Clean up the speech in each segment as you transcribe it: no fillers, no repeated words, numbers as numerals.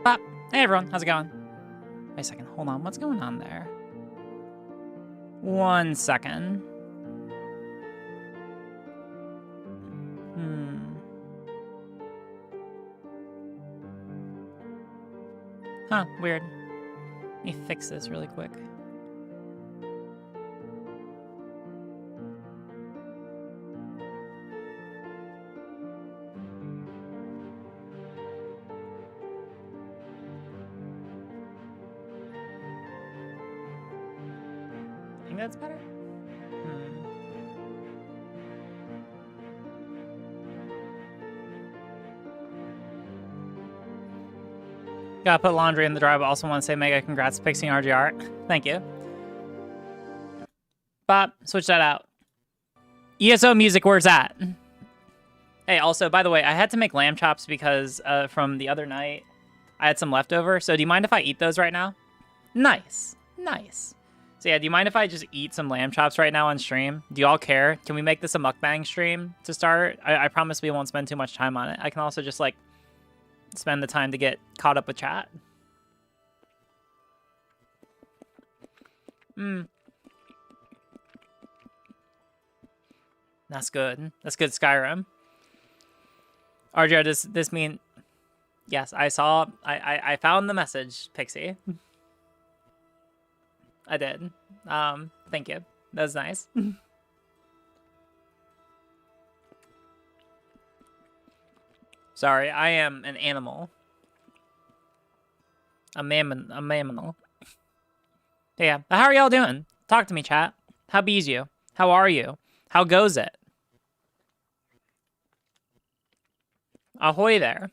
Pop. Hey everyone, how's it going? Wait a second, hold on, what's going on there? 1 second. Huh, weird. Let me fix this really quick. I think that's better. Gotta put laundry in the dryer, but also want to say mega congrats to Pixie RG art. Thank you. Bob, switch that out. ESO music, where's that? Hey, also, by the way, I had to make lamb chops because from the other night, I had some leftover. So do you mind if I eat those right now? Nice. Nice. So yeah, do you mind if I just eat some lamb chops right now on stream? Do y'all care? Can we make this a mukbang stream to start? I promise we won't spend too much time on it. I can also just, like, spend the time to get caught up with chat. That's good. That's good, Skyrim. RJ, does this mean... Yes, I saw... I found the message, Pixie. I did. Thank you. That was nice. Sorry, I am an animal. A mammal. Yeah, how are y'all doing? Talk to me, chat. How bees you? How are you? How goes it? Ahoy there.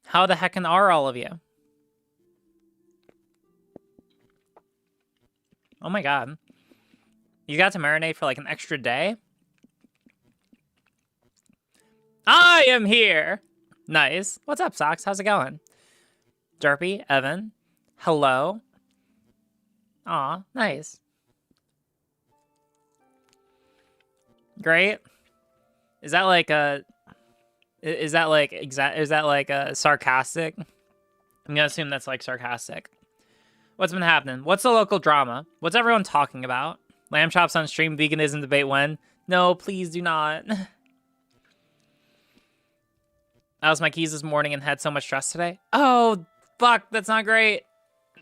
How the heckin' are all of you? Oh my god. You got to marinate for like an extra day? I am here! Nice. What's up, Socks? How's it going? Derpy, Evan. Hello. Aw, nice. Great. Is that like a... Is that like a sarcastic? I'm gonna assume that's like sarcastic. What's been happening? What's the local drama? What's everyone talking about? Lamb chops on stream, veganism debate when? No, please do not. I was my keys this morning and had so much stress today. Oh, fuck, that's not great.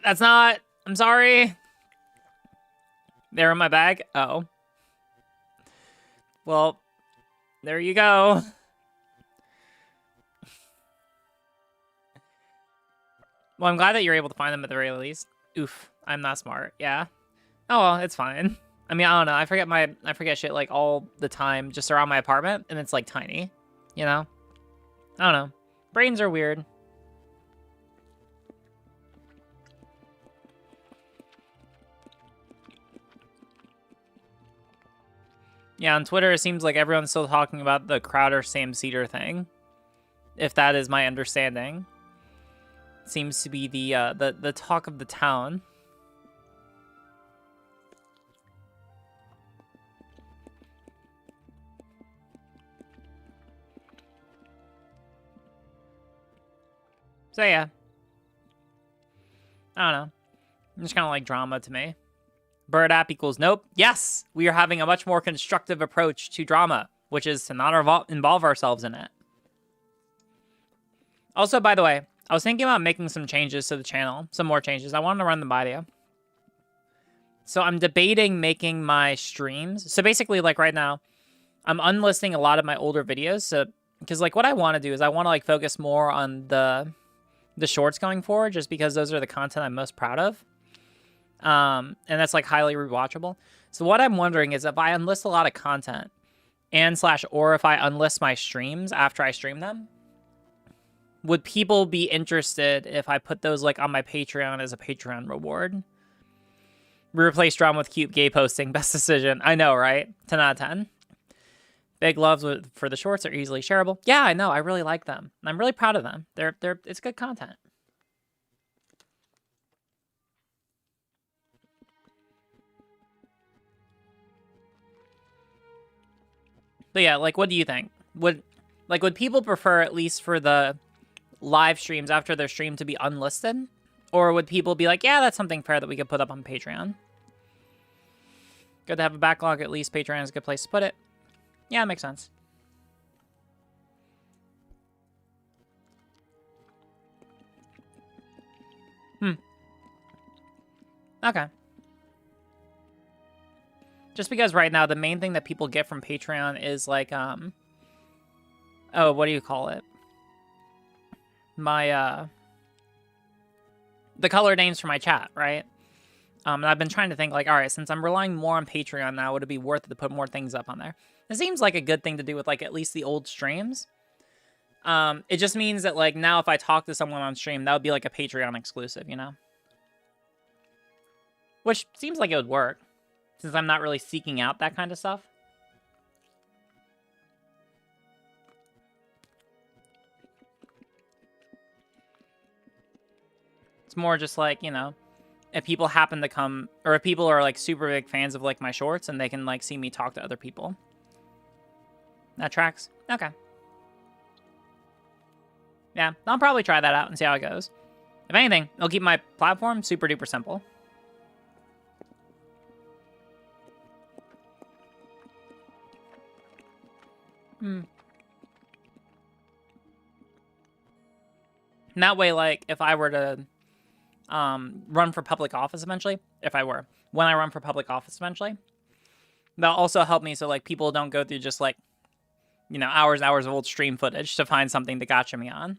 That's not, I'm sorry. They're in my bag? Oh. Well, there you go. Well, I'm glad that you're able to find them at the very least. Oof, I'm not smart. Yeah. Oh well, it's fine. I mean, I don't know. I forget shit like all the time just around my apartment, and it's like tiny. You know? I don't know. Brains are weird. Yeah, on Twitter, it seems like everyone's still talking about the Crowder Sam Cedar thing. If that is my understanding. Seems to be the talk of the town. So yeah. I don't know. It's kind of like drama to me. Bird app equals nope. Yes! We are having a much more constructive approach to drama, which is to not involve ourselves in it. Also, by the way, I was thinking about making some changes to the channel. Some more changes. I wanted to run them by you. So I'm debating making my streams. So basically, like right now, I'm unlisting a lot of my older videos. So, because like what I want to do is I want to like focus more on the shorts going forward, just because those are the content I'm most proud of. And that's like highly rewatchable. So what I'm wondering is if I unlist a lot of content or if I unlist my streams after I stream them, would people be interested if I put those like on my Patreon as a Patreon reward? Replace drama with cute gay posting. Best decision. I know, right? 10 out of 10. Big loves for the shorts are easily shareable. Yeah, I know. I really like them. I'm really proud of them. It's good content. But yeah, like, what do you think? Would people prefer, at least for the live streams after their stream to be unlisted? Or would people be like, yeah, that's something fair that we could put up on Patreon? Good to have a backlog, at least. Patreon is a good place to put it. Yeah, it makes sense. Okay. Just because right now the main thing that people get from Patreon is like, oh, what do you call it? My, the color names for my chat, right? And I've been trying to think like, all right, since I'm relying more on Patreon now, would it be worth it to put more things up on there? It seems like a good thing to do with like at least the old streams. It just means that like now if I talk to someone on stream, that would be like a Patreon exclusive, you know? Which seems like it would work, since I'm not really seeking out that kind of stuff. It's more just like, you know, if people happen to come, or if people are like super big fans of like my shorts and they can like see me talk to other people. That tracks? Okay. Yeah, I'll probably try that out and see how it goes. If anything, it'll keep my platform super duper simple. And that way, like, if I were to run for public office eventually, when I run for public office eventually, that'll also help me so, like, people don't go through just, like, you know, hours and hours of old stream footage to find something to gotcha me on.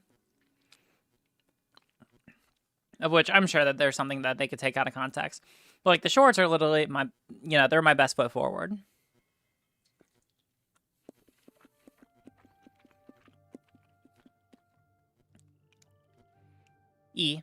Of which I'm sure that there's something that they could take out of context. But, like, the shorts are literally my, you know, they're my best foot forward. E.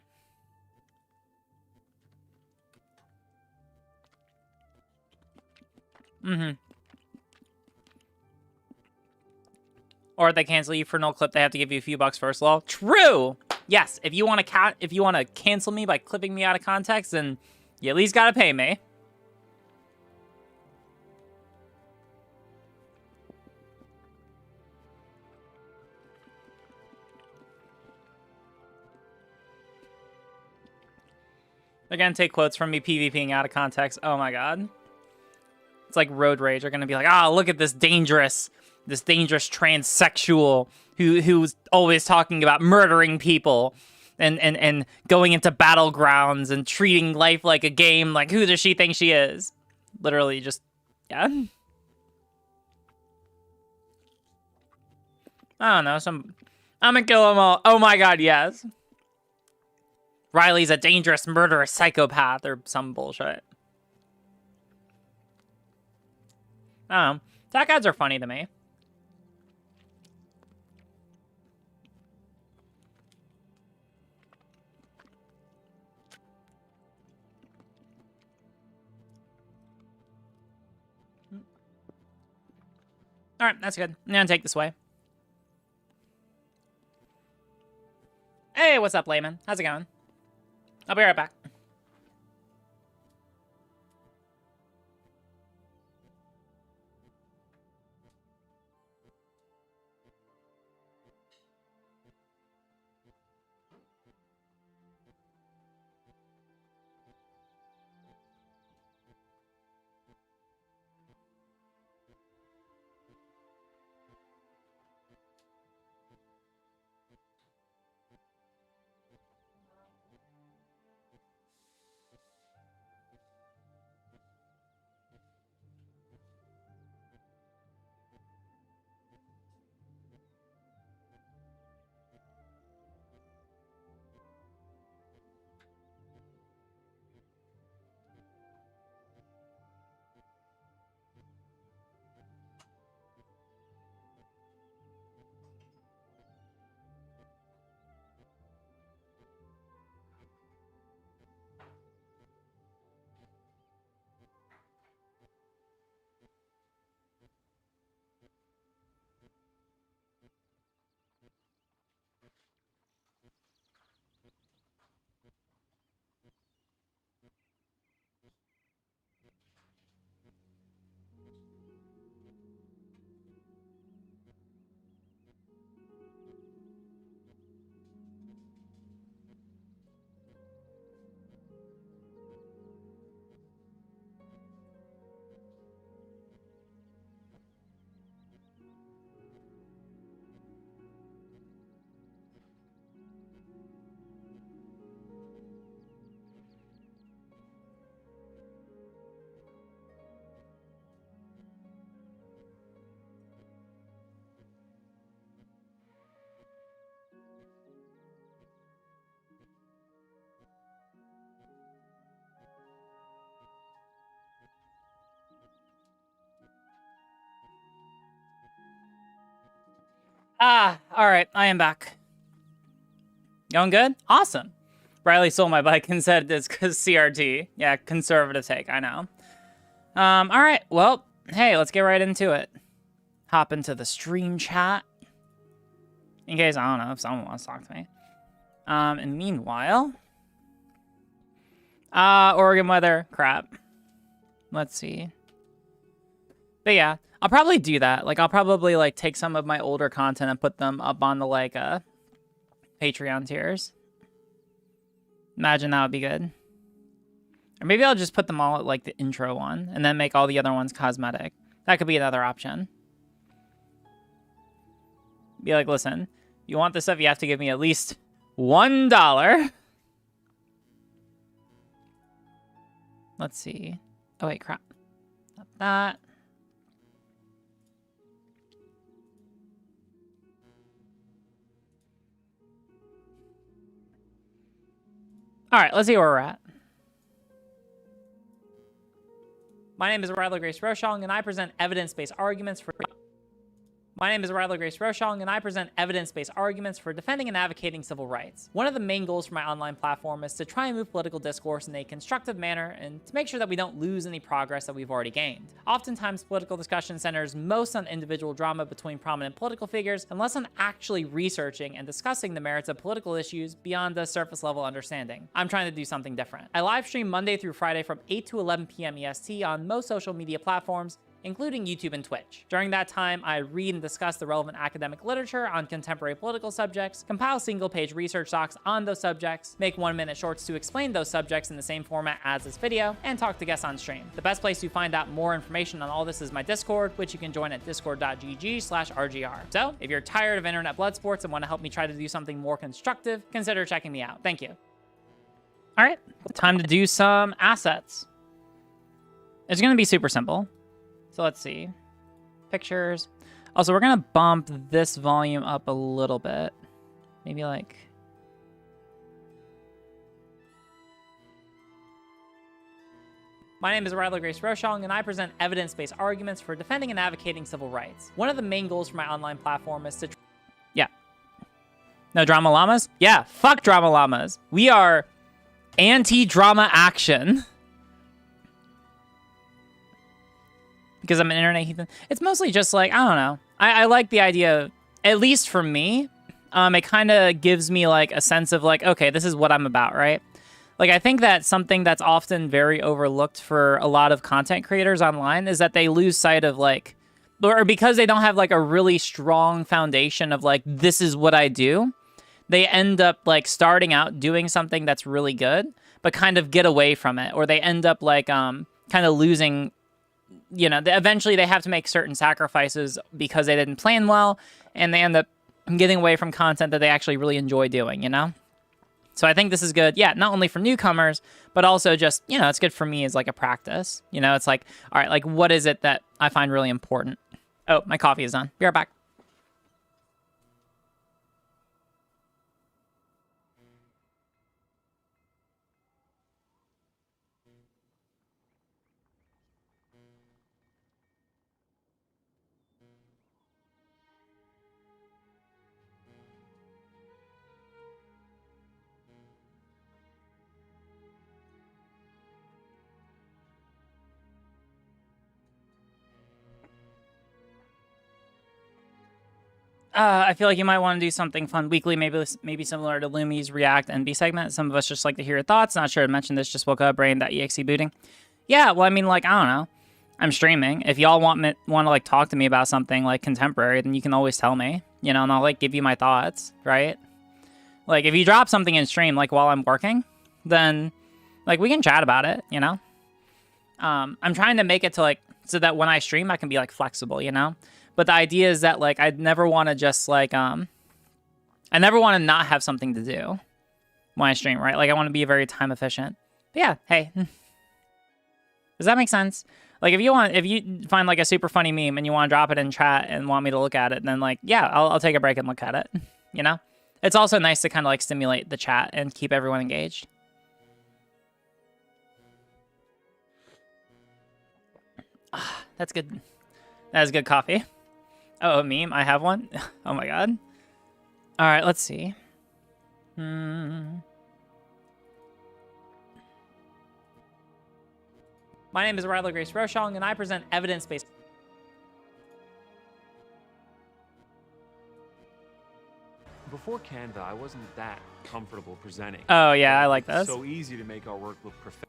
Or if they cancel you for no clip, they have to give you a few bucks first. Lol. True. Yes. If you want to cancel me by clipping me out of context, then you at least gotta pay me. They're gonna take quotes from me PvPing out of context. Oh my god. It's like road rage. They're gonna be like, ah, look at this dangerous transsexual who's always talking about murdering people and going into battlegrounds and treating life like a game. Like, who does she think she is? Literally just, yeah. I don't know, I'm gonna kill them all. Oh my god, yes. Riley's a dangerous murderous psychopath or some bullshit. I don't know. Attack ads are funny to me. Alright, that's good. I'm gonna take this way. Hey, what's up, Layman? How's it going? I'll be right back. All right, I am back. Going good? Awesome. Riley sold my bike and said it's because CRT. Yeah, conservative take, I know. All right, well, hey, let's get right into it. Hop into the stream chat. In case, I don't know, if someone wants to talk to me. And meanwhile... Oregon weather, crap. Let's see. But yeah, I'll probably do that. Like, I'll probably, like, take some of my older content and put them up on the, like, Patreon tiers. Imagine that would be good. Or maybe I'll just put them all at, like, the intro one, and then make all the other ones cosmetic. That could be another option. Be like, listen, you want this stuff, you have to give me at least $1. Let's see. Oh, wait, crap. Not that. All right, let's see where we're at. My name is Ryla Grace Rochong, and I present evidence-based arguments for... My name is Ryla Grace Rochong, and I present evidence-based arguments for defending and advocating civil rights. One of the main goals for my online platform is to try and move political discourse in a constructive manner and to make sure that we don't lose any progress that we've already gained. Oftentimes, political discussion centers most on individual drama between prominent political figures and less on actually researching and discussing the merits of political issues beyond a surface-level understanding. I'm trying to do something different. I live stream Monday through Friday from 8 to 11 p.m. EST on most social media platforms, including YouTube and Twitch. During that time, I read and discuss the relevant academic literature on contemporary political subjects, compile single-page research docs on those subjects, make 1-minute shorts to explain those subjects in the same format as this video, and talk to guests on stream. The best place to find out more information on all this is my Discord, which you can join at discord.gg/RGR. So, if you're tired of internet blood sports and want to help me try to do something more constructive, consider checking me out. Thank you. All right, time to do some assets. It's going to be super simple. So let's see. Pictures. Also, we're going to bump this volume up a little bit. Maybe like... My name is Ryla Grace Rochong, and I present evidence-based arguments for defending and advocating civil rights. One of the main goals for my online platform is to... Yeah. No drama llamas? Yeah, fuck drama llamas. We are anti-drama action. Because I'm an internet heathen. It's mostly just like, I don't know. I like the idea, at least for me, it kind of gives me like a sense of like, okay, this is what I'm about, right? Like, I think that something that's often very overlooked for a lot of content creators online is that they lose sight of like, or because they don't have like a really strong foundation of like, this is what I do, they end up like starting out doing something that's really good, but kind of get away from it. Or they end up like kind of losing... You know, eventually they have to make certain sacrifices because they didn't plan well, and they end up getting away from content that they actually really enjoy doing, you know? So I think this is good, yeah, not only for newcomers, but also just, you know, it's good for me as like a practice. You know, it's like, all right, like what is it that I find really important? Oh, my coffee is done. Be right back. I feel like you might want to do something fun weekly, maybe similar to Lumi's React NB segment. Some of us just like to hear your thoughts. Not sure to mention this, just woke up, brain.exe booting. Yeah, well, I mean, like, I don't know. I'm streaming. If y'all want to, like, talk to me about something, like, contemporary, then you can always tell me, you know, and I'll, like, give you my thoughts, right? Like, if you drop something in stream, like, while I'm working, then, like, we can chat about it, you know? I'm trying to make it to, like, so that when I stream, I can be, like, flexible, you know? But the idea is that, like, I'd never want to just, like, I never want to not have something to do when I stream, right? Like, I want to be very time efficient. But yeah, hey. Does that make sense? Like, if you find, like, a super funny meme and you want to drop it in chat and want me to look at it, then, like, yeah, I'll take a break and look at it, you know? It's also nice to kind of, like, stimulate the chat and keep everyone engaged. That's good. That is good coffee. Oh, a meme? I have one? Oh my god. Alright, let's see. My name is Riley Grace Rochong, and I present evidence-based... Before Canva, I wasn't that comfortable presenting. Oh yeah, I like this. It's so easy to make our work look professional.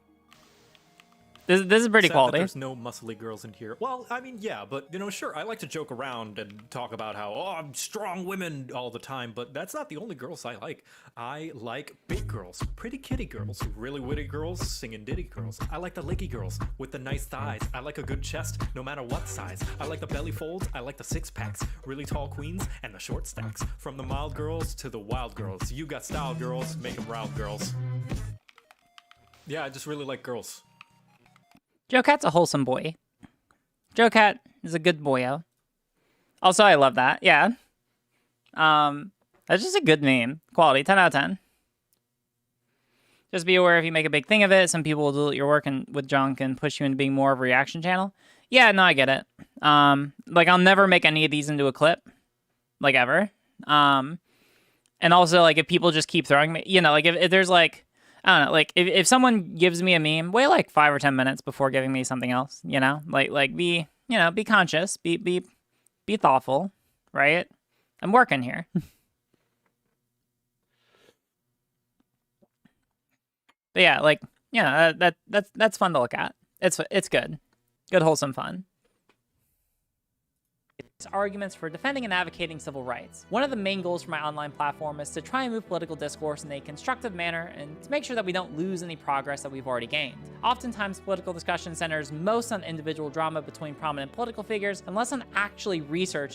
This is pretty quality. There's no muscly girls in here. Well, I mean, yeah, but, you know, sure, I like to joke around and talk about how, oh, I'm strong women all the time, but that's not the only girls I like. I like big girls, pretty kitty girls, really witty girls, singing ditty girls. I like the leggy girls with the nice thighs. I like a good chest, no matter what size. I like the belly folds, I like the six-packs, really tall queens, and the short stacks. From the mild girls to the wild girls. You got style girls, make them proud girls. Yeah, I just really like girls. Joe Cat's a wholesome boy. Joe Cat is a good boyo. Also, I love that. Yeah. That's just a good meme. Quality, 10 out of 10. Just be aware if you make a big thing of it, some people will delete your work and with junk and push you into being more of a reaction channel. Yeah, no, I get it. Like, I'll never make any of these into a clip. Like, ever. And also, like, if people just keep throwing me... You know, like, if there's, like... I don't know, like, if someone gives me a meme, wait, like, 5 or 10 minutes before giving me something else, you know? Like, be, you know, be conscious, be thoughtful, right? I'm working here. But yeah, like, yeah, that's fun to look at. It's good. Good, wholesome fun. Arguments for defending and advocating civil rights. One of the main goals for my online platform is to try and move political discourse in a constructive manner and to make sure that we don't lose any progress that we've already gained. Oftentimes, political discussion centers most on individual drama between prominent political figures and less on actually research.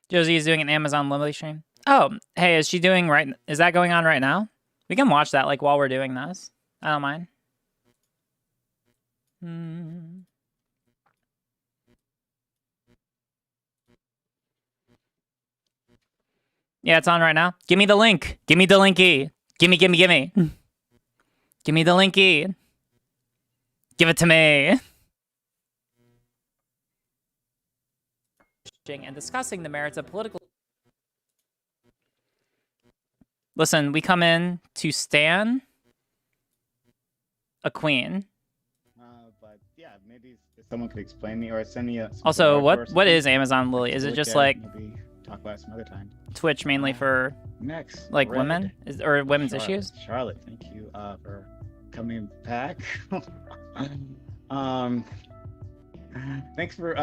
Josie is doing an Amazon Lily stream. Oh, hey, is she doing right? Is that going on right now? We can watch that like while we're doing this. I don't mind. Yeah, it's on right now. Give me the link. Give me the linky. Gimme. Give me the linky. Give it to me. And discussing the merits of political... Listen, we come in to stan a queen. But yeah, maybe if someone could explain me or send me a... Also, what is Amazon Lily? Is it just like... Maybe talk about it some other time. Twitch mainly for next like Red. women or women's Charlotte. issues? Charlotte, thank you for coming back. Thanks for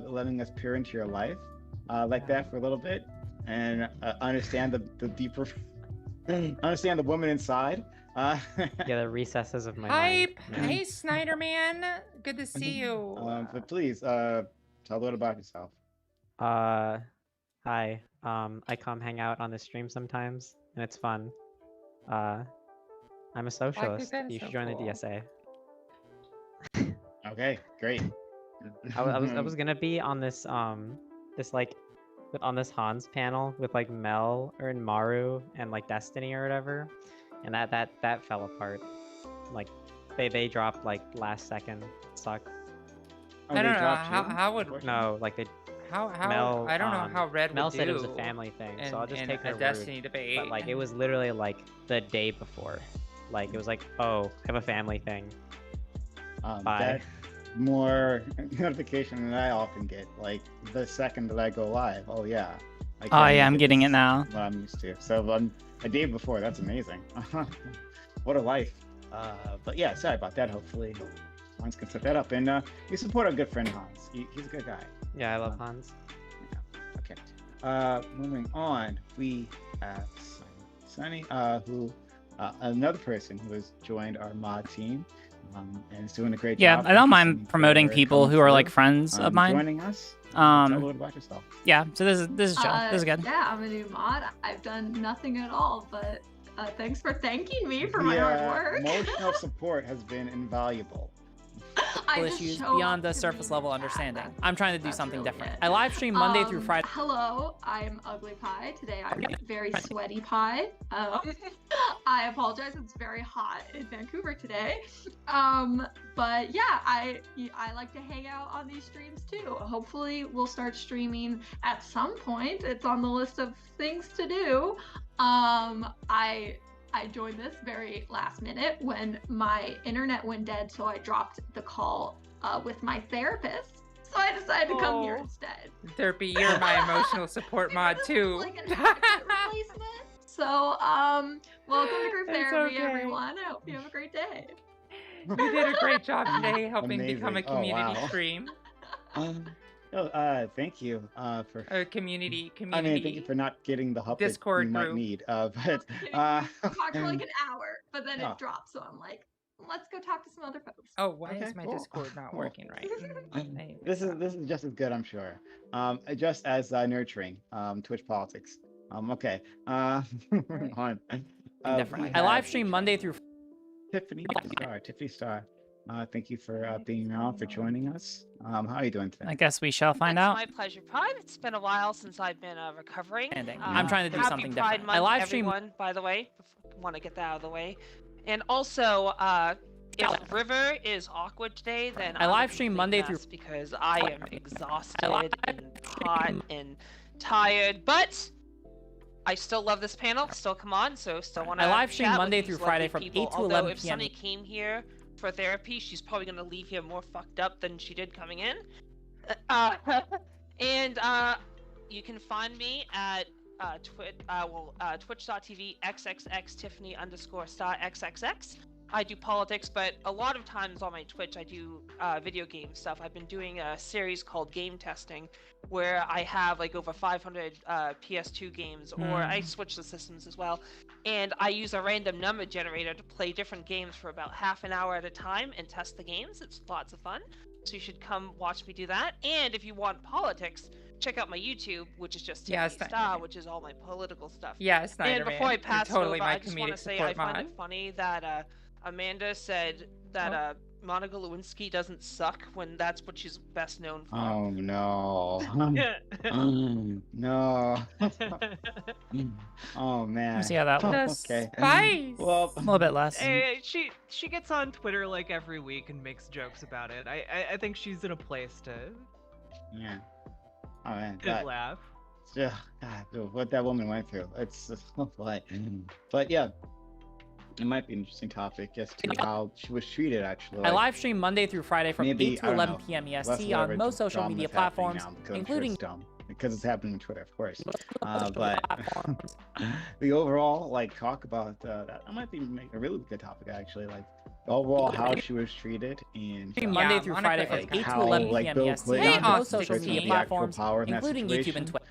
letting us peer into your life like that for a little bit and understand the deeper, understand the woman inside. Yeah, the recesses of my mind. Hi, hey Snyder Man, good to see you. But please tell a little about yourself. Hi. I come hang out on the stream sometimes, and it's fun. I'm a socialist. You should join the DSA. Okay, great. I was gonna be on this this like on this Hans panel with like Mel or Maru and like Destiny or whatever, and that fell apart. Like they dropped like last second. It sucked. Oh, I don't know how would no like they. How Mel, I don't know how Red Mel would said do it was a family thing, so I'll just take her a Destiny debate. But like it was literally like the day before, like it was like, oh, I have a family thing. Bye. That's more notification than I often get. Like the second that I go live, oh yeah. Oh yeah, I'm getting it now. What I'm used to. So a day before, that's amazing. What a life. But yeah, sorry about that. Hopefully Hans can set that up. And you support our good friend Hans. He's a good guy. Yeah, I love Hans. Yeah. Okay. Moving on, we have Sunny, who another person who has joined our mod team and is doing a great job. Yeah, I don't mind promoting people who are like friends of mine. Joining us. Tell a little about yourself. Yeah, so this is chill. This is good. Yeah, I'm a new mod. I've done nothing at all, but thanks for thanking me for my hard work. Emotional support has been invaluable. just issues show beyond up the to surface be level sad. understanding. That's- I'm trying to do that's something really different. it. I live stream Monday through Friday. Hello, I'm Ugly Pie. Today I'm very sweaty pie. I apologize, it's very hot in Vancouver today. But yeah, I like to hang out on these streams too. Hopefully we'll start streaming at some point. It's on the list of things to do. I joined this very last minute when my internet went dead, so I dropped the call with my therapist. So I decided to come here instead. Therapy, you're my emotional support mod too. Like an accurate replacement. So, welcome to group It's therapy, okay. everyone. I hope you have a great day. You did a great job today helping become a Amazing. Oh, community wow. stream. Thank you for. A community. I mean, thank you for not getting the help Discord that you might group. need. But We talked for like an hour, but then Oh. it dropped. So I'm like, let's go talk to some other folks. Oh, why Okay, is my cool. Discord not Cool. working right? Anyway, this is just as good, I'm sure. Just as nurturing Twitch politics. Okay. Moving on. Different. We I live have stream Monday through Tiffany Star. Thank you for being around, for joining us. How are you doing today? I guess we shall find out. It's my pleasure, Pride. It's been a while since I've been recovering. I'm trying to do Happy something Pride different. Month, I live stream. everyone, by the way. Want to get that out of the way. And also, if River is awkward today, then I I'm live a stream complete Monday mess through- because I am exhausted live and hot and tired, but I still love this panel. Still come on, so still want to. I live stream chat with Monday these through Friday lovely from people. 8 to Although 11 if p.m. Sunny came here for therapy, she's probably gonna leave here more fucked up than she did coming in. And you can find me at twitch.tv xxx_Tiffany_star_xxx. I do politics, but a lot of times on my Twitch I do video game stuff. I've been doing a series called Game Testing, where I have like over 500 PS2 games, or I switch the systems as well, and I use a random number generator to play different games for about half an hour at a time and test the games. It's lots of fun, so you should come watch me do that. And if you want politics, check out my YouTube, which is just Yeah, Tiffany Star, which is all my political stuff. Yeah, Snyder And before I Man, pass you're totally it over, my I just want to comedic say I support find mod. it funny that Amanda said that Monica Lewinsky doesn't suck when that's what she's best known for. Oh no. No. Oh man. Let me see how that The looks. Okay. spice. Well, A little bit less. She gets on Twitter like every week and makes jokes about it. I think she's in a place to yeah. Oh man. good laugh. God, dude, what that woman went through. It's like, but yeah, it might be an interesting topic as to how she was treated. Actually, I live stream Monday through Friday from maybe, 8 to I don't 11 know, p.m. less EST whatever on most social dumb media that's happening platforms, now, because I'm sure including it's dumb because it's happening on Twitter, of course. social But platforms. the overall talk about that might be a really good topic actually. Like overall how she was treated and Stream Monday Yeah, through Monica Friday is from good. 8 to how 11 like p.m. Bill EST Clinton on most social because of media the actual platforms, power in that including YouTube and situation. Twitch.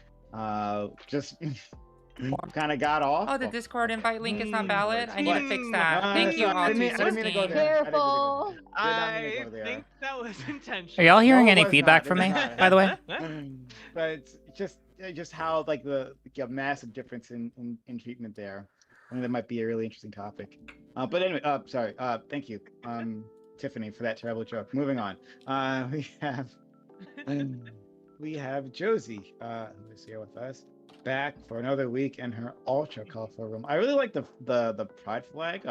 Just kind of got off. Oh, the Discord invite link is not valid. I need to fix that. No, Thank you, I all didn't mean to go 216. there. Careful. I think that was intentional. Are y'all hearing No, it any was feedback not. from It me, was not. by the way? But it's just how like the massive difference in treatment there. I think that might be a really interesting topic. But anyway, sorry. Thank you, Tiffany, for that terrible joke. Moving on. We have Josie, who is here with us, back for another week in her ultra colorful room. I really like the pride flag.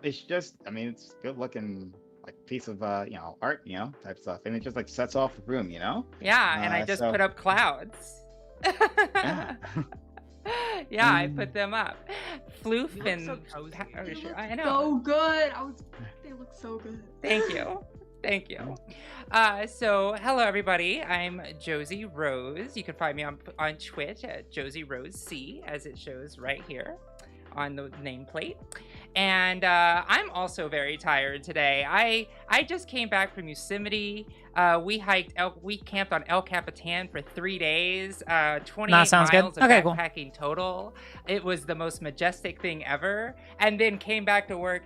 It's just, I mean, it's good looking like piece of art, type stuff, and it just like sets off the room, Yeah, and I just so- put up clouds. Yeah. Yeah, I put them up. Floof You look and so cozy. oh, They sure, look I know. so good. They look so good. Thank you. Thank you. So hello everybody. I'm Josie Rose. You can find me on Twitch at Josie Rose C, as it shows right here on the nameplate. And I'm also very tired today. I just came back from Yosemite. We camped on El Capitan for 3 days. 28 sounds good. miles of Okay, cool. backpacking total. It was the most majestic thing ever. And then came back to work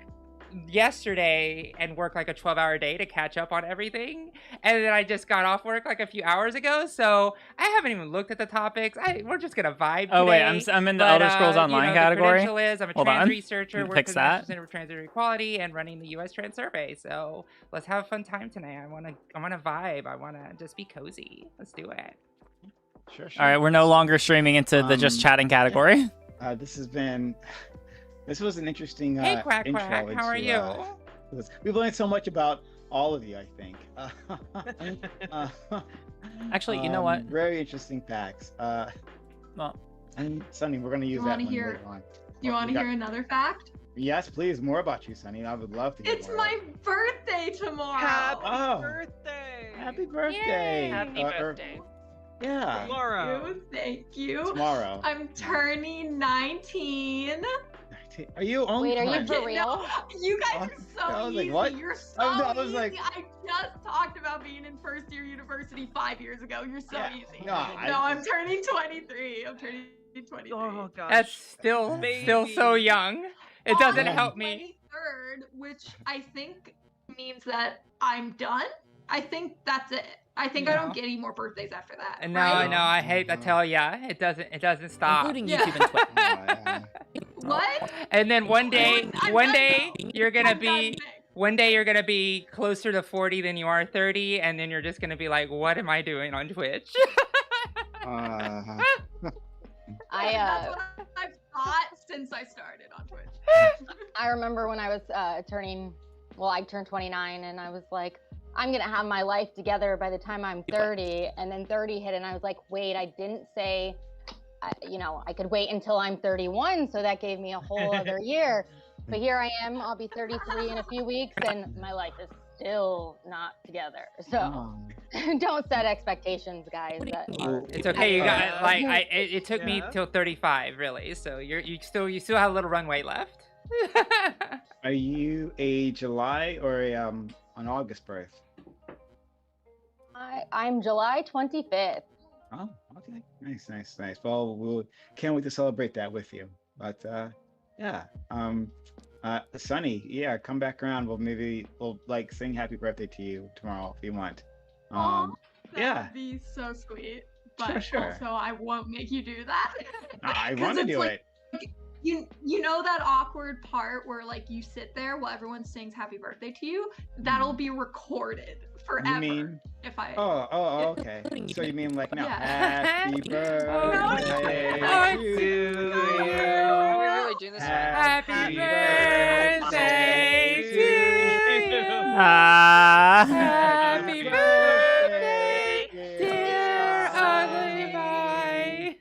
yesterday and worked like a 12-hour day to catch up on everything, and then I just got off work like a few hours ago, so I haven't even looked at the topics. We're just gonna vibe Oh wait, today. I'm in the Elder Scrolls Online category. The credential is I'm a Hold trans on. researcher Fix working that. at the Center for Transgender Equality and running the U.S. Trans Survey. So let's have a fun time tonight. I wanna vibe. I wanna just be cozy. Let's do it. Sure. All right, we're no longer streaming into the just chatting category. This was an interesting Hey, Quack intro Quack, how are into, you? we've learned so much about all of you, I think. Actually, you know what? Very interesting facts. Well, and Sunny, we're gonna use that one later on. You want to hear another fact? Yes, please. More about you, Sunny. I would love to hear It's more. my birthday tomorrow. Happy birthday! Happy birthday! Happy birthday. Yeah. Tomorrow. Thank you. Tomorrow. I'm turning 19. Are you only? Wait, are you for No, real? you guys are so I was easy. like, what? You're so I was easy. like- I just talked about being in first year university 5 years ago. You're so Yeah, easy. no, I'm turning 23. I'm turning 23. Oh gosh. That's still so young. It doesn't help me. 23rd, which I think means that I'm done. I think that's it. I think I don't get any more birthdays after that. And no, right? no, I hate to tell ya, it doesn't stop. including Yeah. YouTube and Twitch. What? And then one day I'm you're gonna done be now. one day you're gonna be closer to 40 than you are 30, and then you're just gonna be like, what am I doing on Twitch? That's what I've thought since I started on Twitch. I remember when I was I turned 29 and I was like, I'm gonna have my life together by the time I'm 30, and then 30 hit and I was like, wait, I didn't say, I could wait until I'm 31, so that gave me a whole other year. But here I am, I'll be 33 in a few weeks and my life is still not together. So don't set expectations, guys. It's okay, you got it took me till 35 really, so you still have a little runway left. Are you a July or an August birth? I'm July 25th. Oh, okay. Nice. Well, we can't wait to celebrate that with you. But yeah. Sunny, yeah, come back around. We'll like sing happy birthday to you tomorrow if you want. That'd be so sweet. But Sure. also I won't make you do that. I want to do it. You know that awkward part where like you sit there while everyone sings happy birthday to you? That'll be recorded forever. You mean? If I Oh, okay. So you mean like no? Yeah. Happy birthday Oh, to you. Are we really doing this? Happy birthday to you. Happy birthday, dear Ugly Pie.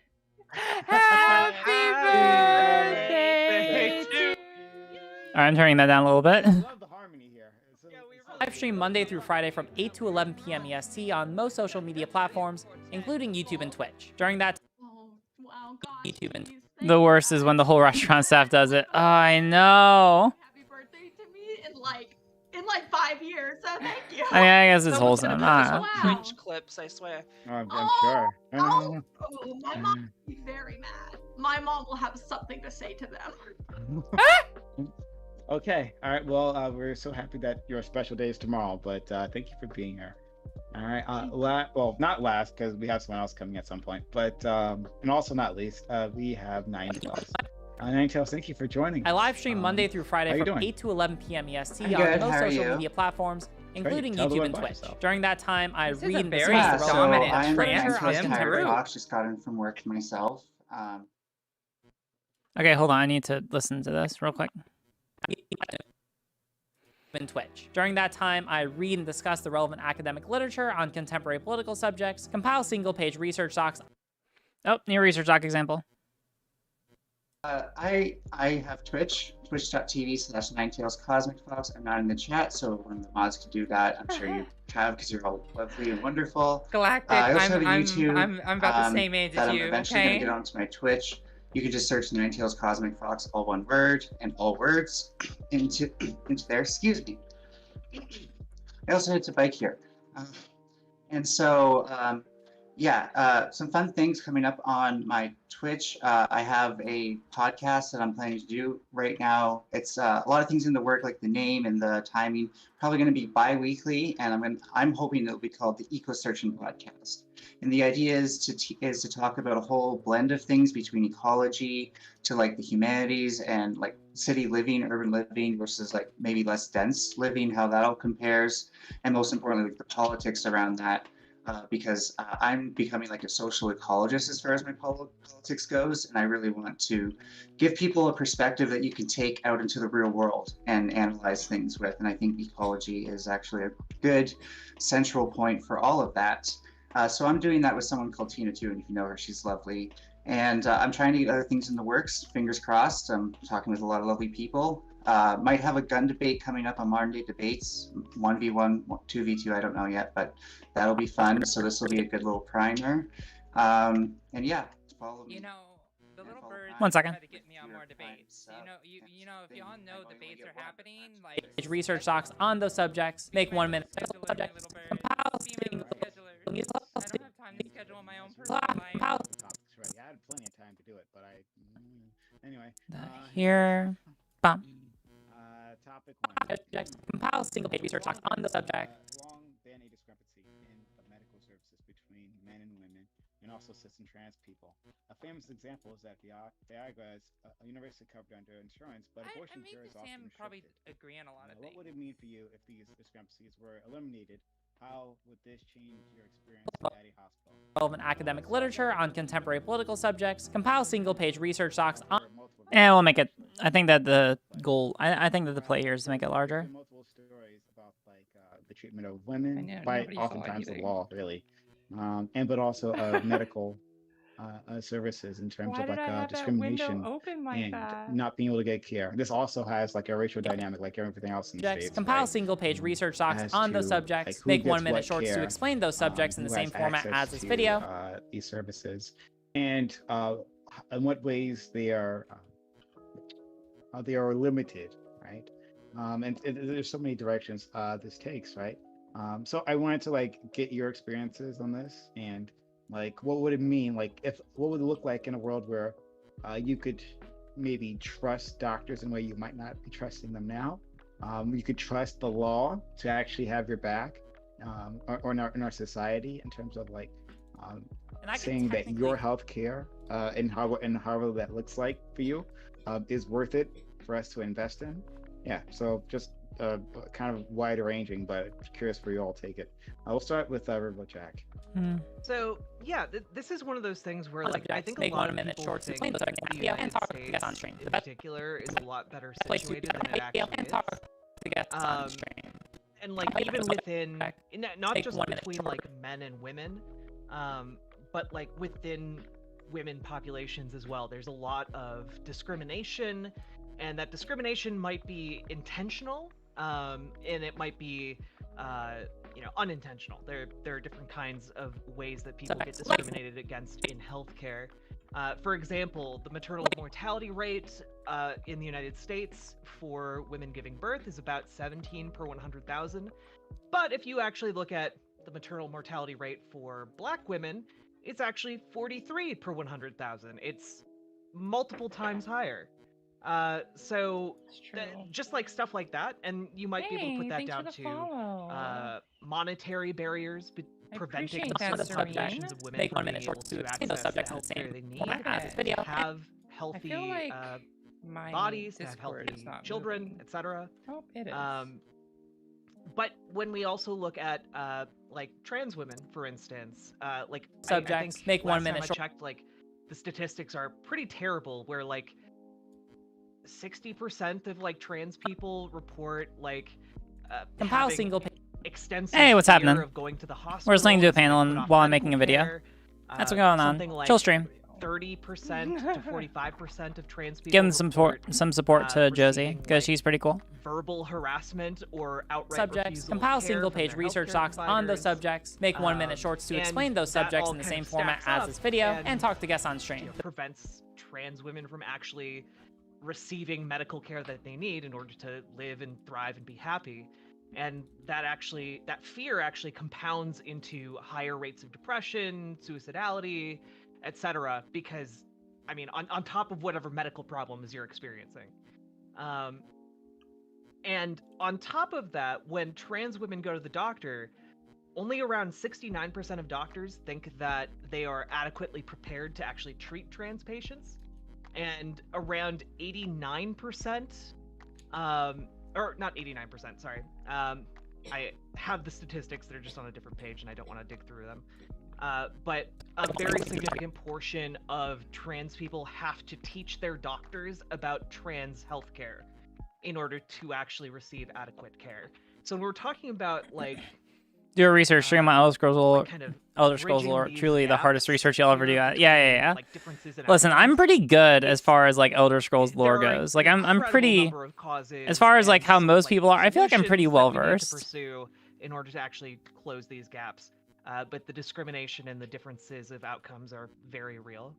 Happy birthday to you. All right, I'm turning that down a little bit. I love the harmony here. Live stream Monday through Friday from 8 to 11 p.m. EST on most social media platforms, including YouTube and Twitch. During that Wow, gosh. YouTube and please, the worst is when the whole restaurant staff does it. Oh, I know. happy birthday to me in like 5 years. So thank you. I guess it's Someone's gonna wholesome. put I this don't on know. cringe clips, I swear. I'm sure. My mom will be very mad. My mom will have something to say to them. Okay. All right. Well, we're so happy that your special day is tomorrow, but thank you for being here. All right. Well, not last because we have someone else coming at some point, but and also not least, we have Ninetales. Ninetales, thank you for joining. I live stream Monday through how Friday you from doing? 8 to 11 p.m. EST I'm on good, most how are social you? media platforms, including Tell the YouTube world and about Twitch. yourself. During that time, I This is read a and very discuss the relevant dominant I'm trans Francis femme Tyler group. Fox, just got in from work myself. Okay, hold on. I need to listen to this real quick. And Twitch. During that time, I read and discuss the relevant academic literature on contemporary political subjects, compile single-page research docs. Oh, new research doc example. I have Twitch, twitch.tv/Ninetales Cosmic Fox. I'm not in the chat, so one of the mods can do that. I'm sure you have because you're all lovely and wonderful. Galactic, I also have a I'm YouTube about the same age that as I'm you, eventually going okay? to get onto my Twitch. You can just search Ninetales Cosmic Fox, all one word, and all words into there. Excuse me. I also had to bike here. And so Yeah, some fun things coming up on my Twitch. I have a podcast that I'm planning to do right now. It's a lot of things in the work, like the name and the timing. Probably going to be bi-weekly, and I'm hoping it'll be called the Eco Searching Podcast. And the idea is to talk about a whole blend of things between ecology to like the humanities and like city living, urban living versus like maybe less dense living, how that all compares, and most importantly, like the politics around that. Because I'm becoming like a social ecologist as far as my politics goes, and I really want to give people a perspective that you can take out into the real world and analyze things with. And I think ecology is actually a good central point for all of that. So I'm doing that with someone called Tina too, and if you know her, she's lovely. And I'm trying to get other things in the works, fingers crossed. I'm talking with a lot of lovely people. Might have a gun debate coming up on Modern Day Debates, 1v1, 2v2, I don't know yet, but that'll be fun. So this will be a good little primer. And yeah, follow me. You know, the little birds 1 second. try to get me on more debates. You know, if y'all know debates are happening, like Research docs on those subjects. Make 1 minute subject. Compile female schedulers. I don't have time to schedule my own personal life. Right. Yeah, I had plenty of time to do it, but anyway. Here. Bum. Topic 1. Compile single-page research docs on the subject. Long been a discrepancy in the medical services between men and women, and also cis and trans people. A famous example is that Viagra is universally covered under insurance, but abortion care is often probably restricted. agree on a lot of What things. would it mean for you if these discrepancies were eliminated? How would this change your experience at a hospital? Relevant academic literature on contemporary political subjects. Compile single-page research docs on. And we'll make it. I think that the goal. I think that the play here is to make it larger. Multiple stories about like the treatment of women by oftentimes the law, really, but also medical services in terms of like discrimination and not being able to get care. This also has like a racial dynamic, like everything else in the States. Compile right? single-page research docs on those subjects. Like, make who 1 gets minute what shorts to care, explain those subjects in the who same has format access as this to, video. These services, and in what ways they are limited, right? And there's so many directions this takes, right? So I wanted to like get your experiences on this, and like what would it mean, like what would it look like in a world where you could maybe trust doctors in a way you might not be trusting them now. You could trust the law to actually have your back, or in our society in terms of like saying that your health care and however that looks like for you is worth it for us to invest in. Yeah, so just kind of wide ranging, but curious where you all take it. We'll start with River Jack. So yeah, this is one of those things where like I think a lot of people think the United States in particular is a lot better situated than it actually is. And like even within, not just between like men and women, but like within women populations as well, there's a lot of discrimination, and that discrimination might be intentional, and it might be unintentional. There are different kinds of ways that people get discriminated against in healthcare. For example, the maternal mortality rate in the United States for women giving birth is about 17 per 100,000. But if you actually look at the maternal mortality rate for Black women, it's actually 43 per 100,000. It's multiple times higher. So just like stuff like that, and you might be able to put that down to monetary barriers preventing certain populations of women from being able to access the healthcare they need, to have healthy bodies, to have healthy children, etc. Oh, it is. But when we also look at like trans women, for instance, like subjects, I think make 1 last minute time I checked, like the statistics are pretty terrible, where like 60% of like trans people report like compile single page. Extensive hey, what's happening? Of going to the hospital. We're just listening to a panel and while I'm making a video. That's what's going on. Like chill stream. 30% to 45% of trans people. Giving some support to Josie because she's pretty cool. Verbal harassment or outright subjects. Compile single-page research docs on those subjects. Make 1 minute shorts to explain those subjects in the same format as this video, and talk to guests on stream. Prevents trans women from actually receiving medical care that they need in order to live and thrive and be happy. and that fear actually compounds into higher rates of depression, suicidality, etc. Because, I mean, on top of whatever medical problems you're experiencing. And on top of that, when trans women go to the doctor, only around 69% of doctors think that they are adequately prepared to actually treat trans patients. And around 89%, or not 89%, sorry. I have the statistics that are just on a different page and I don't want to dig through them. But a very significant portion of trans people have to teach their doctors about trans healthcare in order to actually receive adequate care. So when we're talking about, like, do a research stream on Elder Scrolls lore. like kind of Elder Scrolls lore, bridging truly these the hardest gaps research you'll ever do. here Yeah. like, differences in Listen, I'm outcomes, pretty good as it's- far as like Elder Scrolls lore there are goes. Like I'm incredible pretty, number of causes as far as like and how some, most like, people are, I feel like I'm pretty solutions well that we need to versed. pursue in order to actually close these gaps. But the discrimination and the differences of outcomes are very real.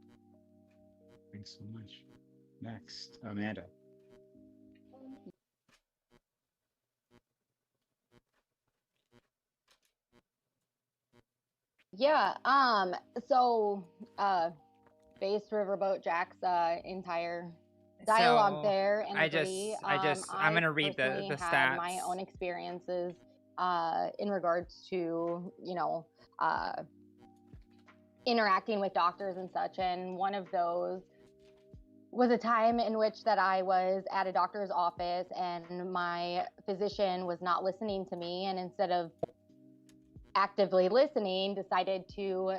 Thanks so much. Next, Amanda. Yeah, so based Riverboat Jack's entire dialogue So, there and I'm gonna read personally the had my stats. own experiences in regards to, interacting with doctors and such, and one of those was a time in which that I was at a doctor's office and my physician was not listening to me, and instead of actively listening, decided to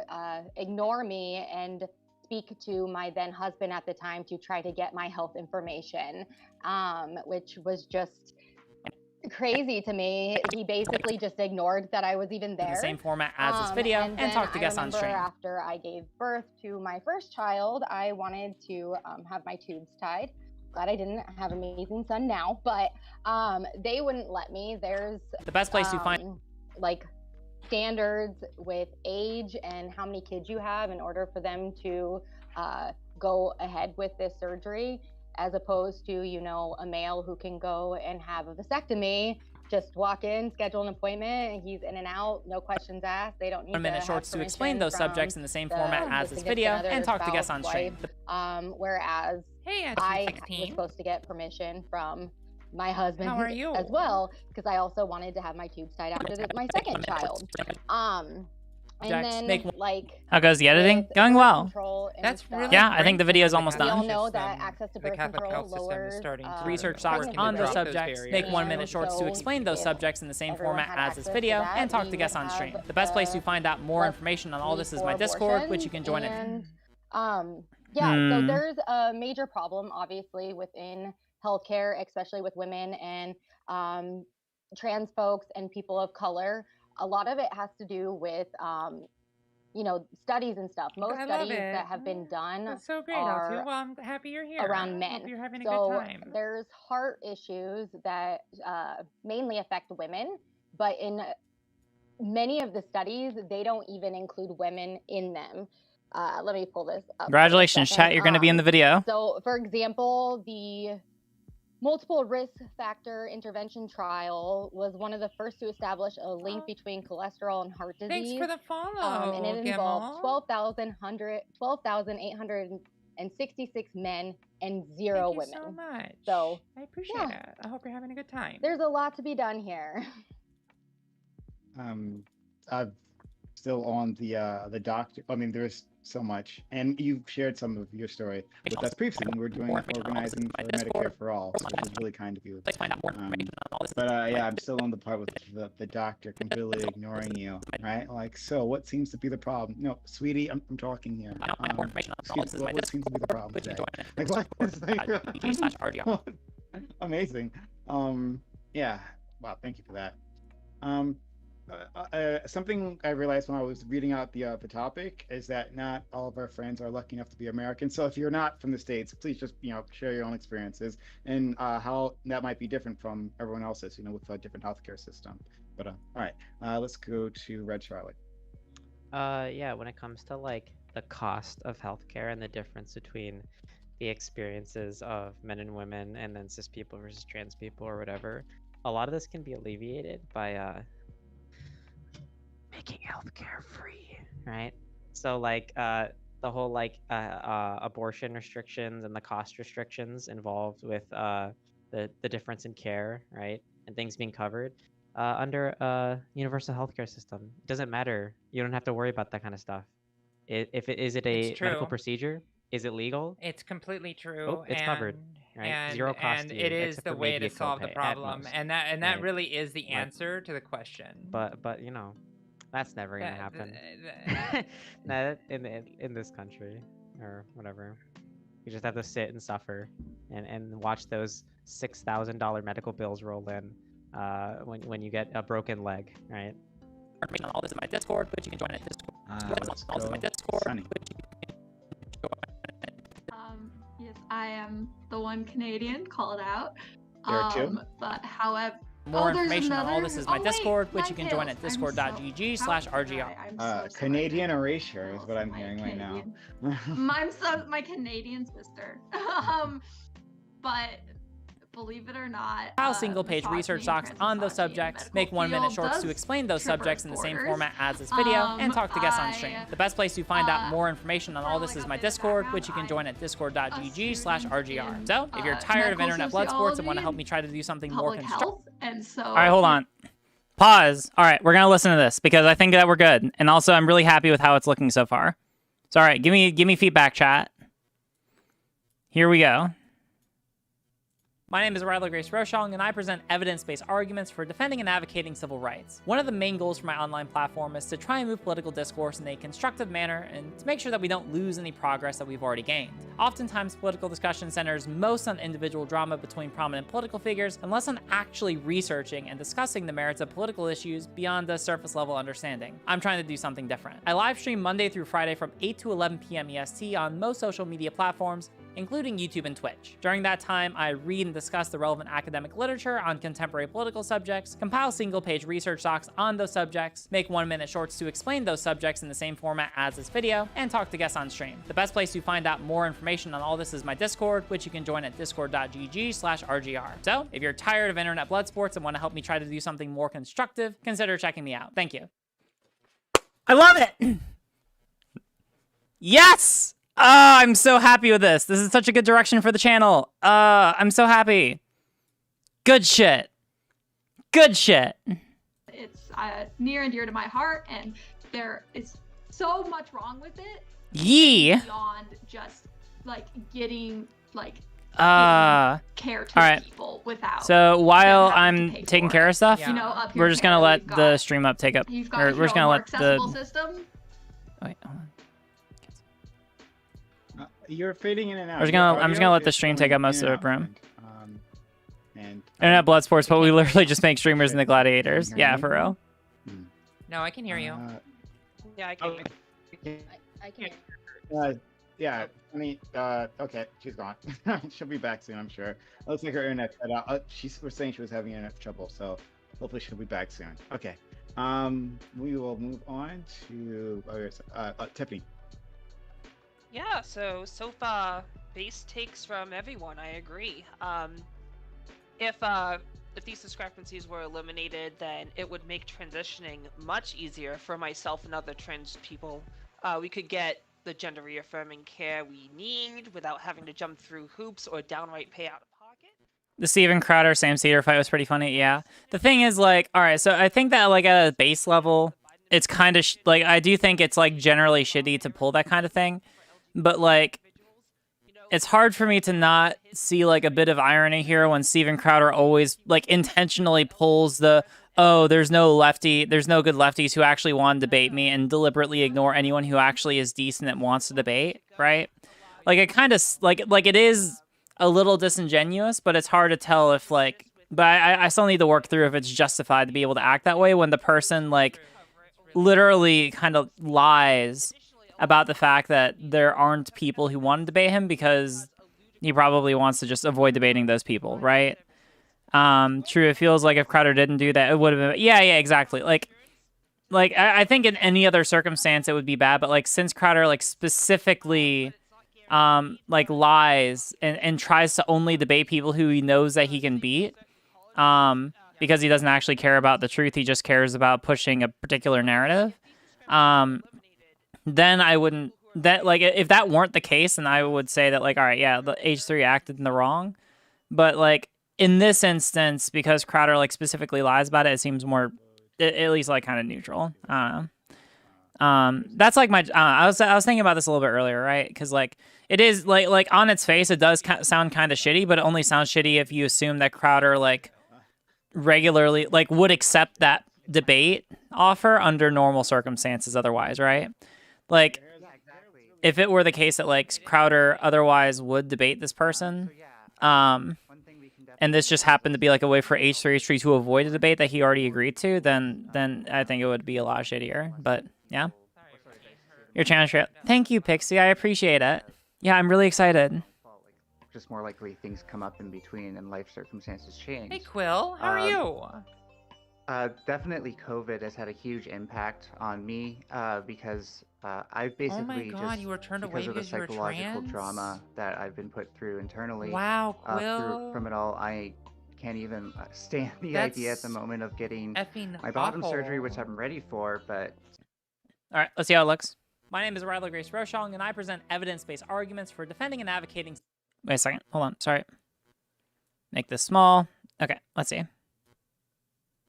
ignore me and speak to my then husband at the time to try to get my health information, which was just crazy to me. He basically just ignored that I was even there. In the same format as this video, and talk to guests on stream. After I gave birth to my first child, I wanted to have my tubes tied. Glad I didn't have an amazing son now, but they wouldn't let me. There's the best place to find like standards with age and how many kids you have in order for them to go ahead with this surgery, as opposed to, a male who can go and have a vasectomy, just walk in, schedule an appointment, and he's in and out, no questions asked. They don't need 1 minute to shorts have to explain those permission subjects from in the same the format as this video, significant other, and talk to spouse, guests on stream. wife, whereas Hey, I was 16. supposed to get permission from my husband How are you? as well, because I also wanted to have my tubes tied after my second child. And Jack, then, snake- like, How goes the editing? with Going birth well. control and That's stuff, really Yeah, I think the great video is for almost we all done. know that system. access to The birth Catholic control health system is lowers starting to Research work docs in on those those subjects. barriers. Make 1 And minute shorts to so explain those if subjects in the same everyone format had as this access to video, that, and talk we to guests would on stream. have The best place to less find out more less information on all need this is for my Discord, which you abortions, can join in. and so Hmm. there's a major problem, obviously, within healthcare, especially with women and trans folks and people of color. A lot of it has to do with studies and stuff. Most I love studies it. that have been done That's so great, are L2. Well, I'm happy you're here. around Hope men. you're having a So good time. there's heart issues that mainly affect women, but in many of the studies, they don't even include women in them. Let me pull this up. Congratulations, chat. You're going to be in the video. So, for example, the multiple risk factor intervention trial was one of the first to establish a link between cholesterol and heart disease. Thanks for the follow, and it involved Gimmel. 12,866 men and 0 Thank you women. so much. So, I appreciate yeah. it. I hope you're having a good time. There's a lot to be done here. I'm still on the doctor. I mean, there's so much, and you've shared some of your story with us previously when we were doing organizing for Medicare for All, which is really kind of you. But yeah, I'm still on the part with the doctor completely ignoring you, right? Like, so what seems to be the problem? No, sweetie, I'm talking here. Excuse me, what seems to be the problem today? Like, what? It's like, amazing. Yeah. Wow. Thank you for that. Something I realized when I was reading out the topic is that not all of our friends are lucky enough to be American. So if you're not from the States, please just share your own experiences and how that might be different from everyone else's, with a different healthcare system. But all right, let's go to Red Charlotte. Yeah, when it comes to like the cost of healthcare and the difference between the experiences of men and women and then cis people versus trans people or whatever, a lot of this can be alleviated by making healthcare free, right? So like the whole like abortion restrictions and the cost restrictions involved with the difference in care, right, and things being covered under a universal healthcare system. It doesn't matter. You don't have to worry about that kind of stuff. Is it a It's medical true. procedure? Is it legal? It's completely true. Oh, it's covered, right? And, Zero cost and to it you, is except the for way maybe to a solve the copay at problem, most, and that right? really is the Like, answer to the question. but you know, that's never gonna happen. Not in this country or whatever. You just have to sit and suffer and watch those $6,000 medical bills roll in when you get a broken leg, right? All this in my Discord, but you can join it. Let's All this in my go. Discord. Sunny. Yes, I am the one Canadian called out. There are two? But however, More there's information on all another- this is my oh, wait, Discord, which you can join Ninetales. at discord.gg/RGR. I'm so sorry. Canadian erasure is what I'm hearing right now. My Canadian sister. But believe it or not, File single-page misogyny research and docs on those transphobic subjects, in the make 1-minute medical shorts field to does explain those subjects in the same traverse format as this borders. video, and talk to guests on I, stream. The best place to find out more information on all this like, is my up in the Discord, background, which you can join at discord.gg/RGR. in, So, if you're tired of internet blood sports and want to help sociology me try to do something more public constructive... health, and so All right, hold on. Pause. All right, we're going to listen to this because I think that we're good. And also, I'm really happy with how it's looking so far. So, all right, give me feedback, chat. Here we go. My name is Ryla Grace Rochong, and I present evidence-based arguments for defending and advocating civil rights. One of the main goals for my online platform is to try and move political discourse in a constructive manner and to make sure that we don't lose any progress that we've already gained. Oftentimes, political discussion centers most on individual drama between prominent political figures and less on actually researching and discussing the merits of political issues beyond a surface-level understanding. I'm trying to do something different. I live stream Monday through Friday from 8 to 11 p.m. EST on most social media platforms, including YouTube and Twitch. During that time, I read and discuss the relevant academic literature on contemporary political subjects, compile single-page research docs on those subjects, make 1-minute shorts to explain those subjects in the same format as this video, and talk to guests on stream. The best place to find out more information on all this is my Discord, which you can join at discord.gg/RGR. So, if you're tired of internet blood sports and want to help me try to do something more constructive, consider checking me out. Thank you. I love it! Yes! I'm so happy with this. This is such a good direction for the channel. I'm so happy. Good shit. Good shit. it's near and dear to my heart, and there is so much wrong with it. Yee. Beyond just like getting care to all right. people without. So while them having I'm to pay taking for care it. of stuff, You know, up we're here just gonna in let Canada, the stream up take up. you've got Or a we're just gonna more let the. accessible system. Wait, hold on. You're fading in and out. I'm just Your gonna audio let the is stream going take up most in of and the room. out, and Internet blood sports, but we literally just make streamers and the gladiators. Can you Yeah, hear for me? real. No, I can hear you. Yeah, I can. I can't. Yeah, I mean, okay, she's gone. She'll be back soon, I'm sure. It looks like her internet cut out. She was saying she was having internet trouble, so hopefully she'll be back soon. Okay, we will move on to Tiffany. Yeah, so far, base takes from everyone, I agree. If these discrepancies were eliminated, then it would make transitioning much easier for myself and other trans people. We could get the gender reaffirming care we need without having to jump through hoops or downright pay out of pocket. The Steven Crowder, Sam Cedar fight was pretty funny, yeah. The thing is, like, alright, so I think that, like, at a base level, it's kind of, like, I do think it's, like, generally shitty to pull that kind of thing. But, like, it's hard for me to not see, like, a bit of irony here when Steven Crowder always, like, intentionally pulls the, oh, there's no good lefties who actually want to debate me, and deliberately ignore anyone who actually is decent and wants to debate, right? Like, it kind of, like it is a little disingenuous, but it's hard to tell if, like, but I still need to work through if it's justified to be able to act that way when the person, like, literally kind of lies about the fact that there aren't people who want to debate him because he probably wants to just avoid debating those people, right? True, it feels like if Crowder didn't do that, it would have been... Yeah, exactly. Like I think in any other circumstance it would be bad, but, like, since Crowder, like, specifically, like, lies and tries to only debate people who he knows that he can beat, because he doesn't actually care about the truth. He just cares about pushing a particular narrative. Then I wouldn't, that like, if that weren't the case, then I would say that like, all right, yeah, the H3 acted in the wrong. But like in this instance, because Crowder like specifically lies about it, it seems more, at least like kind of neutral. I don't know. That's like my, I was thinking about this a little bit earlier, right? Because like it is like on its face, it does sound kind of shitty, but it only sounds shitty if you assume that Crowder like regularly like would accept that debate offer under normal circumstances otherwise, right? Like if it were the case that like Crowder otherwise would debate this person, and this just happened to be like a way for H3 to avoid a debate that he already agreed to, then I think it would be a lot shittier. But yeah, your channel trip. Thank you, Pixie. I appreciate it. Yeah, I'm really excited. Just more likely things come up in between and life circumstances change. Hey, Quill, how are you? Definitely COVID has had a huge impact on me because I've basically God, you were turned away because of the because you were psychological trans? trauma that I've been put through internally. Wow, Quill. From it all, I can't even stand the idea at the moment of getting my bottom surgery, which I'm ready for, but... All right, let's see how it looks. My name is Riley Grace Rochong, and I present evidence-based arguments for defending and advocating... Wait a second. Hold on. Sorry. Make this small. Okay, let's see.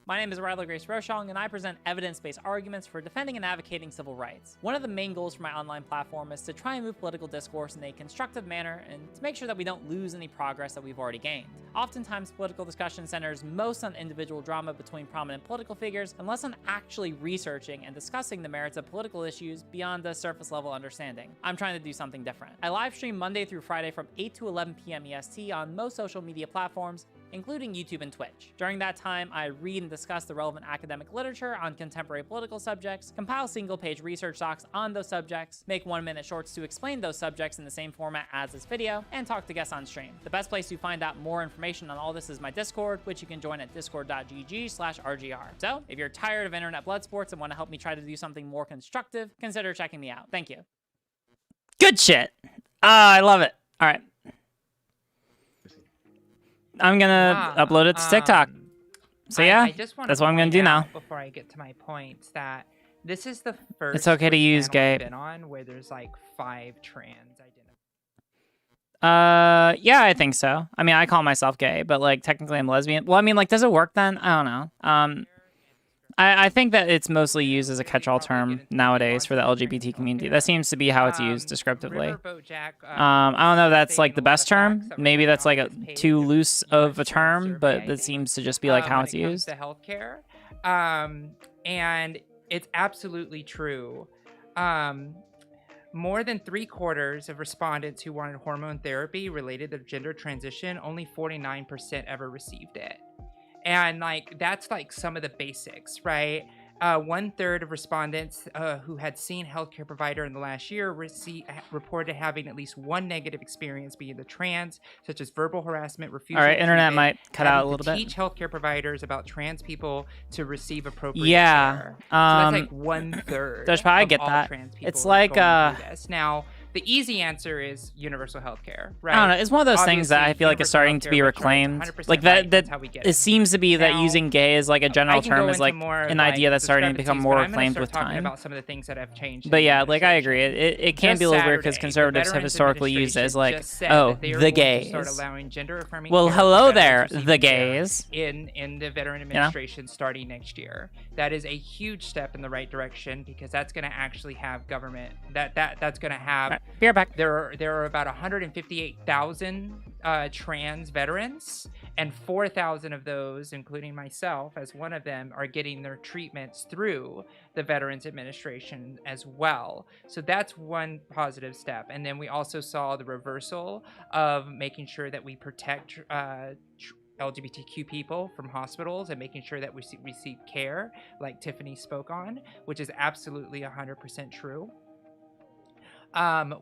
My name is Riley Grace Rochong, and I present evidence-based arguments for defending and advocating civil rights. One of the main goals for my online platform is to try and move political discourse in a constructive manner and to make sure that we don't lose any progress that we've already gained. Oftentimes, political discussion centers most on individual drama between prominent political figures and less on actually researching and discussing the merits of political issues beyond a surface-level understanding. I'm trying to do something different. I live stream Monday through Friday from 8 to 11 p.m. EST on most social media platforms, including YouTube and Twitch. During that time, I read and discuss the relevant academic literature on contemporary political subjects, compile single-page research docs on those subjects, make 1-minute shorts to explain those subjects in the same format as this video, and talk to guests on stream. The best place to find out more information on all this is my Discord, which you can join at discord.gg/RGR. So, if you're tired of internet blood sports and want to help me try to do something more constructive, consider checking me out. Thank you. Good shit. I love it. All right. I'm gonna upload it to TikTok. So yeah, I just that's what I'm gonna do now. Before I get to my points, that this is the first. It's okay to use gay. I've been on where there's like 5 trans identifiers. Yeah, I think so. I mean, I call myself gay, but like technically I'm lesbian. Well, I mean, like, does it work then? I don't know. I think that it's mostly used as a catch-all term nowadays for the LGBT community. That seems to be how it's used descriptively. I don't know if that's like the best term. Maybe that's like too loose of a term, but that seems to just be like how it's used. To healthcare, and it's absolutely true. More than 3/4 of respondents who wanted hormone therapy related to gender transition, only 49% ever received it. And like that's like some of the basics, right? 1/3 of respondents who had seen healthcare provider in the last year reported having at least one negative experience being the trans, such as verbal harassment, refusal. All right, internet might cut out a little bit. Teach healthcare providers about trans people to receive appropriate care. So that's like 1/3. There's probably get that. It's like now. The easy answer is universal health care, right? I don't know. It's one of those things that I feel like is starting to be reclaimed. Like that it seems to be that using gay as like a general term is like an idea that's starting to become more reclaimed with time. About some of the things that have changed. But yeah, like I agree. It can be a little weird because conservatives have historically used it as like, oh, the gays. Well, hello there, the gays. In the Veteran Administration starting next year. That is a huge step in the right direction because that's going to actually have government. That's going to have. Be right back. There are about 158,000 trans veterans, and 4,000 of those, including myself as one of them, are getting their treatments through the Veterans Administration as well. So that's one positive step. And then we also saw the reversal of making sure that we protect LGBTQ people from hospitals and making sure that we receive care, like Tiffany spoke on, which is absolutely 100% true.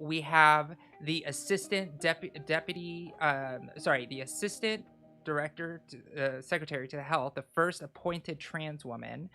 We have the assistant the assistant director, secretary to the health, the first appointed trans woman,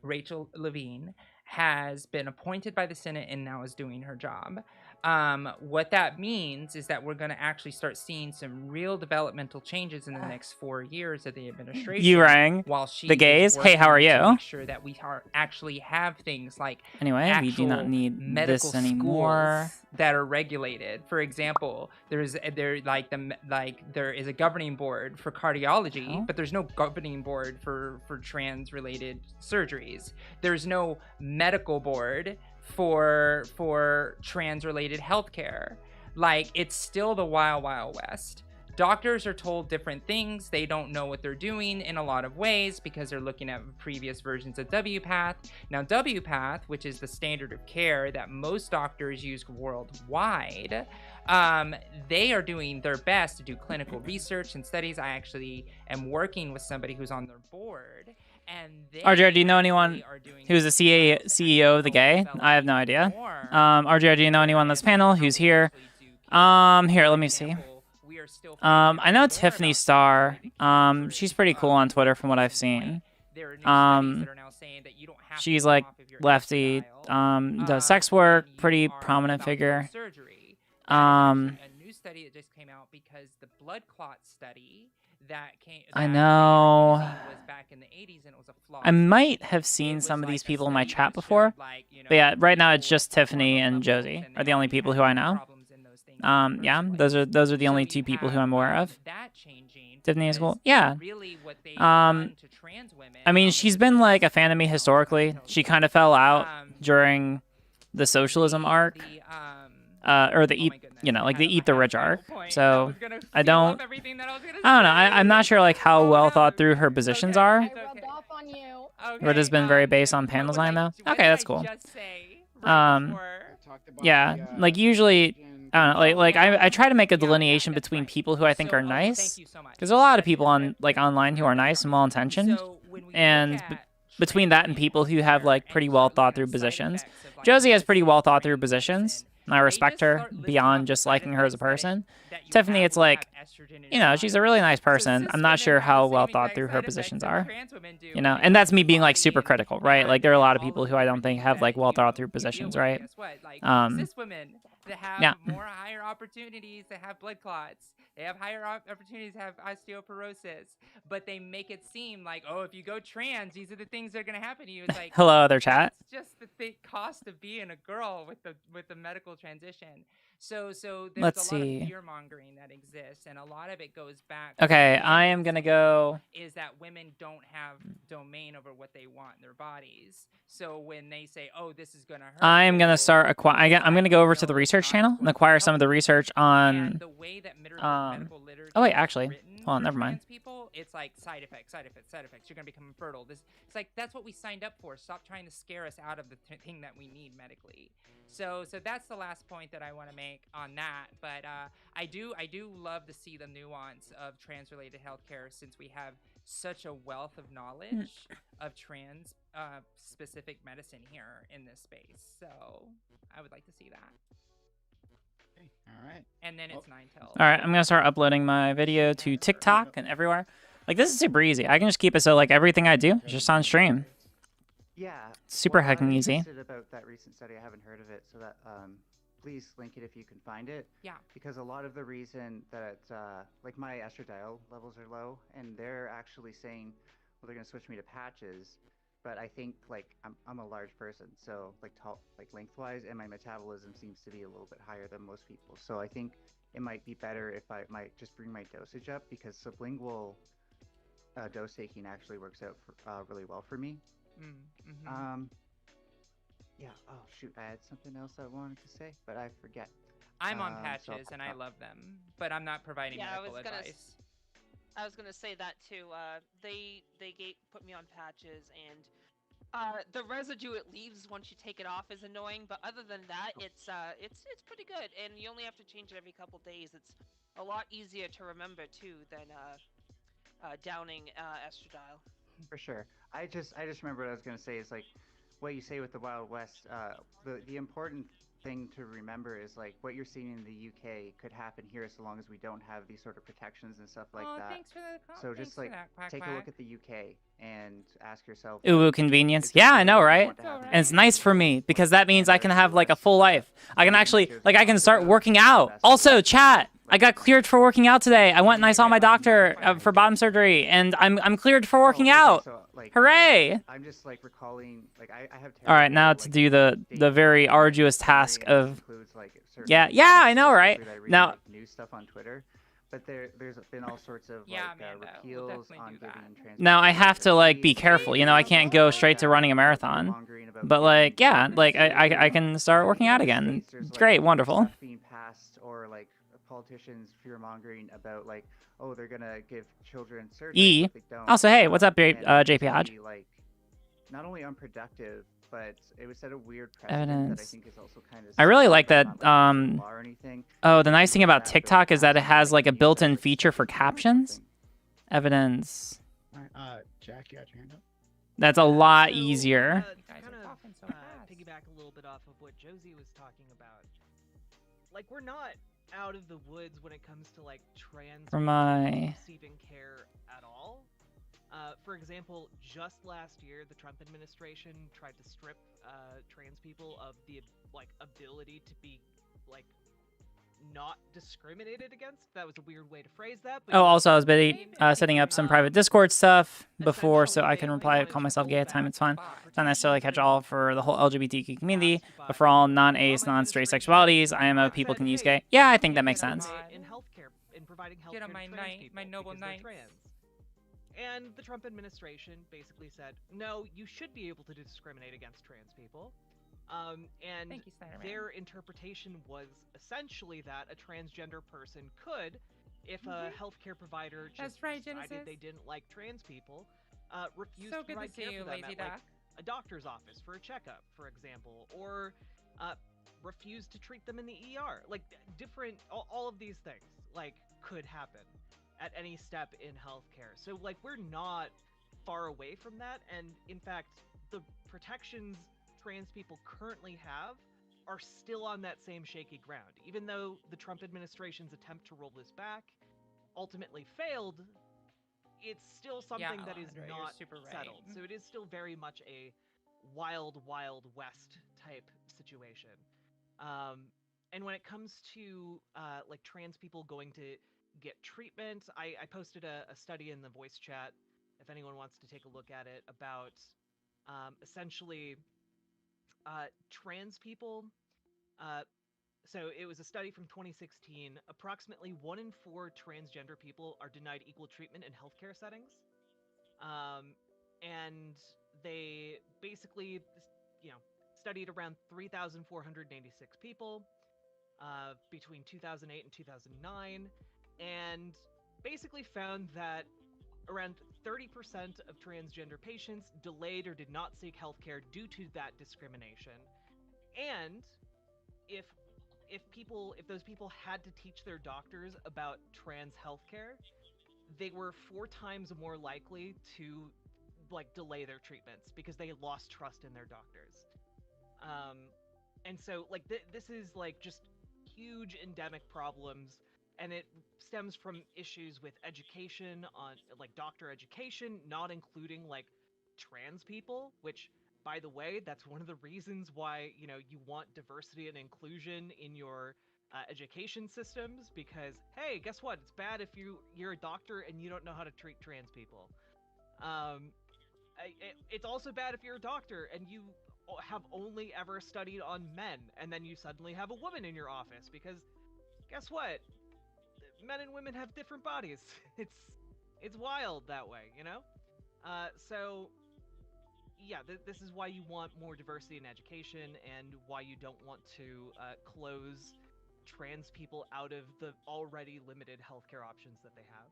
Rachel Levine, has been appointed by the Senate and now is doing her job. What that means is that we're going to actually start seeing some real developmental changes in the next 4 years of the administration. You rang while she the is gays. Hey, how are working to you? make sure that we are actually have things like Anyway, we do not actual need medical this anymore. schools that are regulated. For example, there is a governing board for cardiology, but there's no governing board for trans related surgeries. There's no medical board for trans related healthcare. Like, it's still the wild west. Doctors are told different things. They don't know what they're doing in a lot of ways because they're looking at previous versions of WPATH. Now, WPATH, which is the standard of care that most doctors use worldwide, they are doing their best to do clinical research and studies. I actually am working with somebody who's on their board. And RJR, do you know anyone who's the CEO of the gay? I have no idea. RJR, do you know anyone on this panel who's here? Here, let me see. I know Tiffany Starr. She's pretty cool on Twitter from what I've seen. She's like lefty, does sex work, pretty prominent figure. A new study that just came out because the blood clot study I know. was back in the 80s and it was a flawed I might have seen some of these people in my chat before. But yeah, right now it's just Tiffany and Josie are the only people who I know. Yeah, those are the only two people who I'm aware of. Tiffany is cool. Yeah. I mean, she's been like a fan of me historically. She kind of fell out during the socialism arc, or the eat, like the eat the rich arc. So I don't know. I'm not sure like how well thought through her positions are. Red has been very based on panel design though. Okay, that's cool. Yeah, like usually. I don't know, like I try to make a delineation between people who I think are nice, because there's a lot of people on like online who are nice and well intentioned, and between that and people who have like pretty well thought through positions. Josie has pretty well thought through positions, and I respect her beyond just liking her as a person. Tiffany, it's like, she's a really nice person. I'm not sure how well thought through her positions are, and that's me being like super critical, right? Like there are a lot of people who I don't think have like well thought through positions, right? Cis women that have more higher opportunities to have blood clots. They have higher opportunities to have osteoporosis, but they make it seem like, oh, if you go trans, these are the things that are going to happen to you. It's like, hello, other chat. It's just the cost of being a girl with the medical transition. So there's Let's a lot see. of fear mongering that exists, and a lot of it goes back. Okay, I am gonna go. Is that women don't have domain over what they want in their bodies? So when they say, "Oh, this is gonna hurt," I'm gonna start I'm gonna go over to the research channel and acquire some of the research on. Oh wait, actually, hold on, never mind. People, it's like side effects. You're gonna become infertile. It's like that's what we signed up for. Stop trying to scare us out of the thing that we need medically. So that's the last point that I want to make on that. But I do love to see the nuance of trans-related healthcare, since we have such a wealth of knowledge of trans specific medicine here in this space. So I would like to see that. All right. And then it's 9 till. All right, I'm gonna start uploading my video to TikTok and everywhere. Like this is super easy. I can just keep it so like everything I do is just on stream. Yeah. Super hecking easy. I'm interested about that recent study. I haven't heard of it, so that please link it if you can find it. Yeah. Because a lot of the reason that like my estradiol levels are low, and they're actually saying, well, they're gonna switch me to patches. But I think like I'm a large person, so like tall, like lengthwise, and my metabolism seems to be a little bit higher than most people. So I think it might be better if I might just bring my dosage up, because sublingual dose taking actually works out really well for me. Yeah. Oh shoot, I had something else I wanted to say, but I forget. I'm on patches and I love them, but I'm not providing medical advice. I was gonna say that too. They put me on patches, and the residue it leaves once you take it off is annoying. But other than that, it's pretty good, and you only have to change it every couple days. It's a lot easier to remember too than downing estradiol. For sure. I just remember what I was gonna say is like what you say with the Wild West. The important thing to remember is like what you're seeing in the UK could happen here so long as we don't have these sort of protections and stuff like that. Thanks for the So just like take a look at the UK and ask yourself. Ooh, like, convenience. is this Yeah, I something know, you right? want to happen And it's in the nice for future? me because that means I can have like a full life. I can actually, Here's like, I can what start to working do, out. best Also, way. chat, I got cleared for working out today. I went and I saw my doctor for bottom surgery, and I'm cleared for working Oh, okay, out. so, like, Hooray! I'm just like recalling, like I have. All right, now terrible, to like, do the dates very on my arduous memory, task and this of includes, like, certain yeah, events, I know, right? especially that I read, Now like, news stuff on Twitter. But there's been all sorts of Yeah, like Amanda, we'll repeals definitely on do that. giving trans now I people have to like be seats, careful. You know, I can't go straight to running a marathon. fear-mongering about But like, giving yeah, children like seats. I can start working out In other again. states, there's, It's like, great, wonderful. stuff being passed, or like politicians fear-mongering about like, oh, they're gonna give children surgery. E. But they don't. Also, hey, what's up, And it's JP Hodge? really, like, not only unproductive, but it would set a weird precedent that I Evidence. think is also kind of. I really like that. Law or anything. Oh, the nice Just thing about that bill TikTok is that it passed, has like a news built-in outlets feature for start doing captions. something. Evidence. Alright, Jack, you got your hand up? That's a lot So, easier. to kind of piggyback a little bit off of what Josie was talking about. Like, we're not out of the woods when it comes to like trans For people my receiving care at all. For example, just last year, the Trump administration tried to strip trans people of the like ability to be like not discriminated against. That was a weird way to phrase that. But Oh, you know also I was what I busy mean? setting up some private Discord stuff before, so Essentially, I can they reply, wanted call to myself roll gay at time. back It's fine. the It's not necessarily protections catch all that for the whole LGBTQ community, passed by but for all the non-ace, Obama non-straight administration sexualities, IMO that people said, can use hey, gay. Yeah, I you think that can't makes get sense. in healthcare, in providing healthcare Get on to my trans knight, people my noble because they're knights. trans. And the Trump administration basically said, no, you should be able to discriminate against trans people. And Thank you, Snyder Man. their interpretation was essentially that a transgender person could, if a healthcare provider just That's right, decided Genesis. they didn't like trans people, refuse So to good to provide see care you, for them lazy at like duck. a doctor's office for a checkup, for example, or refuse to treat them in the ER. Like different, all of these things like could happen at any step in healthcare. So like we're not far away from that, and in fact, the protections trans people currently have are still on that same shaky ground. Even though the Trump administration's attempt to roll this back ultimately failed, it's still something that is Alejandro, you're not super right. settled. So it is still very much a wild, wild west type situation. And when it comes to like trans people going to get treatment, I posted a study in the voice chat if anyone wants to take a look at it about essentially trans people. So it was a study from 2016. Approximately 1 in 4 transgender people are denied equal treatment in healthcare settings. And they basically, studied around 3,486 people between 2008 and 2009, and basically found that around 30% of transgender patients delayed or did not seek healthcare due to that discrimination. And if those people had to teach their doctors about trans healthcare, they were 4 times more likely to like delay their treatments because they lost trust in their doctors. And so like this is like just huge endemic problems, and it stems from issues with education on like doctor education, not including like trans people, which by the way, that's one of the reasons why, you want diversity and inclusion in your education systems, because hey, guess what? It's bad if you're a doctor and you don't know how to treat trans people. It's also bad if you're a doctor and you have only ever studied on men, and then you suddenly have a woman in your office, because guess what? Men and women have different bodies. It's wild that way, So yeah, this is why you want more diversity in education, and why you don't want to close trans people out of the already limited healthcare options that they have.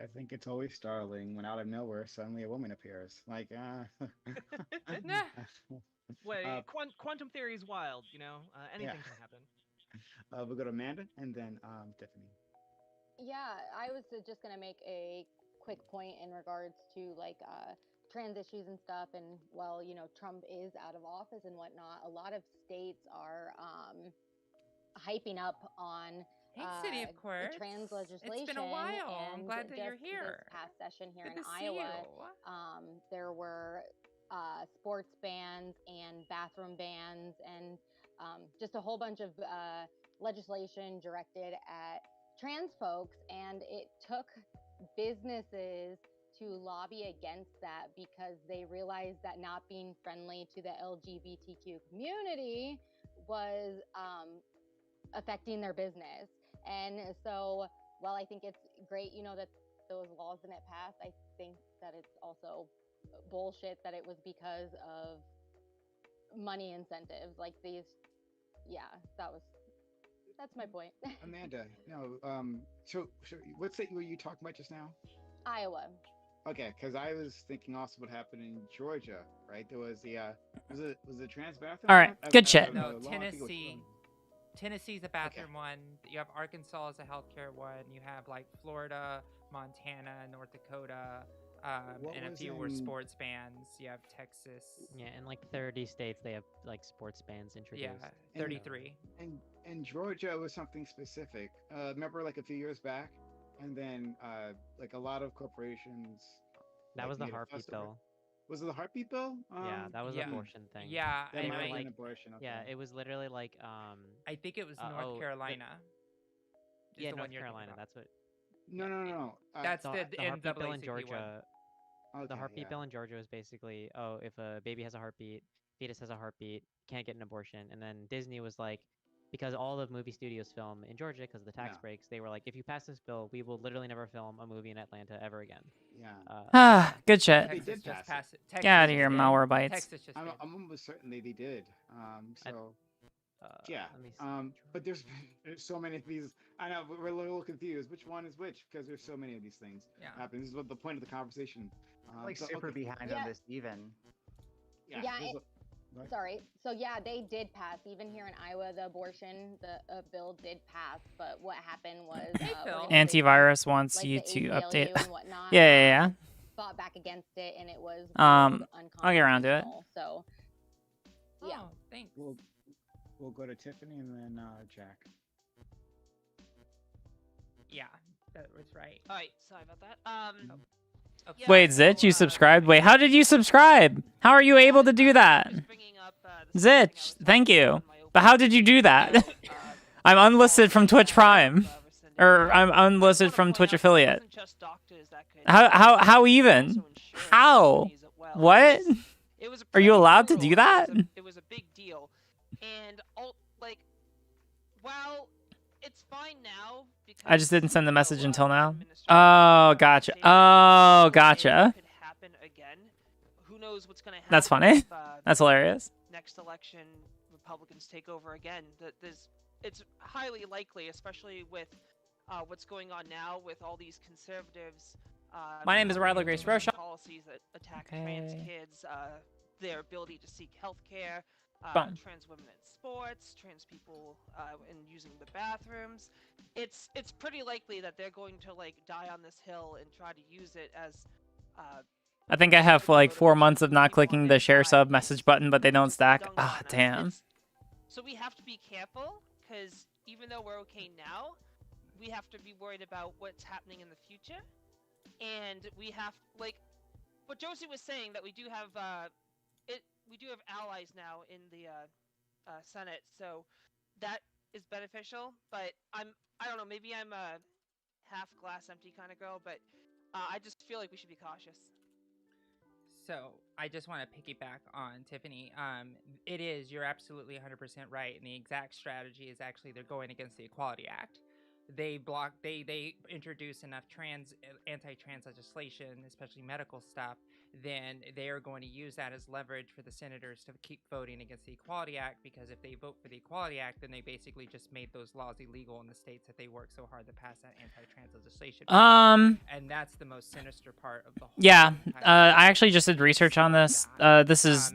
I think it's always startling when out of nowhere suddenly a woman appears. Like, Wait, quantum theory is wild, anything can happen. We'll go to Amanda and then Tiffany. Yeah, I was just gonna make a quick point in regards to like trans issues and stuff. And while, you know, Trump is out of office and whatnot, a lot of states are hyping up on Hey, City of Courts. the trans legislation. It's been a while. I'm And glad that you're just here. This past session here Good in to see Iowa, you. there were sports bans and bathroom bans and just a whole bunch of legislation directed at trans folks. And it took businesses to lobby against that because they realized that not being friendly to the LGBTQ community was affecting their business. And so while I think it's great, you know, that those laws didn't pass, I think that it's also bullshit that it was because of money incentives like these. Yeah, that's my point. Amanda, no, so what state were you talking about just now? Iowa. Okay, because I was thinking also what happened in Georgia, right? There was the was it trans bathroom? All right, good shit. No, Tennessee. Tennessee's a bathroom one. You have Arkansas as a healthcare one. You have like Florida, Montana, North Dakota, and a few were sports bans. You have Texas. Yeah, in like 30 states they have like sports bans introduced. Yeah, 33. And Georgia was something specific. Remember, like a few years back, and then like a lot of corporations. That was the heartbeat bill. Was it the heartbeat bill? Yeah, that was the abortion thing. Yeah, that might have like been abortion. Okay. Yeah, it was literally like I think it was North Carolina. Yeah, North Carolina. That's what. No. That's the heartbeat bill in NAACP Georgia. Okay, the heartbeat bill in Georgia was basically, oh, if a baby has a heartbeat, fetus has a heartbeat, can't get an abortion. And then Disney was like, because all of movie studios film in Georgia because of the tax breaks, they were like, if you pass this bill, we will literally never film a movie in Atlanta ever again. Yeah. Good shit. They did pass it. Get out of here, malware bites. I'm almost certain they did. Yeah. But there's so many of these. I know we're a little confused. Which one is which? Because there's so many of these things happening. This is what the point of the conversation. Super behind on this even. Sorry. So yeah, they did pass. Even here in Iowa, the abortion bill did pass. But what happened was antivirus wants like you the to ACLU update. and whatnot, Yeah. Fought back against it, and it was I'll get around to it. So yeah. Oh, thanks. We'll go to Tiffany and then Jack. Yeah, that was right. All right, sorry about that. Yeah, Wait, Zitch, you subscribed? Wait, how did you subscribe? How are you able to do that? Zitch, thank you. But how did you do that? I'm unlisted from Twitch Prime. Or I'm unlisted from Twitch affiliate. How even? How? What? Are you allowed to do that? It was a big deal. And like, well, it's fine now. I just didn't send the message until now. Oh, gotcha. Oh, gotcha. Could happen again. Who knows what's going to happen? That's funny. If, That's hilarious. Next election, Republicans take over again. It's highly likely, especially with what's going on now with all these conservatives. My name is Riley Grace Rocha. Policies that attack trans kids, their ability to seek health care. Trans women in sports, trans people in using the bathrooms. It's pretty likely that they're going to like die on this hill and try to use it as. I think I have like 4 months of not clicking the share sub message button, but they don't stack. Ah, damn. So we have to be careful because even though we're okay now, we have to be worried about what's happening in the future, and we have like what Josie was saying that we do have we do have allies now in the Senate, so that is beneficial. But I don't know, maybe I'm a half glass empty kind of girl, but I just feel like we should be cautious. So I just want to piggyback on Tiffany. You're absolutely 100% right, and the exact strategy is actually they're going against the Equality Act. They introduce enough anti-trans legislation, especially medical stuff, then they are going to use that as leverage for the senators to keep voting against the Equality Act, because if they vote for the Equality Act, then they basically just made those laws illegal in the states that they worked so hard to pass that anti-trans legislation. And that's the most sinister part of the whole I actually just did research on this. This is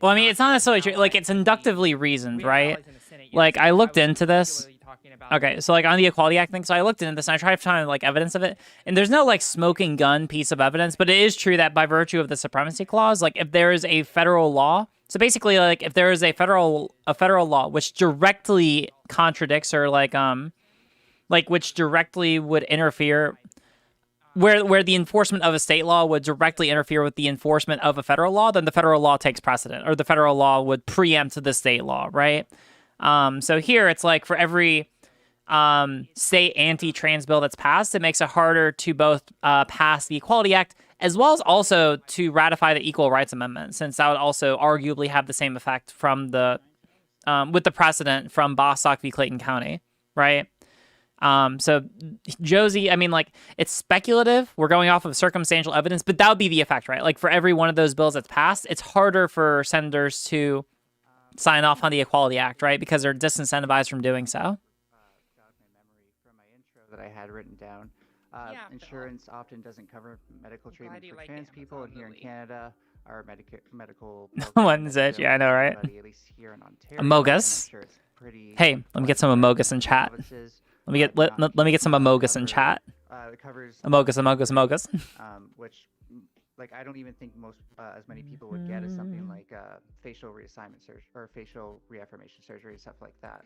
well, I mean, it's not necessarily true. Like, it's inductively reasoned, right? Like, I looked into this. talking about. Okay, so like on the Equality Act thing, so I looked into this and I tried to find like evidence of it, and there's no like smoking gun piece of evidence, but it is true that by virtue of the supremacy clause, like if there is a federal law, so basically like if there is a federal law which directly contradicts or like which directly would interfere, where the enforcement of a state law would directly interfere with the enforcement of a federal law, then the federal law takes precedent, or the federal law would preempt the state law, right? So here it's like for every state anti-trans bill that's passed, it makes it harder to both pass the Equality Act as well as also to ratify the Equal Rights Amendment, since that would also arguably have the same effect from the with the precedent from Bostock v. Clayton County, right? So Josie, I mean, like, it's speculative. We're going off of circumstantial evidence, but that would be the effect, right? Like, for every one of those bills that's passed, it's harder for senators to sign off on the Equality Act, right? Because they're disincentivized from doing so. Jogged my memory from my intro that I had written down. Insurance often doesn't cover medical treatment for trans people, and here in Canada, our medical One said, yeah, I know, right? At least here in Ontario, Amogus. sure it's pretty Hey, let me get some Amogus in chat. Let me get some Amogus in chat. It covers Amogus. Which, like, I don't even think most as many people would get is something like facial reassignment surgery or facial reaffirmation surgery, stuff like that.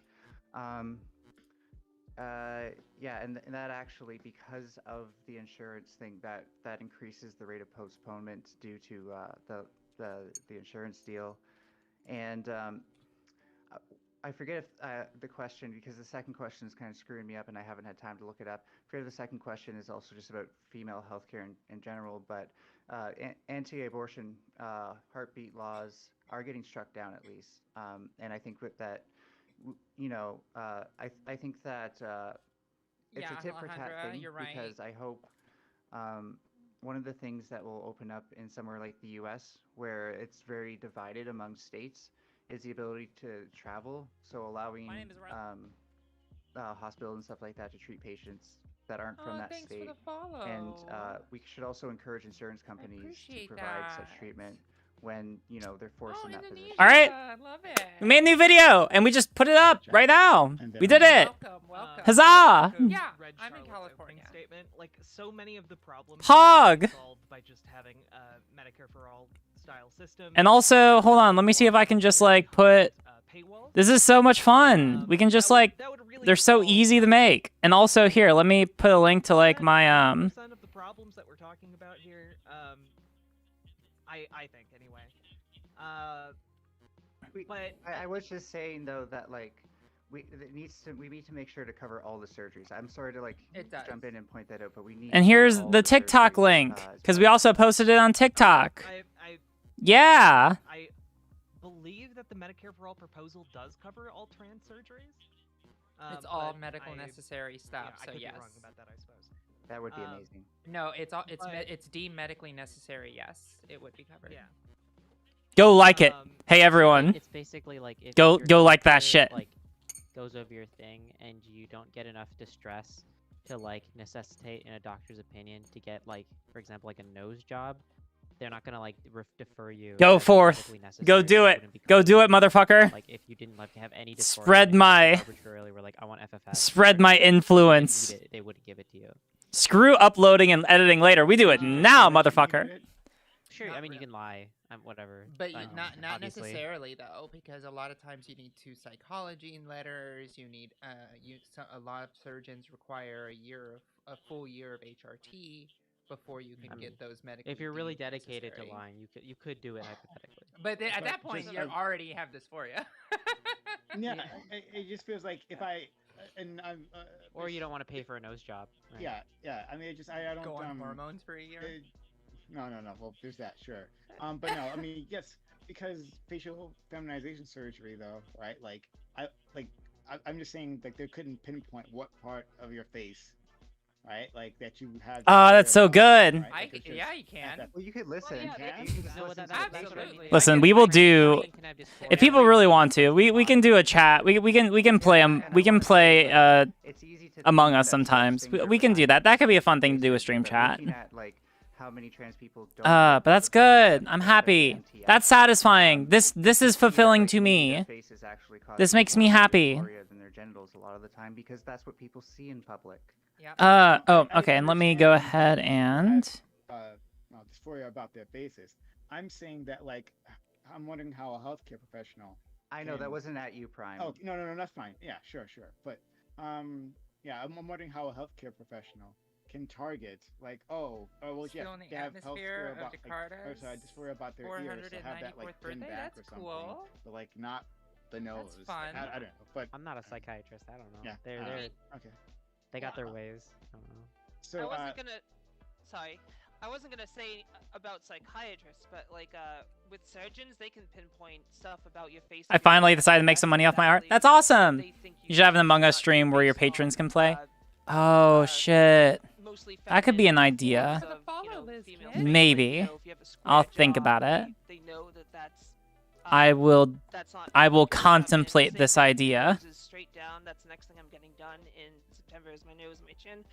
Yeah, and that actually, because of the insurance thing, that increases the rate of postponement due to the insurance deal, and I forget if the question, because the second question is kind of screwing me up and I haven't had time to look it up. I forget if the second question is also just about female healthcare in general, but anti-abortion heartbeat laws are getting struck down at least, and I think with that, you know, I think that it's a tit for tat thing, because I hope one of the things that will open up in somewhere like the U.S., where it's very divided among states, is the ability to travel, so allowing hospitals and stuff like that to treat patients that aren't from that state. And we should also encourage insurance companies to provide such treatment when, you know, they're forced in that position. All right. I love it. We made a new video, and we just put it up right now. We did it. Welcome. Huzzah! Yeah, I'm in California. Statement. Like, so many of the problems Pog! are solved by just having a Medicare for all style system. And also, hold on, let me see if I can just like put. This is so much fun. We can just like, they're so easy to make. And also here, let me put a link to like my of the problems that we're talking about here, I think anyway. But I was just saying though that like we need to make sure to cover all the surgeries. I'm sorry to like jump in and point that out, but we need. And here's the TikTok link, because we also posted it on TikTok. Yeah. I believe that the Medicare for All proposal does cover all trans surgeries. It's all medical necessary stuff. Yeah, so I could yes. be wrong about that, I suppose. That would be amazing. No, it's deemed medically necessary. Yes, it would be covered. Yeah. Go like it. Hey everyone. It's basically like if go your like that doctor, shit. Like goes over your thing and you don't get enough distress to like necessitate, in a doctor's opinion, to get like, for example, like a nose job. They're not gonna like defer you. Go forth. Go do it. Go do it, motherfucker. Like if you didn't like have any spread my arbitrarily were like I want FFS. Spread my influence. They wouldn't give it to you. Screw uploading and editing later. We do it now, motherfucker. Sure, I mean you can lie. Whatever. But not obviously. necessarily though, because a lot of times you need 2 psychology letters. You need a lot of surgeons require a full year of HRT before you can get those medically. If you're really dedicated to lying, you could do it hypothetically. But at that point, you already have dysphoria. Yeah, it just feels like if I and I'm. Or you don't want to pay for a nose job. Right? Yeah. I mean, I don't go on hormones for a year. No. Well, there's that, sure. But no, I mean, yes, because facial feminization surgery, though, right? Like, I'm just saying, like, they couldn't pinpoint what part of your face, right? Like that you have. Oh, that's so good. Right? Yeah, you can. Well, you could listen. Absolutely. Listen, we will do. If people really want to, we can do a chat. We can play We can play Among Us sometimes. We can do that. That could be a fun thing to do, a stream chat. How many trans people don't but that's good. I'm happy. That's satisfying. This is fulfilling to me. This makes me happy. Than their genitals a lot of the time because that's what people see in public. Yeah. Oh, okay. And let me go ahead and. Dysphoria about their faces. I'm saying that, like, I'm wondering how a healthcare professional. I know that wasn't at you, Prime. Oh, no, that's fine. Yeah, sure. But, yeah, I'm wondering how a healthcare professional can target, like, well, yeah, Still in the they have atmosphere healthcare of about, dysphoria about their ears, so have that, like, pinned birthday. back That's or something, cool. but, like, not the nose. That's fun. I don't know, but I'm not a psychiatrist. I don't know. Yeah, They're okay. they got their ways. I don't know. So, I wasn't gonna. Sorry, I wasn't gonna say about psychiatrists, but like with surgeons, they can pinpoint stuff about your face. I finally decided to make some money off my art. That's awesome. You should have an Among Us stream where your patrons can play. Oh shit. That could be an idea. Maybe. I'll think about it. They know that that's. I will contemplate this idea. Straight down. That's the next thing I'm getting done in September is my nose and my chin.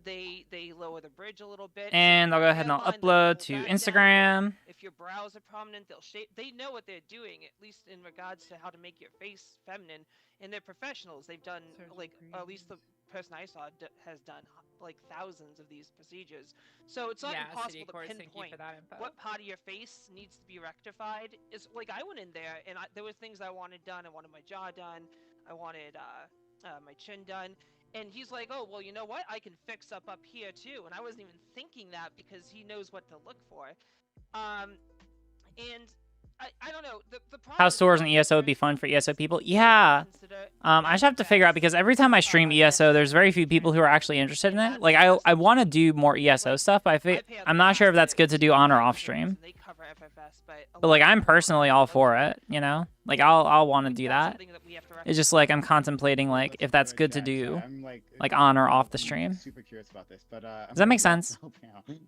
They lower the bridge a little bit. And I'll go ahead and I'll upload to Instagram. If your brows are prominent, they'll shape. They know what they're doing, at least in regards to how to make your face feminine. And they're professionals. They've done at least the person I saw has done like thousands of these procedures. So it's not impossible to pinpoint what part of your face needs to be rectified. Is like I went in there and there were things I wanted done. I wanted my jaw done. I wanted my chin done. And he's like, oh, well, you know what? I can fix up here too. And I wasn't even thinking that because he knows what to look for. And I don't know. The House tours and ESO would be fun for ESO people. Yeah. I just have to figure out because every time I stream ESO, there's very few people who are actually interested in it. Like I want to do more ESO stuff, but I'm not sure if that's good to do on or off stream. But like I'm personally all for it, you know? Like I'll want to do that. It's just like I'm contemplating like if that's good to do like on or off the stream. Super curious about this, but does that make sense?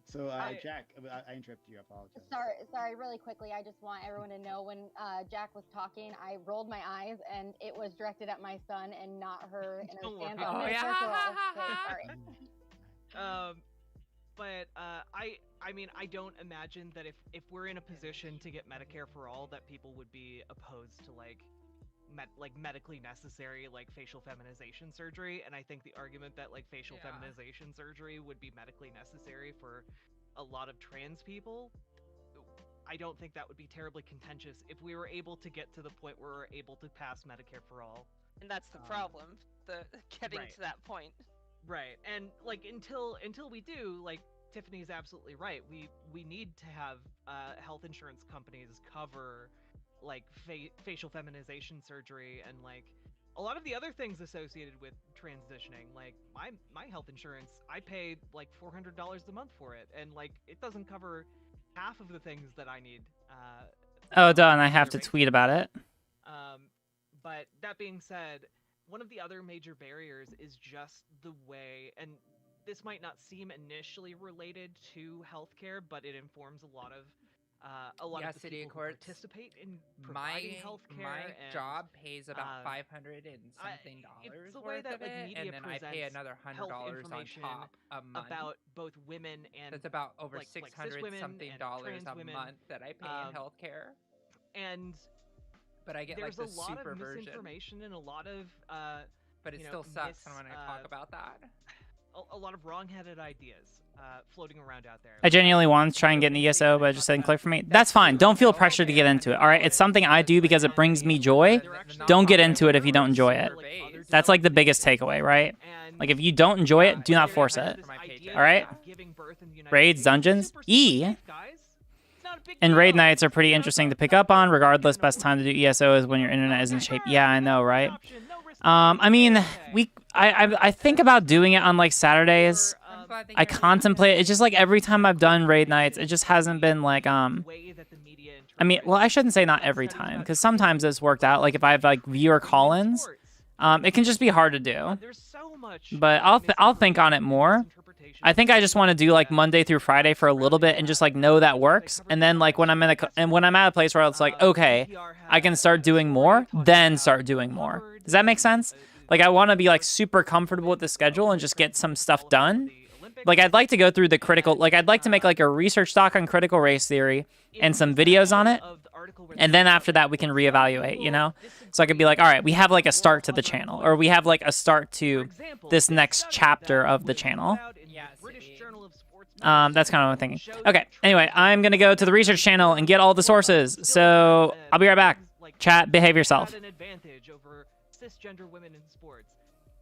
So Jack, I interrupted you. I apologize. Sorry, really quickly. I just want everyone to know when Jack was talking, I rolled my eyes and it was directed at my son and not her in her stance on Medicare. So sorry. But I mean, I don't imagine that if we're in a position to get Medicare for all, that people would be opposed to like medically necessary like facial feminization surgery. And I think the argument that like facial feminization surgery would be medically necessary for a lot of trans people, I don't think that would be terribly contentious if we were able to get to the point where we're able to pass Medicare for all. And that's the problem, the getting to that point. Right, and like until we do, like Tiffany's absolutely right. We need to have health insurance companies cover like facial feminization surgery and like a lot of the other things associated with transitioning. Like my health insurance, I pay like $400 a month for it, and like it doesn't cover half of the things that I need. Oh, done. I have to tweet about it. But that being said, one of the other major barriers is just the way, and this might not seem initially related to healthcare, but it informs a lot of the City people who participate in providing healthcare. My job pays about $500 and something it's the way that like media and then I pay another $100 on top a month about both women and that's about over like, $600 something dollars a month that I pay in healthcare. And but I get there's like the a lot super of version. Misinformation and a lot of but it still sucks when I talk about that. A lot of wrong-headed ideas floating around out there. I genuinely wanted to try and get an ESO, but it just didn't click for me. That's fine. Don't feel pressured to get into it. All right, it's something I do because it brings me joy. Don't get into it if you don't enjoy it. That's like the biggest takeaway, right? Like if you don't enjoy it, do not force it. All right? Raids, dungeons, and raid nights are pretty interesting to pick up on. Regardless, best time to do ESO is when your internet is in shape. Yeah, I know, right? I mean, I think about doing it on like Saturdays. I contemplate. It's just like every time I've done raid nights, it just hasn't been like I mean, well, I shouldn't say not every time because sometimes it's worked out. Like if I have like viewer call-ins, it can just be hard to do. But I'll think on it more. I think I just want to do like Monday through Friday for a little bit and just like know that works. And then like when I'm at a place where it's like, okay, I can start doing more, then start doing more. Does that make sense? Like I want to be like super comfortable with the schedule and just get some stuff done. Like I'd like to go through the critical, like I'd like to make like a research doc on critical race theory and some videos on it. article where And then after that, we can reevaluate, you know? So I could be like, all right, we have like a start to the channel, or we have like a start to this next chapter of the channel. That's kind of what I'm thinking. Okay, anyway, I'm going to go to the research channel and get all the sources. So I'll be right back. Chat, behave yourself. Had an advantage over cisgender women in sports.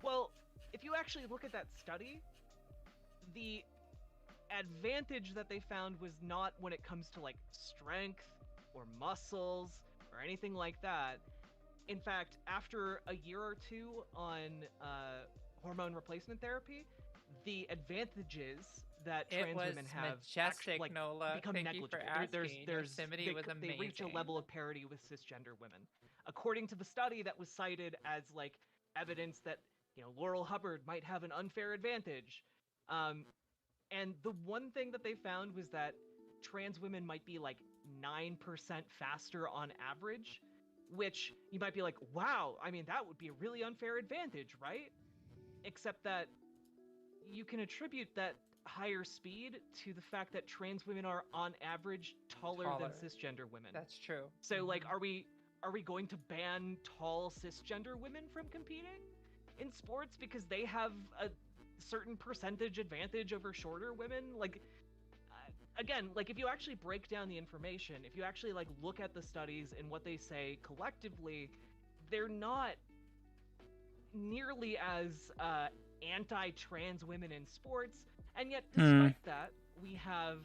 Well, if you actually look at that study, the advantage that they found was not when it comes to like strength or muscles or anything like that. In fact, after a year or two on hormone replacement therapy, the advantages that trans women have majestic, like, Nola. become Thank negligible. you for asking. They reach a level of parity with cisgender women. According to the study that was cited as like evidence that, you know, Laurel Hubbard might have an unfair advantage. And the one thing that they found was that trans women might be like 9% faster on average, which you might be like, wow, I mean, that would be a really unfair advantage, right? Except that you can attribute that higher speed to the fact that trans women are on average taller than cisgender women. That's true. So like, are we going to ban tall cisgender women from competing in sports because they have a certain percentage advantage over shorter women? Like, again, like if you actually break down the information, if you actually like look at the studies and what they say collectively, they're not nearly as anti-trans women in sports. And yet, despite that, we have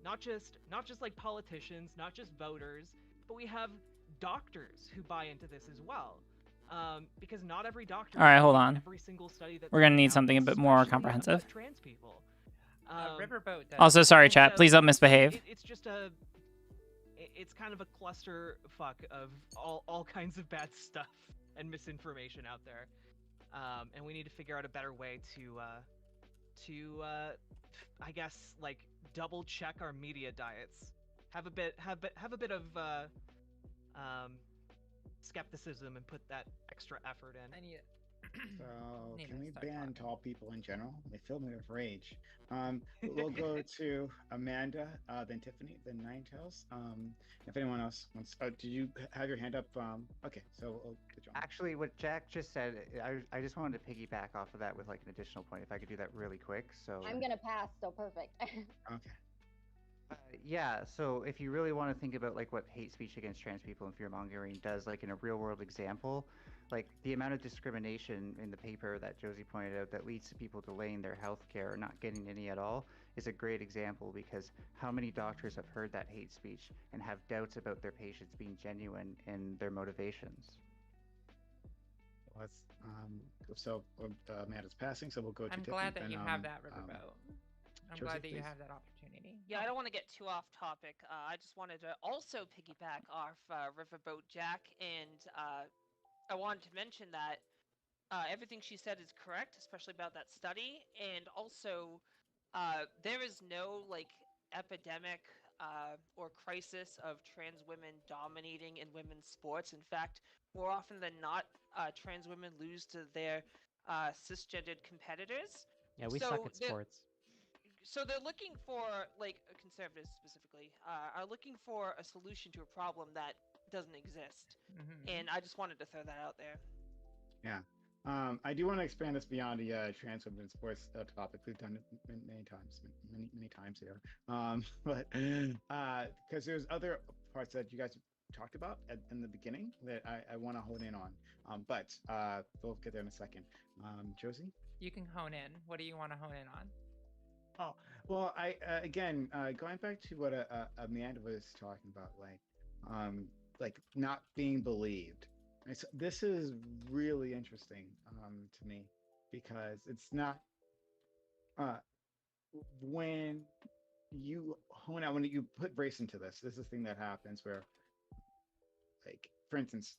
not just like politicians, not just voters, but we have doctors who buy into this as well. Because not every doctor. All right, hold on. Every single study that We're going to need something a bit more comprehensive. Trans people. Riverboat. Also, sorry, chat. Please don't misbehave. It's just it's kind of a clusterfuck of all kinds of bad stuff and misinformation out there. And we need to figure out a better way to I guess like double check our media diets. Have a bit of skepticism and put that extra effort in. So can we ban tall people in general? They fill me with rage. We'll go to Amanda, then Tiffany, then Ninetales. If anyone else wants, did you have your hand up? Okay, so we'll get you on. Actually, what Jack just said, I just wanted to piggyback off of that with like an additional point. If I could do that really quick. So I'm gonna pass. So perfect. Okay. Yeah, so if you really want to think about like what hate speech against trans people and fear mongering does, like in a real world example, like the amount of discrimination in the paper that Josie pointed out that leads to people delaying their health care or not getting any at all is a great example, because how many doctors have heard that hate speech and have doubts about their patients being genuine in their motivations? Let's so Amanda's passing, so we'll go to I'm Tiffany, glad that then, you have that, Riverboat. I'm Josie, glad that you please. have that opportunity. Yeah, I don't want to get too off topic. I just wanted to also piggyback off Riverboat Jack, and I wanted to mention that everything she said is correct, especially about that study, and also there is no like epidemic or crisis of trans women dominating in women's sports. In fact, more often than not, trans women lose to their cisgendered competitors. Yeah, we suck at sports. So they're looking for, like, conservatives specifically, are looking for a solution to a problem that doesn't exist. And I just wanted to throw that out there. Yeah. I do want to expand this beyond the trans women in sports topic. We've done it many times here. But because there's other parts that you guys talked about in the beginning that I want to hone in on. But we'll get there in a second. Josie? You can hone in. What do you want to hone in on? Oh, well, I again going back to what Amanda was talking about, like not being believed. This is really interesting to me, because it's not when you hone out, when you put race into this is the thing that happens where, like, for instance,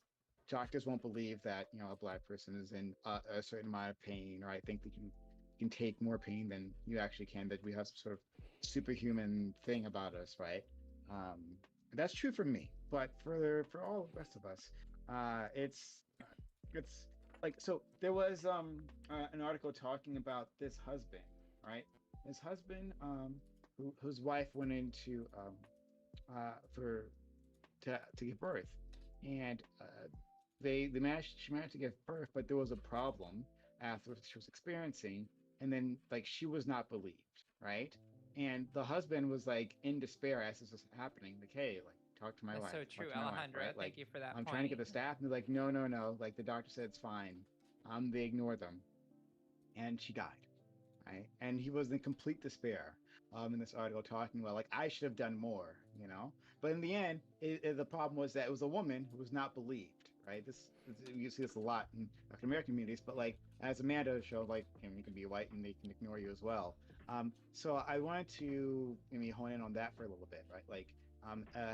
doctors won't believe that, you know, a Black person is in a certain amount of pain, or I think that you can take more pain than you actually can, that we have some sort of superhuman thing about us, right? That's true for me, but for all the rest of us, it's like, so there was an article talking about this husband, right? This husband whose wife went into for to give birth, and she managed to give birth, but there was a problem after she was experiencing, and then like she was not believed, right? And the husband was like in despair as this was happening, like, hey, like talk to my That's wife, so talk true, to my wife, Alejandro. right? Like Thank you for that I'm point. trying to get the staff, and they're like, no, no, no, like the doctor said it's fine. They ignore them, and she died, right? And he was in complete despair. In this article, talking about like I should have done more, you know. But in the end, the problem was that it was a woman who was not believed, right? You see this a lot in African American communities, but like as Amanda showed, like you can be white and they can ignore you as well. So I wanted to maybe hone in on that for a little bit, right? Like,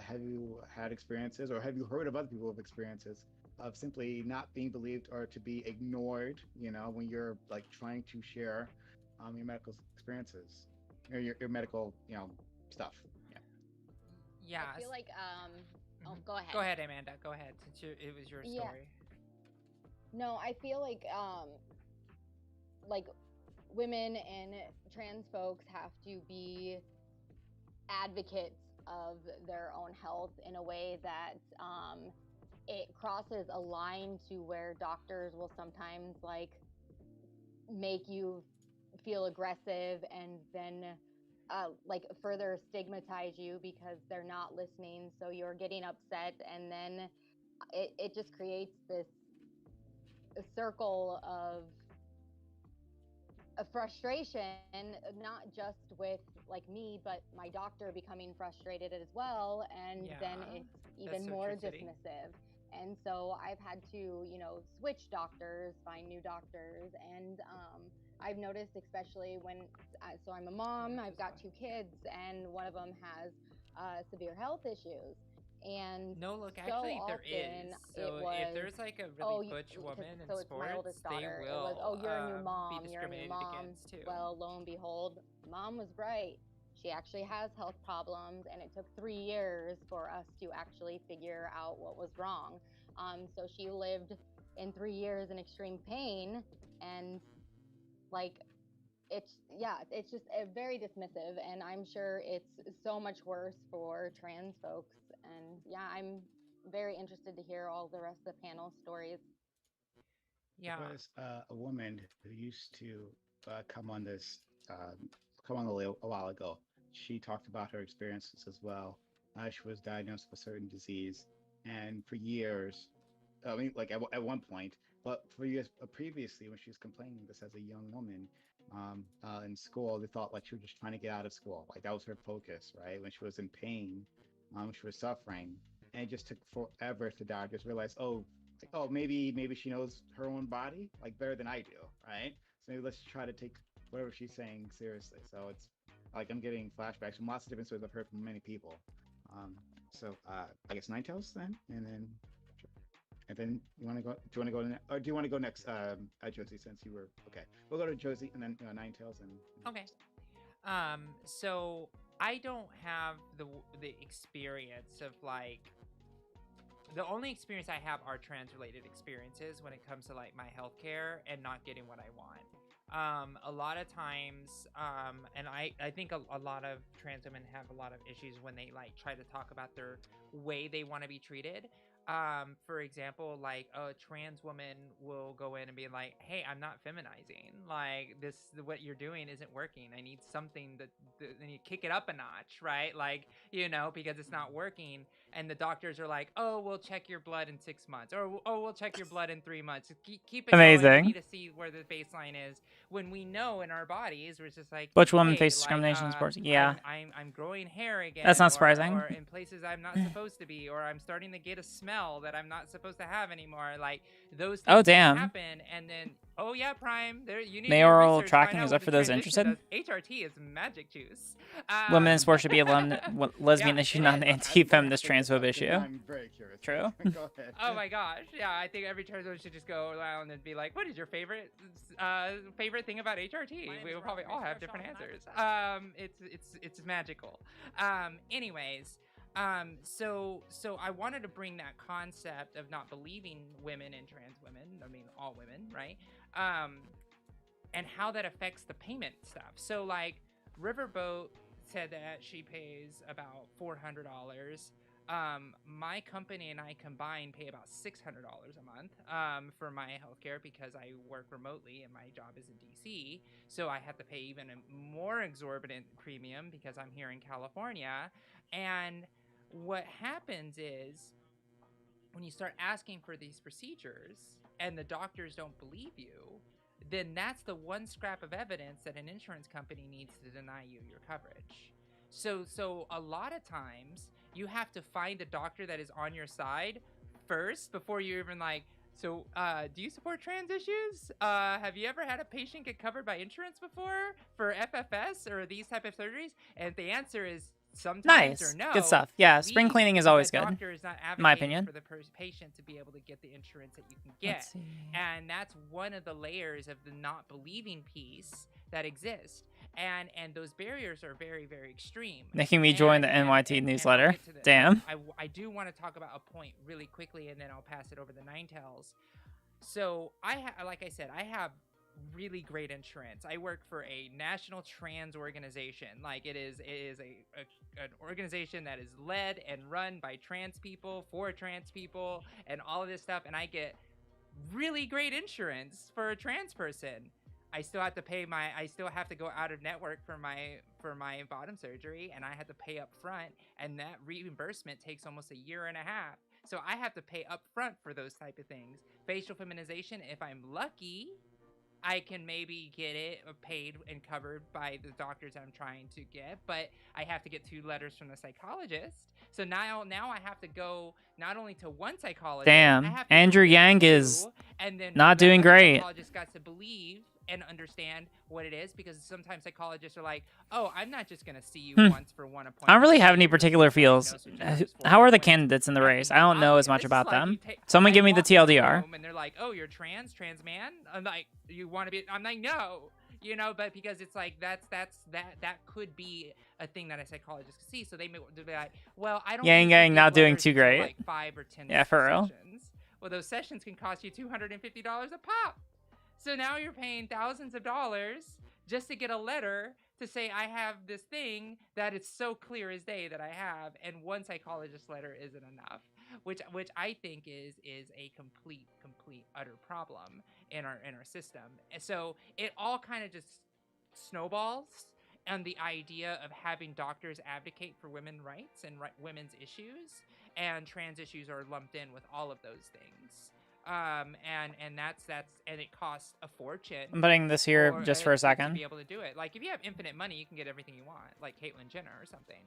have you had experiences, or have you heard of other people with experiences of simply not being believed or to be ignored, you know, when you're like trying to share your medical experiences or your medical, you know, stuff? Yeah. Yeah. I feel like oh, go ahead. Go ahead, Amanda. Go ahead. Since it was your story. Yeah. No, I feel like women and trans folks have to be advocates of their own health in a way that it crosses a line to where doctors will sometimes like make you feel aggressive and then like further stigmatize you because they're not listening, so you're getting upset, and then it just creates this circle of frustration, not just with like me, but my doctor becoming frustrated as well, and then it's even more dismissive. And so I've had to, you know, switch doctors, find new doctors, and I've noticed, especially when, so I'm a mom, I've got 2 kids, and one of them has severe health issues. And no, look, so actually there often is. So if there's like a really butch woman in so it's my sports, oldest they daughter. It will was, oh, you're a new be mom, you're a new discriminated mom. against too. Well, lo and behold, mom was right. She actually has health problems, and it took 3 years for us to actually figure out what was wrong. So she lived in 3 years in extreme pain, and like it's just very dismissive, and I'm sure it's so much worse for trans folks. And yeah, I'm very interested to hear all the rest of the panel stories. Yeah. There was a woman who used to come on this, come on a while ago. She talked about her experiences as well. She was diagnosed with a certain disease, and for years, I mean, like at one point, but for years previously, when she was complaining this as a young woman in school, they thought like she was just trying to get out of school. Like that was her focus, right? When she was in pain, she was suffering, and it just took forever for doctors realize, oh, maybe she knows her own body like better than I do, right? So maybe let's try to take whatever she's saying seriously. So it's like I'm getting flashbacks from lots of different stories I've heard from many people. So I guess Ninetales then, and then you want to go? Do you want to go? Or do you want to go next, Josie? Since you were okay, we'll go to Josie and then Ninetales and. Okay. So I don't have the experience of like. The only experience I have are trans-related experiences when it comes to like my healthcare and not getting what I want. A lot of times, and I think a lot of trans women have a lot of issues when they like try to talk about their way they want to be treated. For example, like a trans woman will go in and be like, hey, I'm not feminizing. Like what you're doing isn't working. I need something that then you kick it up a notch, right? Like, you know, because it's not working. And the doctors are like, oh, we'll check your blood in 6 months, or oh, we'll check your blood in 3 months. Keep it Amazing. going. We need to see where the baseline is. When we know in our bodies, we're just like, Butch woman hey, face like, discrimination in sports. Yeah. I'm growing hair again. That's not surprising. Or in places I'm not supposed to be, or I'm starting to get a smell that I'm not supposed to have anymore. Like those things damn. happen, and then oh yeah, Prime. There you need Mayoral research, tracking find out is what up the for those transition interested. does. HRT is magic juice. Women in sports should be a lesbian Yeah, issue, it not is. an anti-feminist transphobe issue. I'm very curious. True. Go ahead. Oh my gosh, yeah, I think every trans woman should just go around and be like, what is your favorite thing about HRT? We will probably all have different answers. It's magical. Anyways, so I wanted to bring that concept of not believing women and trans women, I mean all women, right? And how that affects the payment stuff. So like Riverboat said that she pays about $400 my company and I combined pay about $600 a month for my healthcare because I work remotely and my job is in DC. So I have to pay even a more exorbitant premium because I'm here in California. And what happens is when you start asking for these procedures and the doctors don't believe you, then that's the one scrap of evidence that an insurance company needs to deny you your coverage. So a lot of times you have to find a doctor that is on your side first before you're even like, so do you support trans issues? Have you ever had a patient get covered by insurance before for FFS or these type of surgeries? And if the answer is sometimes or Nice. no, Good stuff. Yeah, spring cleaning is always good. The doctor is not in my advocating opinion. for the patient to be able to get the insurance that you can get. And that's one of the layers of the not believing piece that exists. And those barriers are very, very extreme. Making me join the NYT newsletter. Damn. I do want to talk about a point really quickly, and then I'll pass it over to Ninetales. So like I said, I have really great insurance. I work for a national trans organization. Like it is an organization that is led and run by trans people for trans people and all of this stuff. And I get really great insurance for a trans person. I still have to go out of network for my bottom surgery, and I had to pay up front, and that reimbursement takes almost a year and a half. So I have to pay up front for those type of things. Facial feminization, if I'm lucky, I can maybe get it paid and covered by the doctors I'm trying to get, but I have to get 2 letters from the psychologist. So now I have to go not only to one psychologist. Damn. Andrew Yang is and then not doing great. Psychologist got to believe and understand what it is, because sometimes psychologists are like, oh, I'm not just going to see you once for one appointment. I don't really have any particular feels. How are the candidates in the race? I don't know as much about them. Someone give me the TLDR. And they're like, oh, you're trans man? I'm like, you want to be? I'm like, no. You know, but because it's like that could be a thing that a psychologist could see. So they may be like, well, I don't. Yang not doing too great. Like 5 or 10 yeah, for real. Sessions. Well, those sessions can cost you $250 a pop. So now you're paying thousands of dollars just to get a letter to say I have this thing that is so clear as day that I have, and one psychologist letter isn't enough, which I think is a complete utter problem in our system. And so it all kind of just snowballs on the idea of having doctors advocate for women's rights and women's issues, and trans issues are lumped in with all of those things. And that's and it costs a fortune. I'm putting this here just for a second. To be able to do it. Like if you have infinite money, you can get everything you want, like Caitlyn Jenner or something.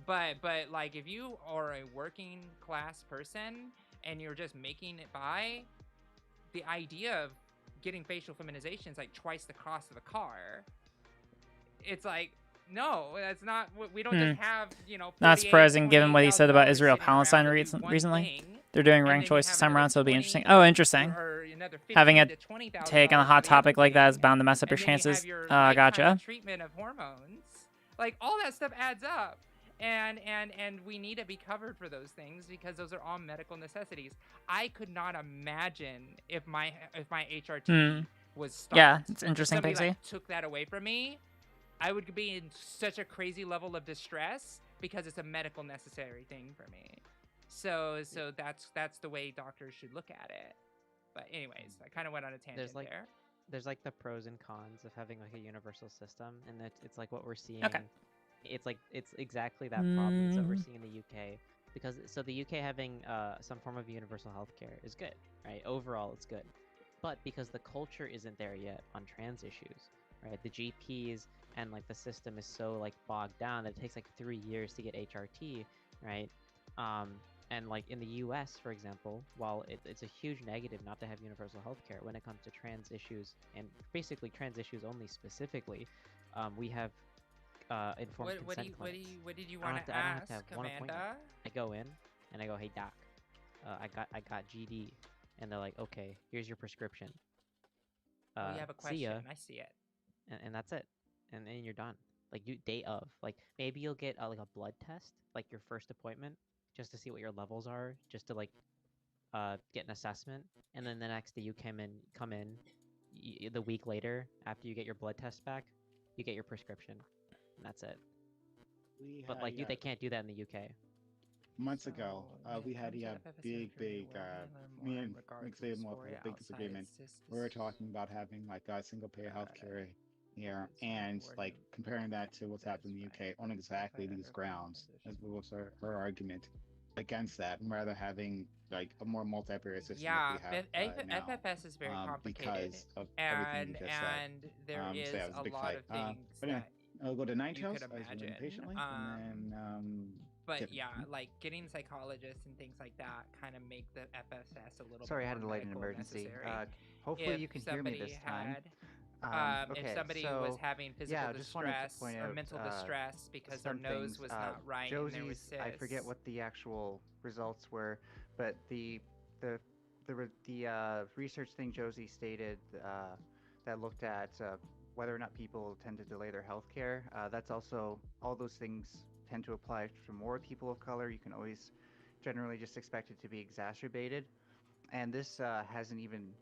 But like if you are a working class person and you're just making it by, the idea of getting facial feminization is like twice the cost of a car. It's like, no, that's not. We don't just have, Not surprising given what he said about Israel-Palestine recently. They're doing ranked choice this time around, so it'll be interesting. Oh, interesting. Having a take on a hot topic like that is bound to mess up your chances. Gotcha. Treatment of hormones, like all that stuff adds up, and we need to be covered for those things because those are all medical necessities. I could not imagine if my HRT was stopped. Yeah, it's interesting. Somebody took that away from me. I would be in such a crazy level of distress because it's a medical necessary thing for me. So that's the way doctors should look at it. But anyways, I kind of went on a tangent there. There's like the pros and cons of having like a universal system, and it's like what we're seeing. Okay. It's exactly that problem that we're seeing in the UK, because so the UK having some form of universal healthcare is good, right? Overall, it's good, but because the culture isn't there yet on trans issues, right? The GPs and like the system is so like bogged down that it takes like 3 years to get HRT, right? And like in the US, for example, while it's a huge negative not to have universal healthcare when it comes to trans issues, and basically trans issues only specifically, we have informed consent clinics. What did you want to ask, Amanda? I go in and I go, hey doc, I got GD, and they're like, okay, here's your prescription. You have a question. See ya. I see it. And that's it, and then you're done. Like day of, like maybe you'll get like a blood test, like your first appointment, just to see what your levels are, just to like get an assessment, and then the next day you come in the week later after you get your blood test back, you get your prescription, and that's it. But like they can't do that in the UK. months ago, when we it had comes to a FFS big, surgery, big, what can I learn me more in and regard to Xavier Wolf had dysphoria a big outside disagreement. cis We were talking about having like a single payer healthcare here, it's so and like important comparing that to what's happened in the UK on exactly identify these underlying grounds, as conditions. was her argument against that, and rather having like a more multi-payer system that Yeah, we have now, FFS is very complicated, because of everything you just said. and there So yeah, is it was a a big lot fight. of things But anyway, that I'll go to Nine you could Tails. I was waiting imagine. patiently, and then But Tiffany. yeah, like getting psychologists and things like that kind of make the FSS a little Sorry, I bit had more to light an medical emergency. necessary. Hopefully If you can hear me somebody this time. if Okay, somebody so was having physical yeah, I just wanted to distress point or out mental distress because their some nose things. was not right and there was Josie's, I forget cysts. what the actual results were, but the research thing Josie stated that looked at whether or not people tend to delay their health care. That's also, all those things tend to apply to more people of color. You can always generally just expect it to be exacerbated. And this has an even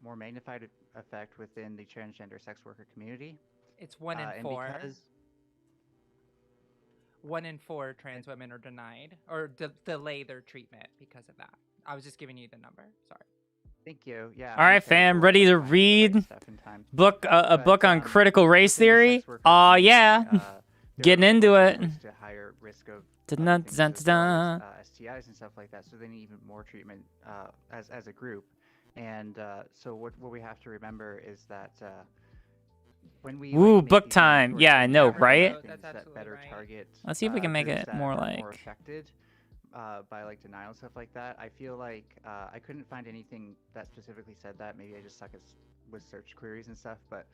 more magnified effect within the transgender sex worker community. It's 1 in and 4. Because 1 in 4 trans women are denied or delay their treatment because of that. I was just giving you the number. Sorry. Thank you. Yeah. All right, fam, ready to read a book on critical race theory? Oh yeah, getting into it. To higher risk of Dun-dun-dun-dun-dun. STIs and stuff like that, so they need even more treatment as a group. And so what we have to remember is that when we Ooh, make book these time. mandatory Yeah, I know, things right? that better target Let's see if we can make groups it that more are like. more affected by like denial and stuff like that. I feel like I couldn't find anything that specifically said that. Maybe I just suck with search queries and stuff, but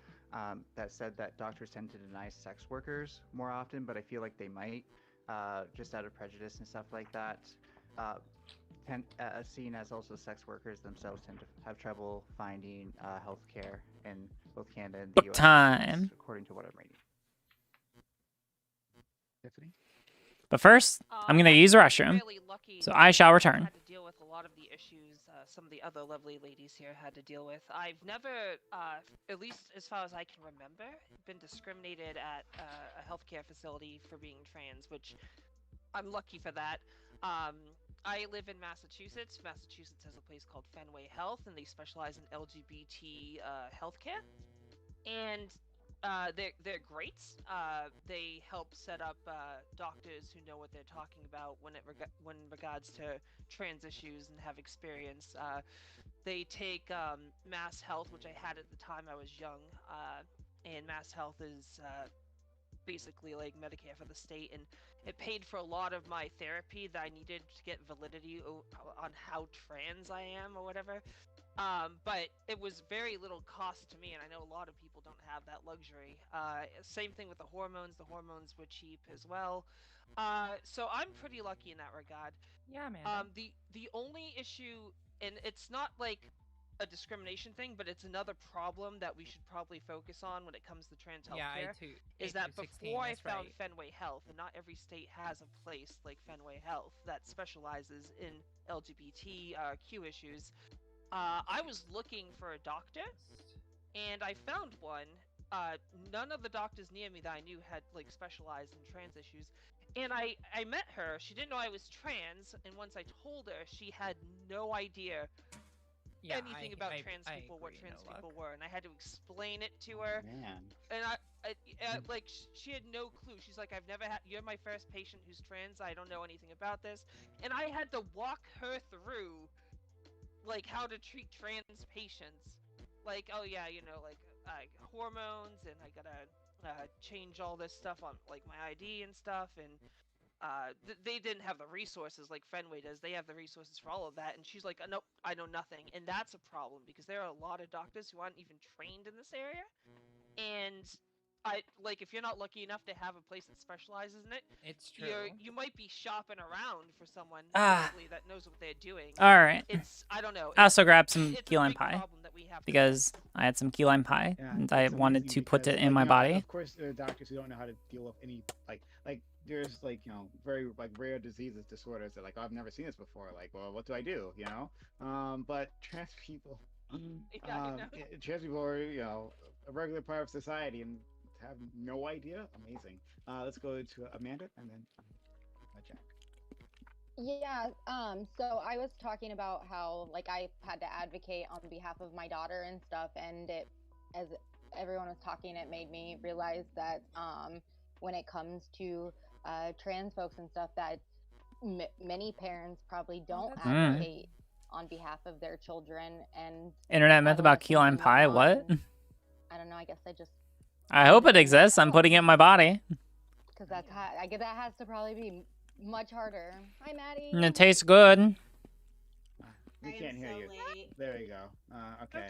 that said that doctors tend to deny sex workers more often, but I feel like they might just out of prejudice and stuff like that. Seen as also sex workers themselves tend to have trouble finding health care in both Canada and the Book US, time. according to what I'm reading. Tiffany? But first, I'm gonna use the restroom, Really lucky so that I shall I return. had to deal with a lot of the issues some of the other lovely ladies here had to deal with. I've never, at least as far as I can remember, been discriminated at a healthcare facility for being trans, which I'm lucky for that. I live in Massachusetts. Massachusetts has a place called Fenway Health, and they specialize in LGBT healthcare. And they're great. They help set up doctors who know what they're talking about when regards to trans issues and have experience. They take Mass Health, which I had at the time I was young, and Mass Health is basically like Medicare for the state, and it paid for a lot of my therapy that I needed to get validity on how trans I am or whatever. But it was very little cost to me, and I know a lot of people don't have that luxury. Same thing with the hormones. The hormones were cheap as well. So I'm pretty lucky in that regard. Yeah, man. The only issue, and it's not like a discrimination thing, but it's another problem that we should probably focus on when it comes to trans healthcare, is that before I found Fenway Health, and not every state has a place like Fenway Health that specializes in LGBTQ issues, I was looking for a doctor, and I found one. None of the doctors near me that I knew had like specialized in trans issues, and I met her. She didn't know I was trans, and once I told her, she had no idea anything about trans people, what trans people were, and I had to explain it to her. Man. And like she had no clue. She's like, I've never had. You're my first patient who's trans. I don't know anything about this, and I had to walk her through like how to treat trans patients. Like, oh yeah, you know, like hormones, and I gotta change all this stuff on like my ID and stuff, and they didn't have the resources like Fenway does. They have the resources for all of that, and she's like, nope, I know nothing, and that's a problem because there are a lot of doctors who aren't even trained in this area, and if you're not lucky enough to have a place that specializes in it, it's true. You might be shopping around for someone that knows what they're doing. All right. I don't know. I also grabbed some key lime pie because I had some key lime pie and I wanted to put it in my body. Of course, there are doctors who don't know how to deal with any like there's like very like rare diseases, disorders that like, oh, I've never seen this before. Like, well, what do I do? But trans people, trans people are a regular part of society and have no idea. Amazing. Let's go to Amanda and then Jack. Yeah, so I was talking about how like I had to advocate on behalf of my daughter and stuff, and as everyone was talking, it made me realize that when it comes to trans folks and stuff, that many parents probably don't advocate on behalf of their children. And Internet myth about key lime pie. What? I don't know. I guess I hope it exists. I'm putting it in my body. because that's how I guess that has to probably be much harder. Hi, Maddie. And it tastes good. We can't hear you. There you go. Okay.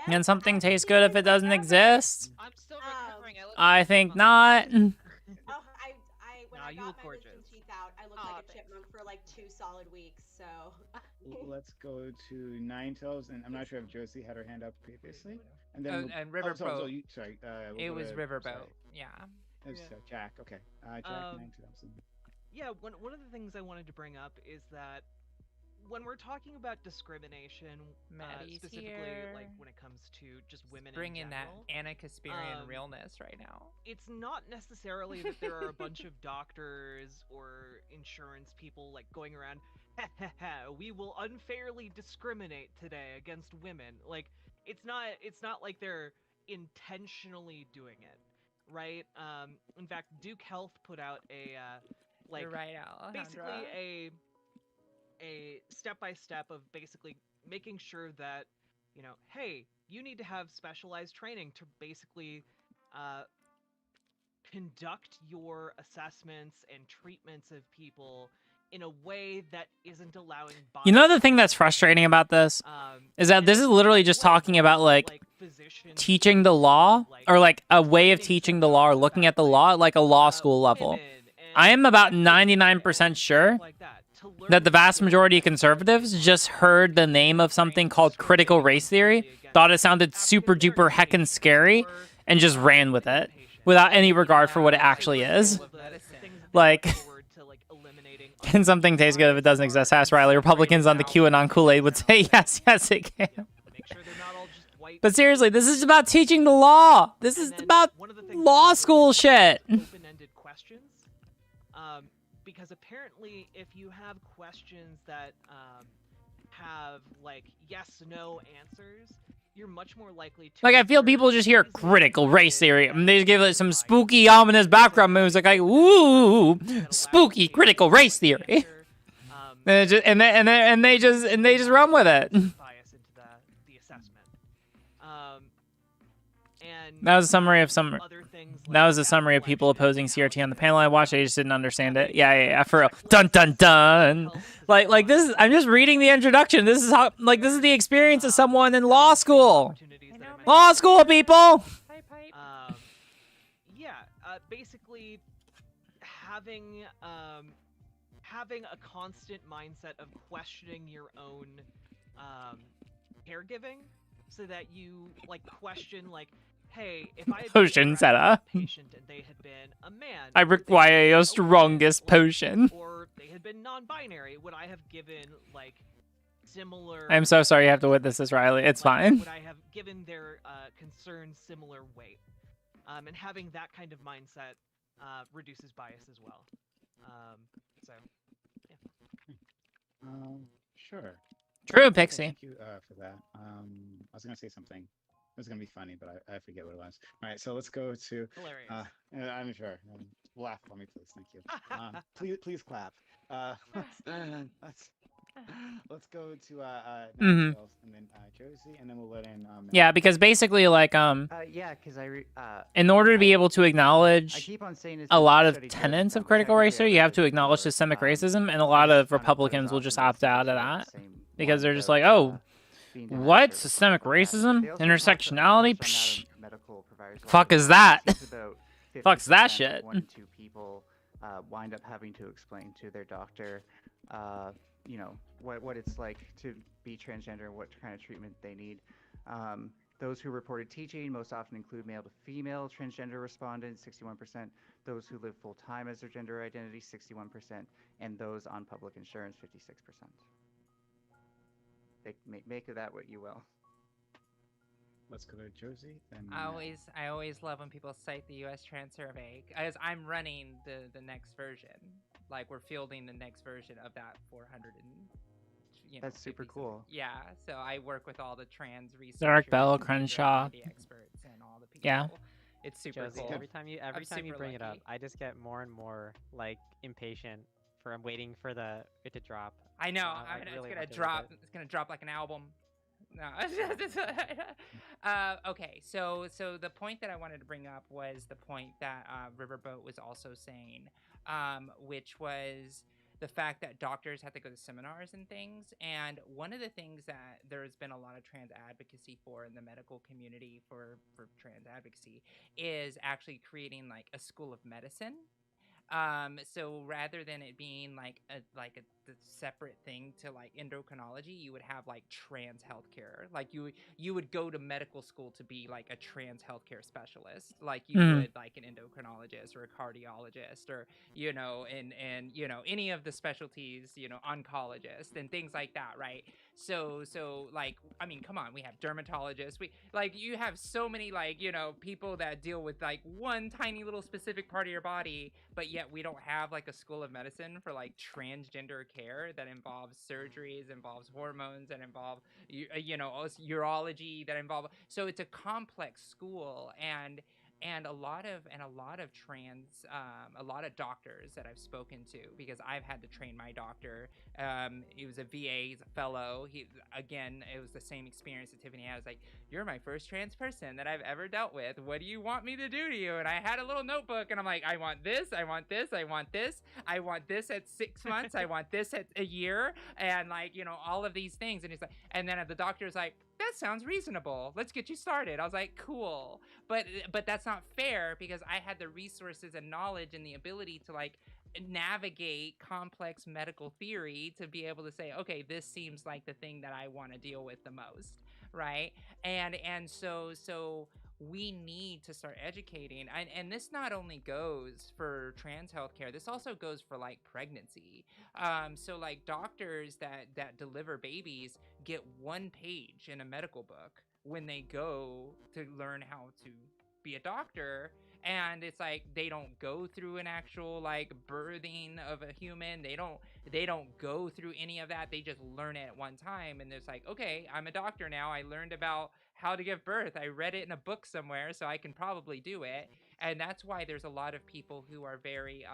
Can something taste good if it doesn't exist? I'm still recovering. I think not. Oh, when I you got look my gorgeous. wisdom teeth out, I looked like a chipmunk for like 2 solid weeks. So. Let's go to Ninetales, and I'm not sure if Josie had her hand up previously. And Oh, then and Riverboat. Sorry. It was Riverboat. Yeah. It was Jack. Okay. Jack Ninetales. Yeah, one of the things I wanted to bring up is that when we're talking about discrimination, Maddie's specifically here. like when it comes to just women Bring in in that general, Anna Kasparian realness right now. it's not necessarily that there are a bunch of doctors or insurance people like going around, we will unfairly discriminate today against women. Like it's not like they're intentionally doing it, right? In fact, Duke Health put out a like You're right, basically Alejandra. a step-by-step of basically making sure that, you know, hey, you need to have specialized training to basically conduct your assessments and treatments of people in a way that isn't allowing bias. You know the thing that's frustrating about this is that this is literally just talking about like teaching the law, or like a way of teaching the law, or looking at the law at like a law school level. I am about 99% sure that the vast majority of conservatives just heard the name of something called critical race theory, thought it sounded super duper heckin' scary, and just ran with it without any regard for what it actually is. Like, can something taste good if it doesn't exist? Ask Riley. Republicans on the QAnon Kool-Aid would say yes, yes it can. But seriously, this is about teaching the law. This is about law school shit. Open-ended questions. Because apparently if you have questions that have like yes/no answers, you're much more likely to... Like, I feel people just hear critical race theory and they just give it some spooky, ominous background music like, ooh, spooky critical race theory. And they just run with it. Bias into the assessment. And That was a summary of some... other things That was a summary of people opposing CRT on the panel I watched. I just didn't understand it. Yeah, for real. Dun dun dun. Like this is. I'm just reading the introduction. This is how. Like this is the experience of someone in law school. Law school, people. Basically having a constant mindset of questioning your own caregiving, so that you like question like, hey, if I had Potion setup. patient and they had been a man, I require your strongest potion. or they had been non-binary, would I have given like similar... I'm so sorry you have to witness this, Riley. It's fine. Would I have given their concerns similar weight? And having that kind of mindset reduces bias as well. So, yeah. Sure. True, Pixie. Thank you for that. I was gonna say something. It was gonna be funny, but I forget what it was. All right, so let's go to. Hilarious. I'm sure. Laugh for me, please. Thank you. Please clap. Let's go to Ninetales, and then Josie, and then we'll let in. Yeah, because basically, like, yeah, because in order to be able to acknowledge keep on saying this a lot of study goes tenets of from critical race theory, secondary you have to to acknowledge systemic racism, and a lot of Republicans will just opt out of that because they're just like, oh, what? Systemic racism? Intersectionality? Psh. Fuck is that? Fuck's that shit? 1 in 2 people wind up having to explain to their doctor, you know, what it's like to be transgender and what kind of treatment they need. Those who reported teaching most often include male to female transgender respondents, 61%. Those who live full-time as their gender identity, 61%. And those on public insurance, 56%. Make of that what you will. Let's go to Josie. And I always love when people cite the U.S. Trans Survey, as I'm running the next version. Like we're fielding the next version of that 400 and That's super 50 cool. Yeah, so I work with all the trans researchers, Derek Bell, and Crenshaw. the experts, and all the people. Yeah. It's super Josie, cool. every time you super bring it up, lucky. I just get more and more like impatient for I'm waiting for it to drop. I know. So It's really gonna want to drop. read it. It's gonna drop like an album. No. Okay. So the point that I wanted to bring up was the point that Riverboat was also saying, which was the fact that doctors have to go to seminars and things. And one of the things that there's been a lot of trans advocacy for in the medical community for trans advocacy is actually creating like a school of medicine. So rather than it being like a separate thing to like endocrinology, you would have like trans healthcare. Like you would go to medical school to be like a trans healthcare specialist, like you would like an endocrinologist or a cardiologist, or and any of the specialties, oncologist and things like that, right? So like, I mean, come on, we have dermatologists. We like, you have so many like, people that deal with like one tiny little specific part of your body, but yet we don't have like a school of medicine for like transgender care that involves surgeries, involves hormones, and involve urology, that involve. So it's a complex school, and a lot of trans, a lot of doctors that I've spoken to, because I've had to train my doctor. He was a VA, he's a fellow. It was the same experience that Tiffany had. I was like, "You're my first trans person that I've ever dealt with. What do you want me to do to you?" And I had a little notebook, and I'm like, "I want this, I want this, I want this, I want this at 6 months, I want this at a year," and like, all of these things. And he's like, and then the doctor's like, "That sounds reasonable. Let's get you started." I was like, "Cool." But that's not fair, because I had the resources and knowledge and the ability to like navigate complex medical theory to be able to say, okay, this seems like the thing that I want to deal with the most, right? And so we need to start educating, and this not only goes for trans healthcare, this also goes for like pregnancy. So like doctors that deliver babies get 1 page in a medical book when they go to learn how to be a doctor. And it's like, they don't go through an actual like birthing of a human. They don't go through any of that. They just learn it at one time. And it's like, okay, I'm a doctor now. I learned about how to give birth. I read it in a book somewhere, so I can probably do it. And that's why there's a lot of people who are very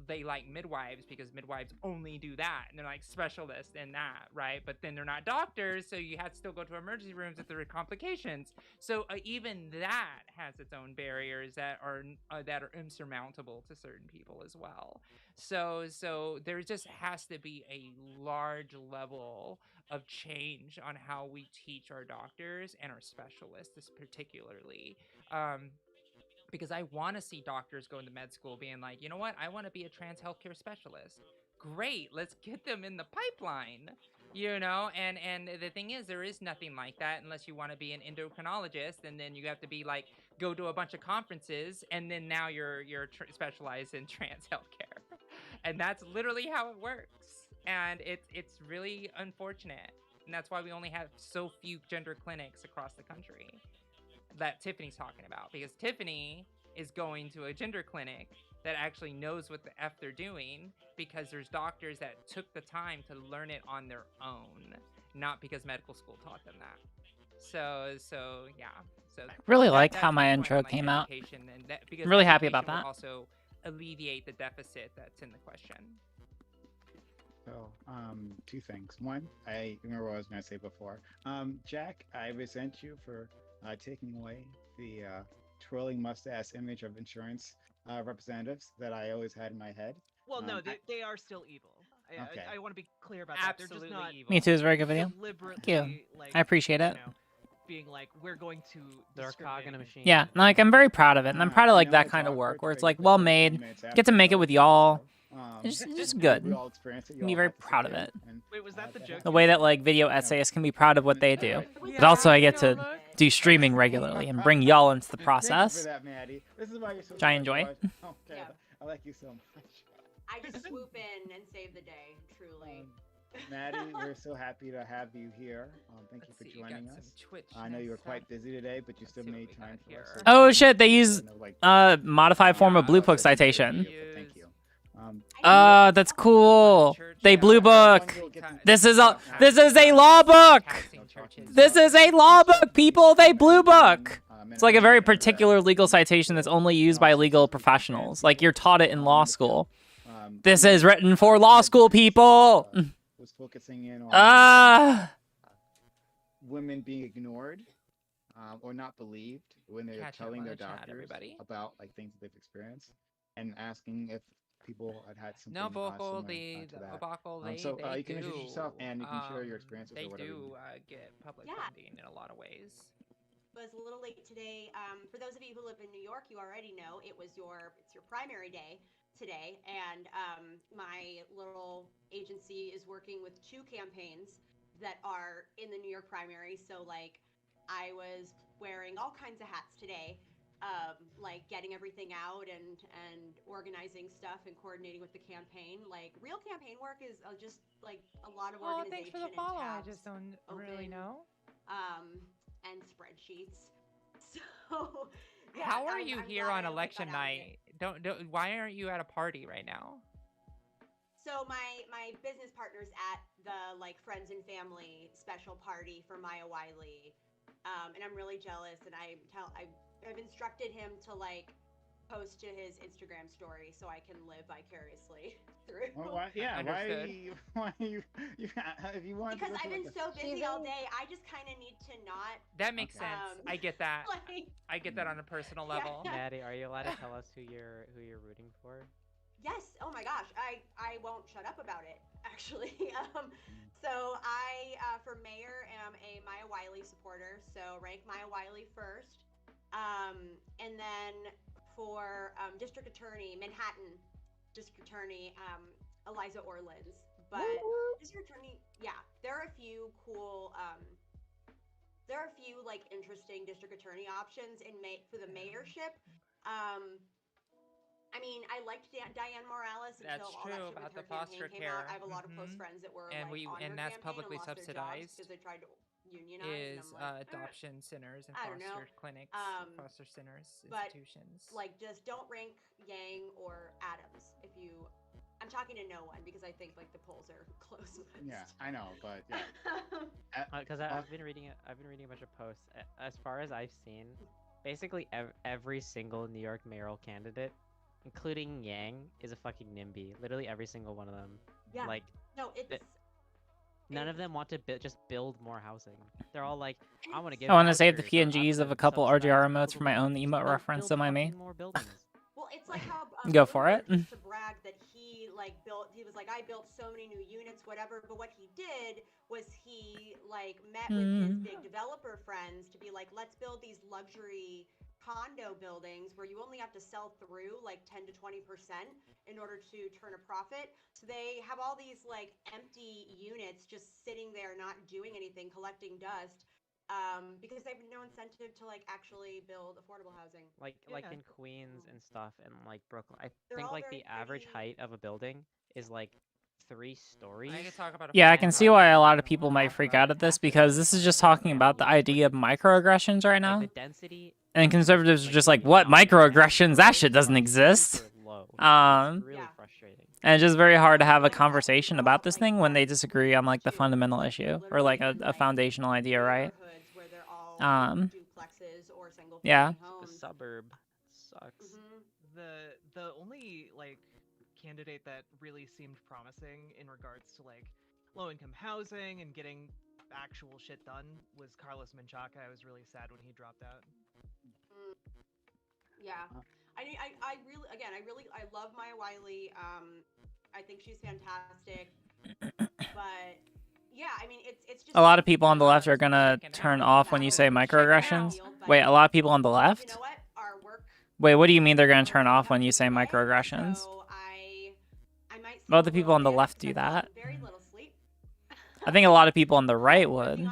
they like midwives, because midwives only do that, and they're like specialists in that, right? But then they're not doctors, so you have to still go to emergency rooms if there are complications. So even that has its own barriers that are insurmountable to certain people as well. So there just has to be a large level of change on how we teach our doctors and our specialists, particularly. Because I want to see doctors go into med school being like, you know what, I want to be a trans healthcare specialist. Great, let's get them in the pipeline, and the thing is, there is nothing like that unless you want to be an endocrinologist, and then you have to be like, go to a bunch of conferences, and then now you're specialized in trans healthcare. And that's literally how it works, and it's really unfortunate, and that's why we only have so few gender clinics across the country that Tiffany's talking about, because Tiffany is going to a gender clinic that actually knows what the F they're doing, because there's doctors that took the time to learn it on their own, not because medical school taught them that. So yeah. So I really like that's how my the point intro on, like, came out. education, and I'm really happy education about that. will also alleviate the deficit that's in the question. So, 2 things. One, I remember what I was going to say before. Jack, I resent you for taking away the twirling mustache image of insurance representatives that I always had in my head. Well, no, they are still evil. I want to be clear about that. They're just not evil. Me too. It's a very good video. Thank you. I appreciate it. Being like, we're going to They're a cog in a machine. Yeah, like I'm very proud of it, and I'm proud of like that kind of work where it's like well made. Get to make it with y'all. It's just good. Be very proud of it. Wait, was that the joke? The way that like video essayists can be proud of what they do, but also I get to do streaming regularly and bring y'all into the process, which I enjoy. I like you so much. I just swoop in and save the day, truly. Maddie, we're so happy to have you here. Thank you for joining us. I know you were quite busy today, but you still made time for us. Oh shit, they use modified form of Blue Book citation. Thank you. That's cool. They blue book. This is a law book. This is a law book, people. They blue book. It's like a very particular legal citation that's only used by legal professionals. Like you're taught it in law school. This is written for law school people. Was focusing in on women being ignored or not believed when they're telling their doctors about like things that they've experienced, and asking if people had something similar to that. So you can introduce yourself and you can share your experiences or whatever. They do get public funding in a lot of ways. Was a little late today. For those of you who live in New York, you already know it's your primary day today, and my little agency is working with 2 campaigns that are in the New York primary. So like I was wearing all kinds of hats today, like getting everything out and organizing stuff and coordinating with the campaign. Like real campaign work is just like a lot of organization. Thanks for the follow. I just don't really know. And spreadsheets. So yeah, how are you here on glad I election night? Don't why aren't you at a party right now? So my business partner's at the like friends and family special party for Maya Wiley, and I'm really jealous. And I've instructed him to like post to his Instagram story so I can live vicariously through. Well, why you if you want? Because I've been so busy all day, I just kind of need to not. That makes sense. I get that. I get that on a personal level. Maddie, are you allowed to tell us who you're rooting for? Yes. Oh my gosh. I won't shut up about it. Actually. So I for mayor am a Maya Wiley supporter. So rank Maya Wiley first, and then for district attorney, Manhattan district attorney, Eliza Orleans. But district attorney, yeah, there are a few cool, there are a few like interesting district attorney options for the mayorship. I mean, I liked Diane Morales until all that shit with her campaign came out. I have a lot of close friends that were on her that's campaign publicly and lost their jobs subsidized. because they tried to unionize. Is adoption centers and foster clinics, foster centers, institutions. But like, just don't rank Yang or Adams if you. I'm talking to no one because I think like the polls are close. Yeah, I know, but yeah. Because I've been reading a bunch of posts. As far as I've seen, basically every single New York mayoral candidate, including Yang, is a fucking NIMBY. Literally every single one of them. Yeah. Like no, it's. None of them want to just build more housing. They're all like, I want to get. I want to save the PNGs of a couple RGR emotes for my own emote reference. Don't mind me. More buildings. Well, it's like how go for it. To brag that he like built. He was like, I built so many new units, whatever. But what he did was he like met with his big developer friends to be like, let's build these luxury condo buildings where you only have to sell through like 10 to 20% in order to turn a profit. So they have all these like empty units just sitting there not doing anything, collecting dust, because they have no incentive to like actually build affordable housing. Like in Queens and stuff, and like Brooklyn, I think like the average height of a building is like 3 stories. Yeah, I can see why a lot of people might freak out at this, because this is just talking about the idea of microaggressions right now. Like the density. And conservatives are just like, what, microaggressions? That shit doesn't exist. It's really frustrating. And it's just very hard to have a conversation about this thing when they disagree on like the fundamental issue or like a foundational idea, right? Yeah. The suburb sucks. The only like candidate that really seemed promising in regards to like low-income housing and getting actual shit done was Carlos Menchaca. I was really sad when he dropped out. Yeah, I really love Maya Wiley. I think she's fantastic, but yeah, I mean it's just a lot of people on the left are gonna turn off when you say microaggressions. Wait, a lot of people on the left? You know what? Our work. Wait, what do you mean they're gonna turn off when you say microaggressions? So I might. Well, the people on the left do that. Very little sleep. I think a lot of people on the right would.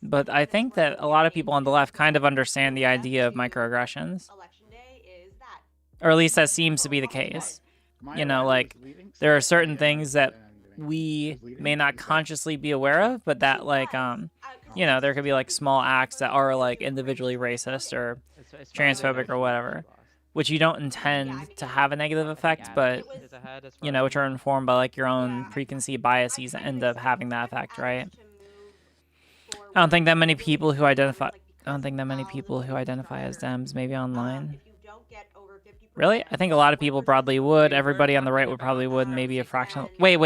But I think that a lot of people on the left kind of understand the idea of microaggressions. Or at least that seems to be the case. You know, like, there are certain things that we may not consciously be aware of, but that, like, you know, there could be, like, small acts that are, like, individually racist or transphobic or whatever. which you don't intend to have a negative effect, but which are informed by like your own preconceived biases that end up having that effect, right? I don't think that many people who identify as Dems, maybe online. Really? I think a lot of people broadly would. Everybody on the right would probably would. Maybe a fraction. Wait,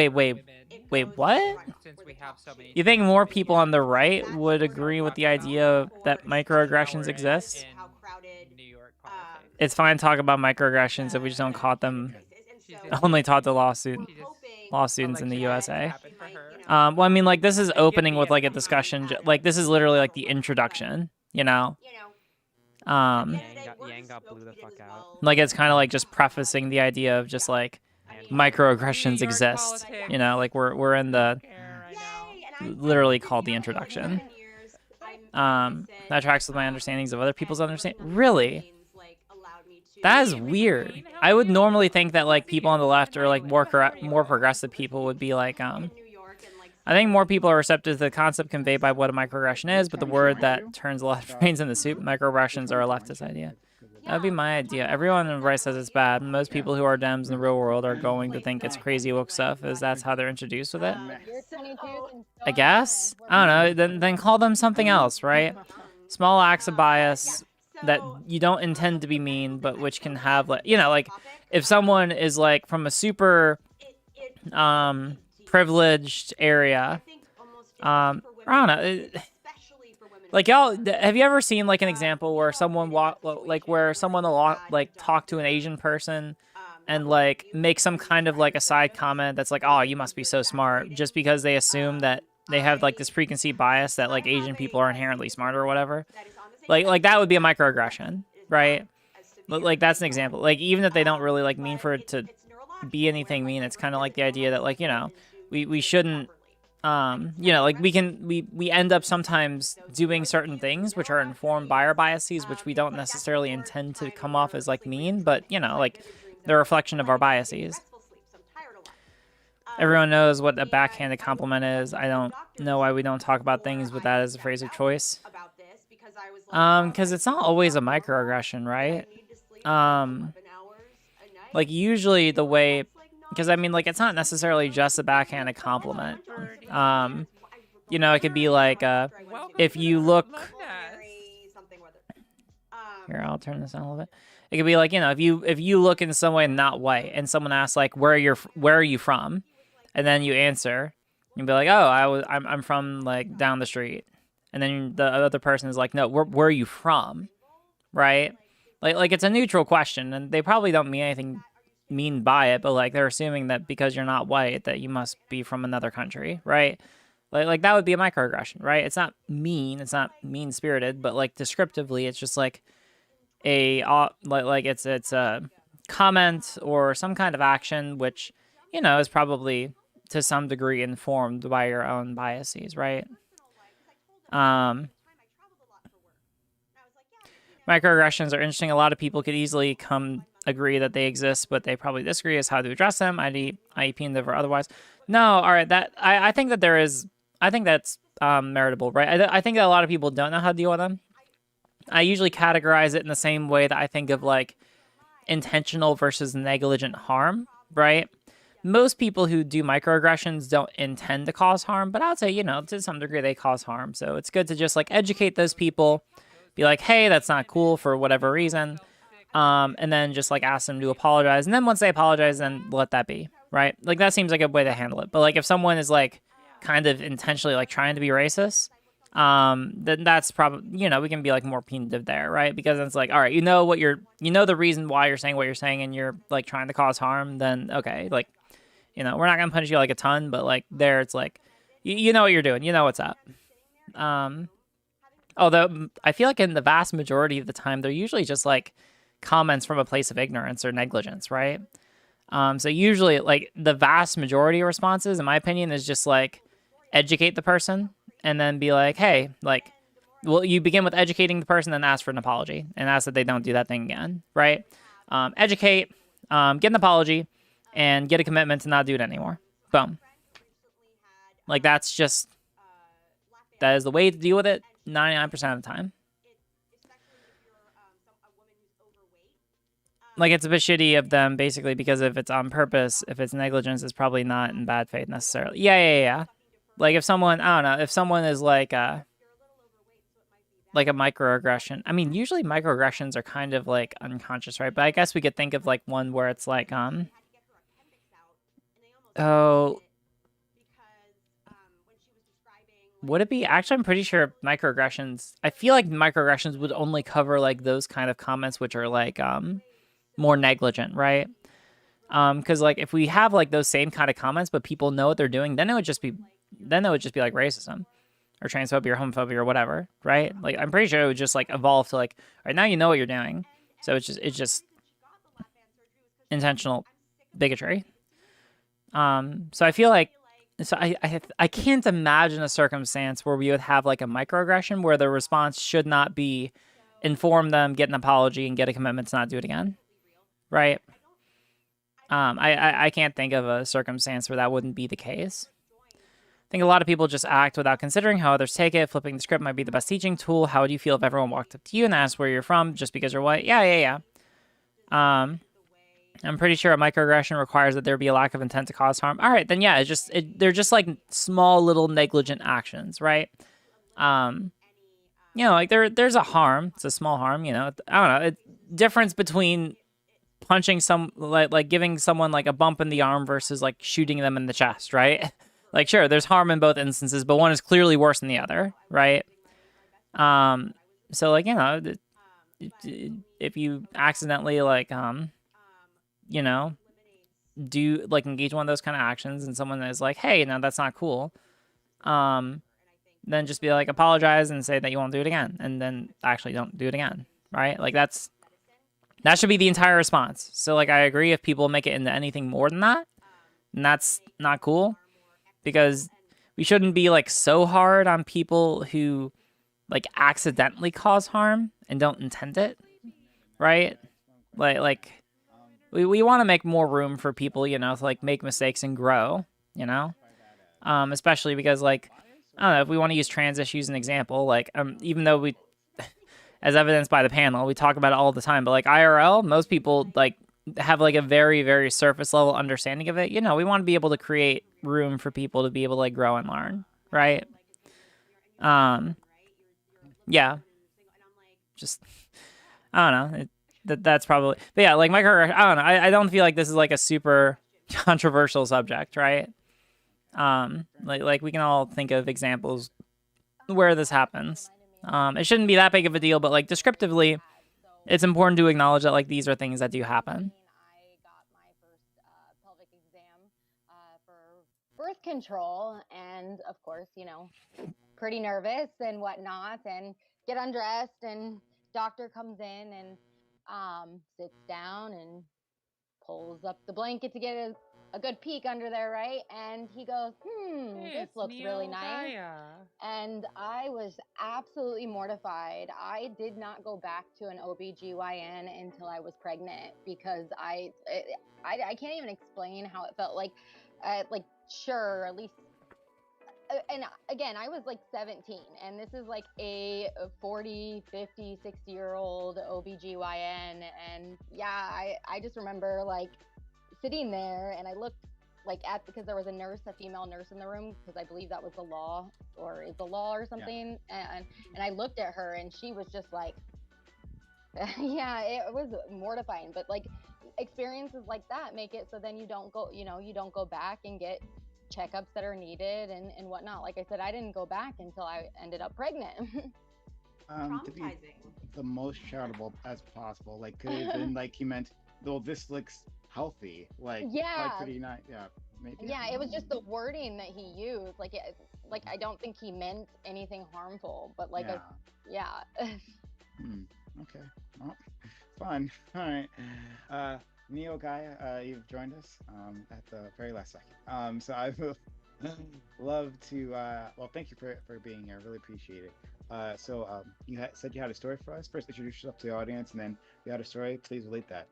what? You think more people on the right would agree with the idea that microaggressions exist? It's fine to talk about microaggressions if we just don't caught them. Only taught to law students in the USA. Well, I mean, like, this is opening with like a discussion. Like, this is literally like the introduction, you know? Yang got blew the fuck out. Like, it's kind of like just prefacing the idea of just like microaggressions exist, you know? Like, we're in the literally called the introduction. That tracks with my understandings of other people's understanding. Really? That is weird. I would normally think that like people on the left or like more progressive people would be like, I think more people are receptive to the concept conveyed by what a microaggression is, but the word that turns the left brains into soup, microaggressions are a leftist idea. That would be my idea. Everyone on the right says it's bad. Most people who are Dems in the real world are going to think it's crazy woke stuff, as that's how they're introduced with it. I guess? I don't know. Then call them something else, right? Small acts of bias that you don't intend to be mean, but which can have, like, you know, like if someone is like from a super privileged area, I don't know. Like, y'all, have you ever seen like an example where someone talk to an Asian person and like make some kind of like a side comment that's like, oh, you must be so smart, just because they assume that they have like this preconceived bias that like Asian people are inherently smarter or whatever. Like that would be a microaggression, right? Like that's an example. Like even if they don't really like mean for it to be anything mean, it's kind of like the idea that like, you know, we shouldn't, you know, like we end up sometimes doing certain things which are informed by our biases, which we don't necessarily intend to come off as like mean, but you know, like they're a reflection of our biases. Everyone knows what a backhanded compliment is. I don't know why we don't talk about things with that as a phrase of choice. Because it's not always a microaggression, right? Like usually the way, because I mean, like it's not necessarily just a backhanded compliment. You know, it could be like, if you look, here, I'll turn this on a little bit. It could be like, you know, if you look in some way not white, and someone asks like, where are you from? And then you answer, you'd be like, oh, I'm from like down the street. And then the other person is like, no, where are you from? Right? Like it's a neutral question, and they probably don't mean anything mean by it, but like they're assuming that because you're not white that you must be from another country, right? Like that would be a microaggression, right? It's not mean, it's not mean-spirited, but like descriptively, it's just like a like it's a comment or some kind of action which, you know, is probably to some degree informed by your own biases, right? Microaggressions are interesting. A lot of people could easily agree that they exist, but they probably disagree as how to address them, IEP or otherwise. No, all right, that I think that there is. I think that's meritable, right? I think that a lot of people don't know how to deal with them. I usually categorize it in the same way that I think of like intentional versus negligent harm, right? Most people who do microaggressions don't intend to cause harm, but I would say, you know, to some degree they cause harm. So it's good to just like educate those people, be like, hey, that's not cool for whatever reason. And then just like ask them to apologize. And then once they apologize, then let that be, right? Like that seems like a way to handle it. But like if someone is like kind of intentionally like trying to be racist, then that's probably, you know, we can be like more punitive there, right? Because it's like, all right, you know the reason why you're saying what you're saying and you're like trying to cause harm, then okay, like, you know, we're not going to punish you like a ton, but like there it's like, you know what you're doing. You know what's up. Although I feel like in the vast majority of the time, they're usually just like comments from a place of ignorance or negligence, right? So usually like the vast majority of responses, in my opinion, is just like educate the person and then be like, hey, like, well, you begin with educating the person, then ask for an apology and ask that they don't do that thing again, right? Educate, get an apology, and get a commitment to not do it anymore. Boom. Like that is the way to deal with it 99% of the time. like it's a bit shitty of them, basically, because if it's on purpose, if it's negligence, it's probably not in bad faith necessarily. Yeah. Like if someone, I don't know, if someone is like a microaggression. I mean, usually microaggressions are kind of like unconscious, right? But I guess we could think of like one where it's like, oh, would it be? Actually, I'm pretty sure microaggressions, I feel like microaggressions would only cover like those kind of comments which are like more negligent, right? Because like if we have like those same kind of comments, but people know what they're doing, then it would just be like racism or transphobia or homophobia or whatever, right? Like I'm pretty sure it would just like evolve to like, all right, now you know what you're doing, so it's just intentional bigotry. So I feel like, so I can't imagine a circumstance where we would have like a microaggression where the response should not be inform them, get an apology, and get a commitment to not do it again, right? I can't think of a circumstance where that wouldn't be the case. I think a lot of people just act without considering how others take it. Flipping the script might be the best teaching tool. How would you feel if everyone walked up to you and asked where you're from just because you're white? Yeah. I'm pretty sure a microaggression requires that there be a lack of intent to cause harm. All right, then yeah, they're just like small little negligent actions, right? Like there's a harm. It's a small harm, I don't know. Difference between punching like giving someone like a bump in the arm versus like shooting them in the chest, right? Like sure, there's harm in both instances, but one is clearly worse than the other, right? So like, if you accidentally like do like engage one of those kind of actions and someone is like, hey, no, that's not cool, then just be like, apologize and say that you won't do it again, and then actually don't do it again, right? Like that should be the entire response. So like I agree, if people make it into anything more than that, and that's not cool, because we shouldn't be like so hard on people who like accidentally cause harm and don't intend it, right? Like we want to make more room for people, to like make mistakes and grow, especially because like, I don't know, if we want to use trans issues as an example, like even though we, as evidenced by the panel, we talk about it all the time, but like IRL, most people like have like a very, very surface level understanding of it. We want to be able to create room for people to be able to like grow and learn, right? Yeah, just, I don't know. That's probably, but yeah, like microaggression, I don't know. I don't feel like this is like a super controversial subject, right? Like we can all think of examples where this happens. It shouldn't be that big of a deal, but like descriptively, it's important to acknowledge that like these are things that do happen. I got my first pelvic exam for birth control, and of course, pretty nervous and whatnot, and get undressed, and doctor comes in and sits down and pulls up the blanket to get a good peek under there, right? And he goes, this looks really nice. And I was absolutely mortified. I did not go back to an OBGYN until I was pregnant, because I can't even explain how it felt. Like sure, at least, and again, I was like 17, and this is like a 40, 50, 60-year-old OBGYN. And yeah, I just remember like sitting there, and I looked like because there was a female nurse in the room, because I believe that was the law, or is the law or something. Yeah. And I looked at her, and she was just like, yeah, it was mortifying. But like experiences like that make it so then you don't go back and get checkups that are needed and whatnot. Like I said, I didn't go back until I ended up pregnant. To be the most charitable as possible, like could have been like he meant, though this looks healthy, like pretty nice, maybe. Yeah, it was just the wording that he used. Like I don't think he meant anything harmful, but like Okay, well, fun. All right, Neo Gaia, you've joined us at the very last second. So I would love to, well, thank you for being here. I really appreciate it. So you said you had a story for us. First, introduce yourself to the audience, and then you had a story. Please relate that.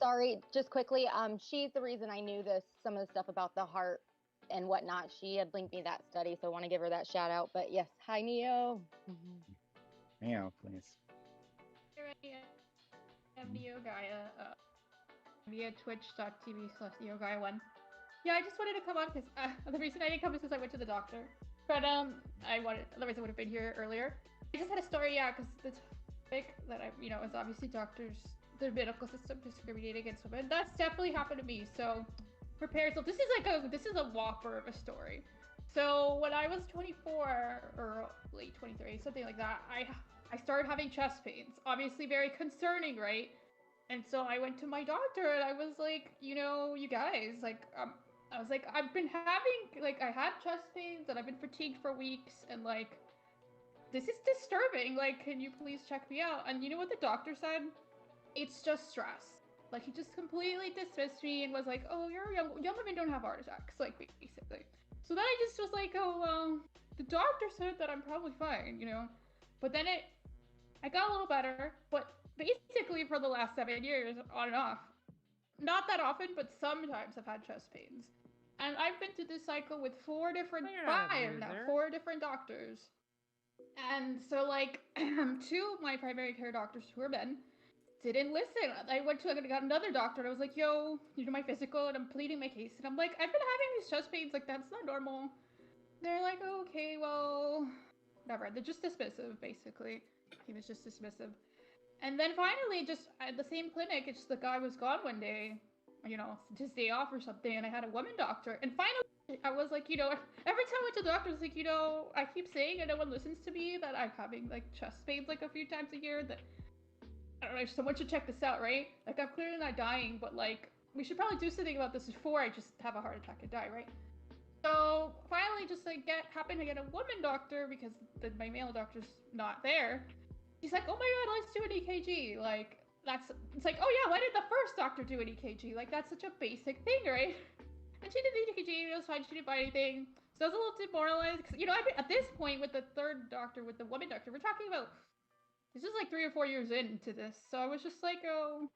Sorry, just quickly, she's the reason I knew some of the stuff about the heart and whatnot. She had linked me that study, so I want to give her that shout out. But yes, hi, Neo. Neo, please. I'm Neo Gaia. via twitch.tv/yogai1. Yeah, I just wanted to come on because the reason I didn't come is because I went to the doctor. But otherwise I would have been here earlier. I just had a story, yeah, because the topic that is obviously doctors, the medical system discriminating against women. That's definitely happened to me. So prepare yourself. This is a whopper of a story. So when I was 24 or late 23, something like that, I started having chest pains. Obviously very concerning, right? And so I went to my doctor and I was like, you guys, like, I was like, I've been having, like, I had chest pains and I've been fatigued for weeks and, like, this is disturbing. Like, can you please check me out? And you know what the doctor said? It's just stress. Like, he just completely dismissed me and was like, oh, young women don't have heart attacks, like, basically. So then I just was like, oh, well, the doctor said that I'm probably fine, But then I got a little better, but basically for the last 7 years, on and off. Not that often, but sometimes I've had chest pains. And I've been through this cycle with 4 different doctors. And so, like, 2 of my primary care doctors, who are men, didn't listen. I got another doctor, and I was like, yo, you do my physical, and I'm pleading my case. And I'm like, I've been having these chest pains, like, that's not normal. They're like, okay, well, whatever. They're just dismissive, basically. He was just dismissive. And then finally, just at the same clinic, it's just the guy was gone one day, his day off or something, and I had a woman doctor. And finally, I was like, every time I went to the doctor, I was like, I keep saying, and no one listens to me, that I'm having, like, chest pains, like, a few times a year, that, I don't know, someone should check this out, right? Like, I'm clearly not dying, but, like, we should probably do something about this before I just have a heart attack and die, right? So, finally, just, like, happened to get a woman doctor, because my male doctor's not there. He's like, oh my god, let's do an EKG. Like, it's like, oh yeah, why did the first doctor do an EKG? Like, that's such a basic thing, right? And she did the EKG, it was fine, she didn't find anything. So I was a little demoralized, because, at this point, with the third doctor, with the woman doctor, we're talking about, this is like 3 or 4 years into this. So I was just like, oh,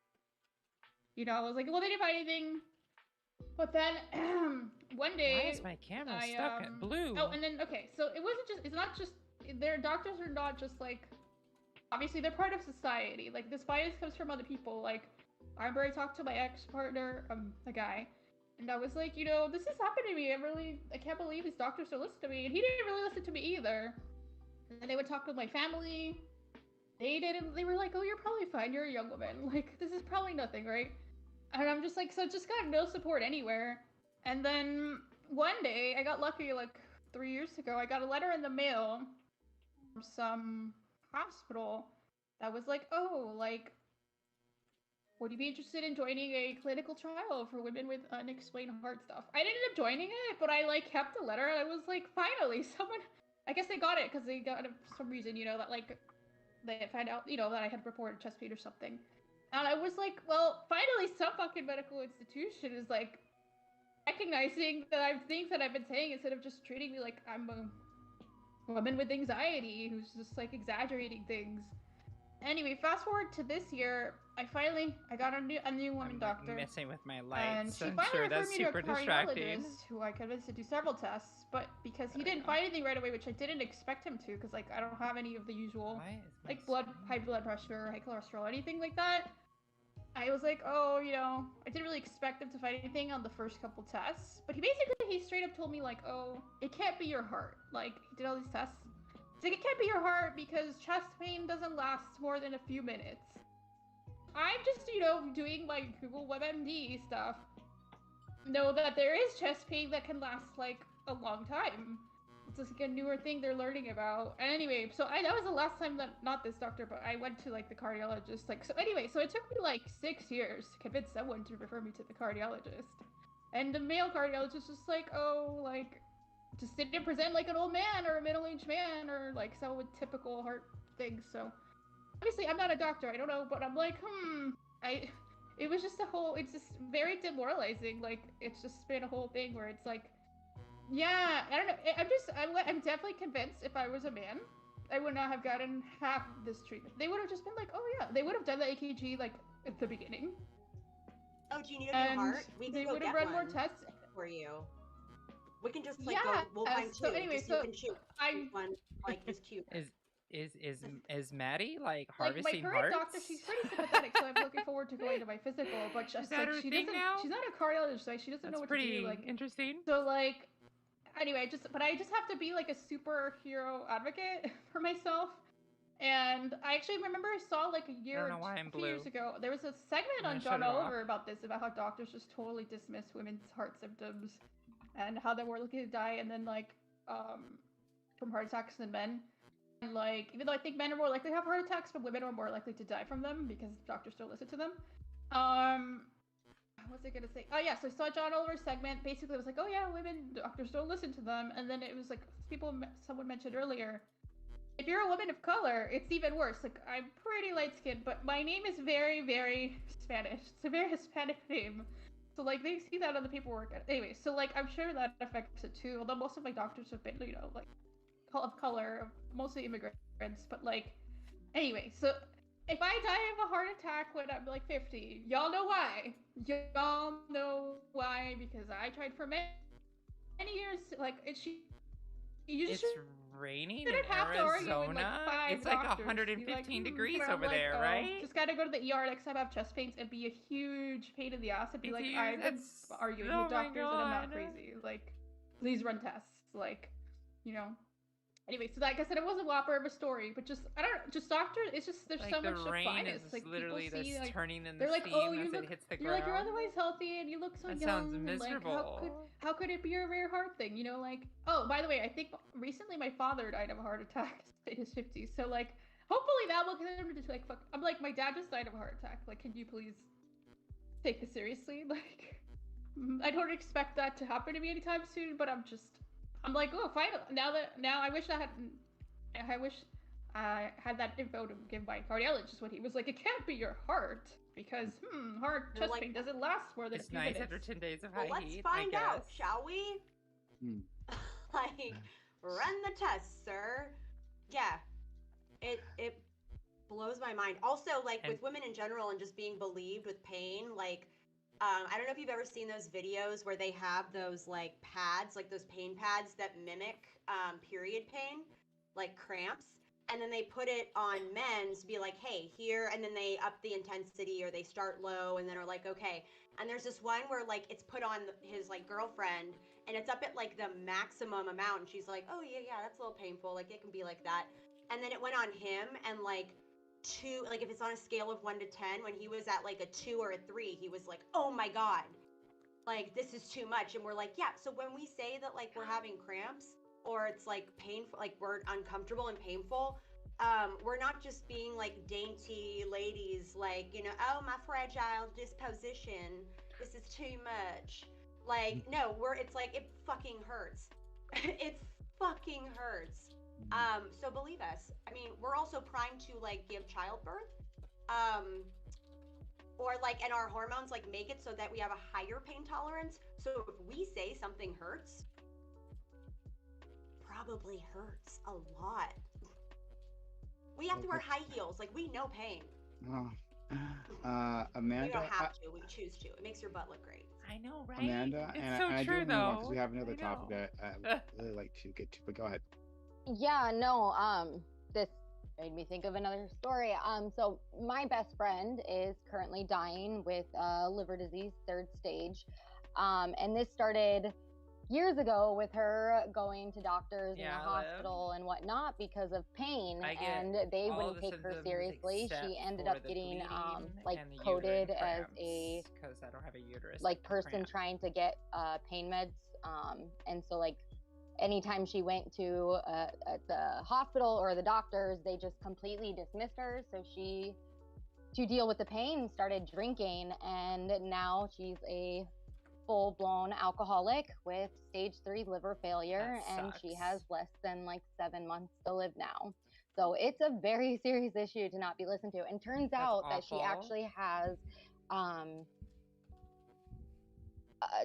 I was like, well, they didn't find anything. But then, one day... Why is my camera stuck at blue? Oh, and then, okay, so it's not just, their doctors are not just like, obviously, they're part of society. Like, this bias comes from other people. Like, I remember I talked to my ex-partner, a guy, and I was like, this has happened to me. I can't believe these doctors don't listen to me. And he didn't really listen to me either. And then they would talk with my family. They didn't. They were like, oh, you're probably fine. You're a young woman. Like, this is probably nothing, right? And I'm just like, so just got no support anywhere. And then one day, I got lucky, like, 3 years ago. I got a letter in the mail from some hospital that was like, oh, like, would you be interested in joining a clinical trial for women with unexplained heart stuff? I didn't end up joining it, but I, like, kept the letter, and I was like, finally, someone, I guess they got it, because they got it for some reason, that, like, they found out, that I had reported chest pain or something. And I was like, well, finally, some fucking medical institution is, like, recognizing that things that I've been saying, instead of just treating me like I'm a woman with anxiety who's just, like, exaggerating things. Anyway, fast forward to this year, I got a new woman doctor. Messing with my And lights. she I'm finally sure referred that's me to a super distracting. cardiologist who I convinced to do several tests, but because he didn't find anything right away, which I didn't expect him to, because, like, I don't have any of the usual, like, high blood pressure, high cholesterol, anything like that. I was like, oh, I didn't really expect him to find anything on the first couple tests, but he straight up told me, like, oh, it can't be your heart. Like, he did all these tests. He's like, it can't be your heart because chest pain doesn't last more than a few minutes. I'm just, doing my Google WebMD stuff. Know that there is chest pain that can last, like, a long time. It's just, like, a newer thing they're learning about. And anyway, so that was the last time that, not this doctor, but I went to, like, the cardiologist. Like, so anyway, so it took me, like, 6 years to convince someone to refer me to the cardiologist. And the male cardiologist was like, oh, like, just didn't present like an old man or a middle-aged man or, like, someone with typical heart things. So obviously I'm not a doctor, I don't know, but I'm like, it was just it's just very demoralizing. Like, it's just been a whole thing where it's like, yeah, I don't know. I'm definitely convinced if I was a man, I would not have gotten half of this treatment. They would have just been like, oh yeah, they would have done the EKG, like, at the beginning. Oh, do you need a new heart? They would have run more tests for you. We can just, like, go, we'll find two. So anyway, just, so you can choose one, like, is cute. Is Maddie like Like my harvesting current hearts? doctor, she's pretty sympathetic, so I'm looking forward to going to my physical. But just that like her she thing doesn't, now? she's not a cardiologist, so she doesn't know That's what pretty to do. Like interesting. so, like anyway, but I just have to be like a superhero advocate for myself. And I actually remember I saw like a few years ago, there was a segment on John Oliver about this, about how doctors just totally dismiss women's heart symptoms and how they were looking to die, and then like from heart attacks than men. And like, even though I think men are more likely to have heart attacks, but women are more likely to die from them because doctors don't listen to them. What's I gonna say? Oh yeah, so I saw John Oliver's segment. Basically, it was like, oh yeah, women doctors don't listen to them, and then it was like someone mentioned earlier, if you're a woman of color, it's even worse. Like, I'm pretty light skinned, but my name is very, very Spanish. It's a very Hispanic name. So like they see that on the paperwork. Anyway, so like I'm sure that affects it too. Although most of my doctors have been, you know, like of color, mostly immigrants. But like, anyway, so if I die of a heart attack when I'm like 50, y'all know why. Y'all know why, because I tried for many years. Like it's raining in Arizona. It's like 115 degrees over there, right? Just gotta go to the ER next time I have chest pains and be a huge pain in the ass and be like, I've been arguing with doctors and I'm not crazy. Like, please run tests. Like, you know. Anyway, so like I said, it was a whopper of a story, but just I don't know, just doctors. It's just there's like so the much rain bias. is Like literally people see, like, turning in the they're like, steam oh, as you look, it hits the you're like you're ground. otherwise healthy and you look so That young. sounds And, miserable. like, how could it be a rare heart thing? You know, like, oh, by the way, I think recently my father died of a heart attack in his 50s. So like, hopefully that will get him to like fuck. I'm like, my dad just died of a heart attack. Like, can you please take this seriously? Like, I don't expect that to happen to me anytime soon. But I'm like, oh, finally. Now I wish I had that info to give my cardiologist when he was like, it can't be your heart because heart chest pain doesn't last more than it's 2 nice minutes. after 10 days of high heat. Let's find out, shall we? Like, run the test, sir. Yeah, it blows my mind. Also, like with women in general and just being believed with pain, like I don't know if you've ever seen those videos where they have those like pads, like those pain pads that mimic period pain, like cramps. And then they put it on men to be like, hey, here, and then they up the intensity or they start low and then are like, okay. And there's this one where like it's put on his like girlfriend and it's up at like the maximum amount. And she's like, oh yeah, that's a little painful. Like it can be like that. And then it went on him and like 2, like if it's on a scale of 1 to 10, when he was at like a 2 or a 3, he was like, oh my God, like this is too much. And we're like, yeah. So when we say that like we're having cramps, or it's like painful, like we're uncomfortable and painful, we're not just being like dainty ladies, like, you know, oh, my fragile disposition, this is too much. Like, no, it's like, it fucking hurts. It fucking hurts. So believe us. I mean, we're also primed to like give childbirth, or like, and our hormones like make it so that we have a higher pain tolerance. So if we say something hurts, probably hurts a lot. We have to wear high heels. Like, we know pain. Amanda. We don't have to. We choose to. It makes your butt look great. I know, right? Amanda, it's and so I true, do want because though. we have another topic that I would really like to get to. But go ahead. Yeah, no, this made me think of another story. So my best friend is currently dying with liver disease, 3rd stage. And this started years ago with her going to doctors in the hospital and whatnot because of pain, and they wouldn't take her seriously. She ended up getting like coded as a because I don't have a uterus, like person trying to get pain meds, and so like anytime she went to the hospital or the doctors, they just completely dismissed her. So she, to deal with the pain, started drinking, and now she's a full-blown alcoholic with stage 3 liver failure, and she has less than like 7 months to live now. So it's a very serious issue to not be listened to. And turns out that she actually has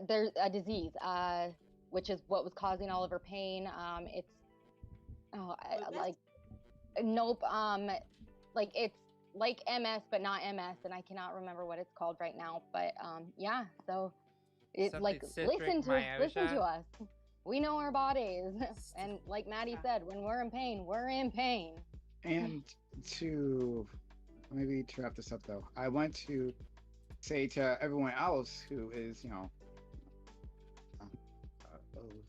there's a disease, which is what was causing all of her pain. It's like it's like MS but not MS, and I cannot remember what it's called right now. But yeah, so it's like listen to us. We know our bodies, and like Maddie said, when we're in pain, we're in pain. And to maybe to wrap this up though, I want to say to everyone else who is,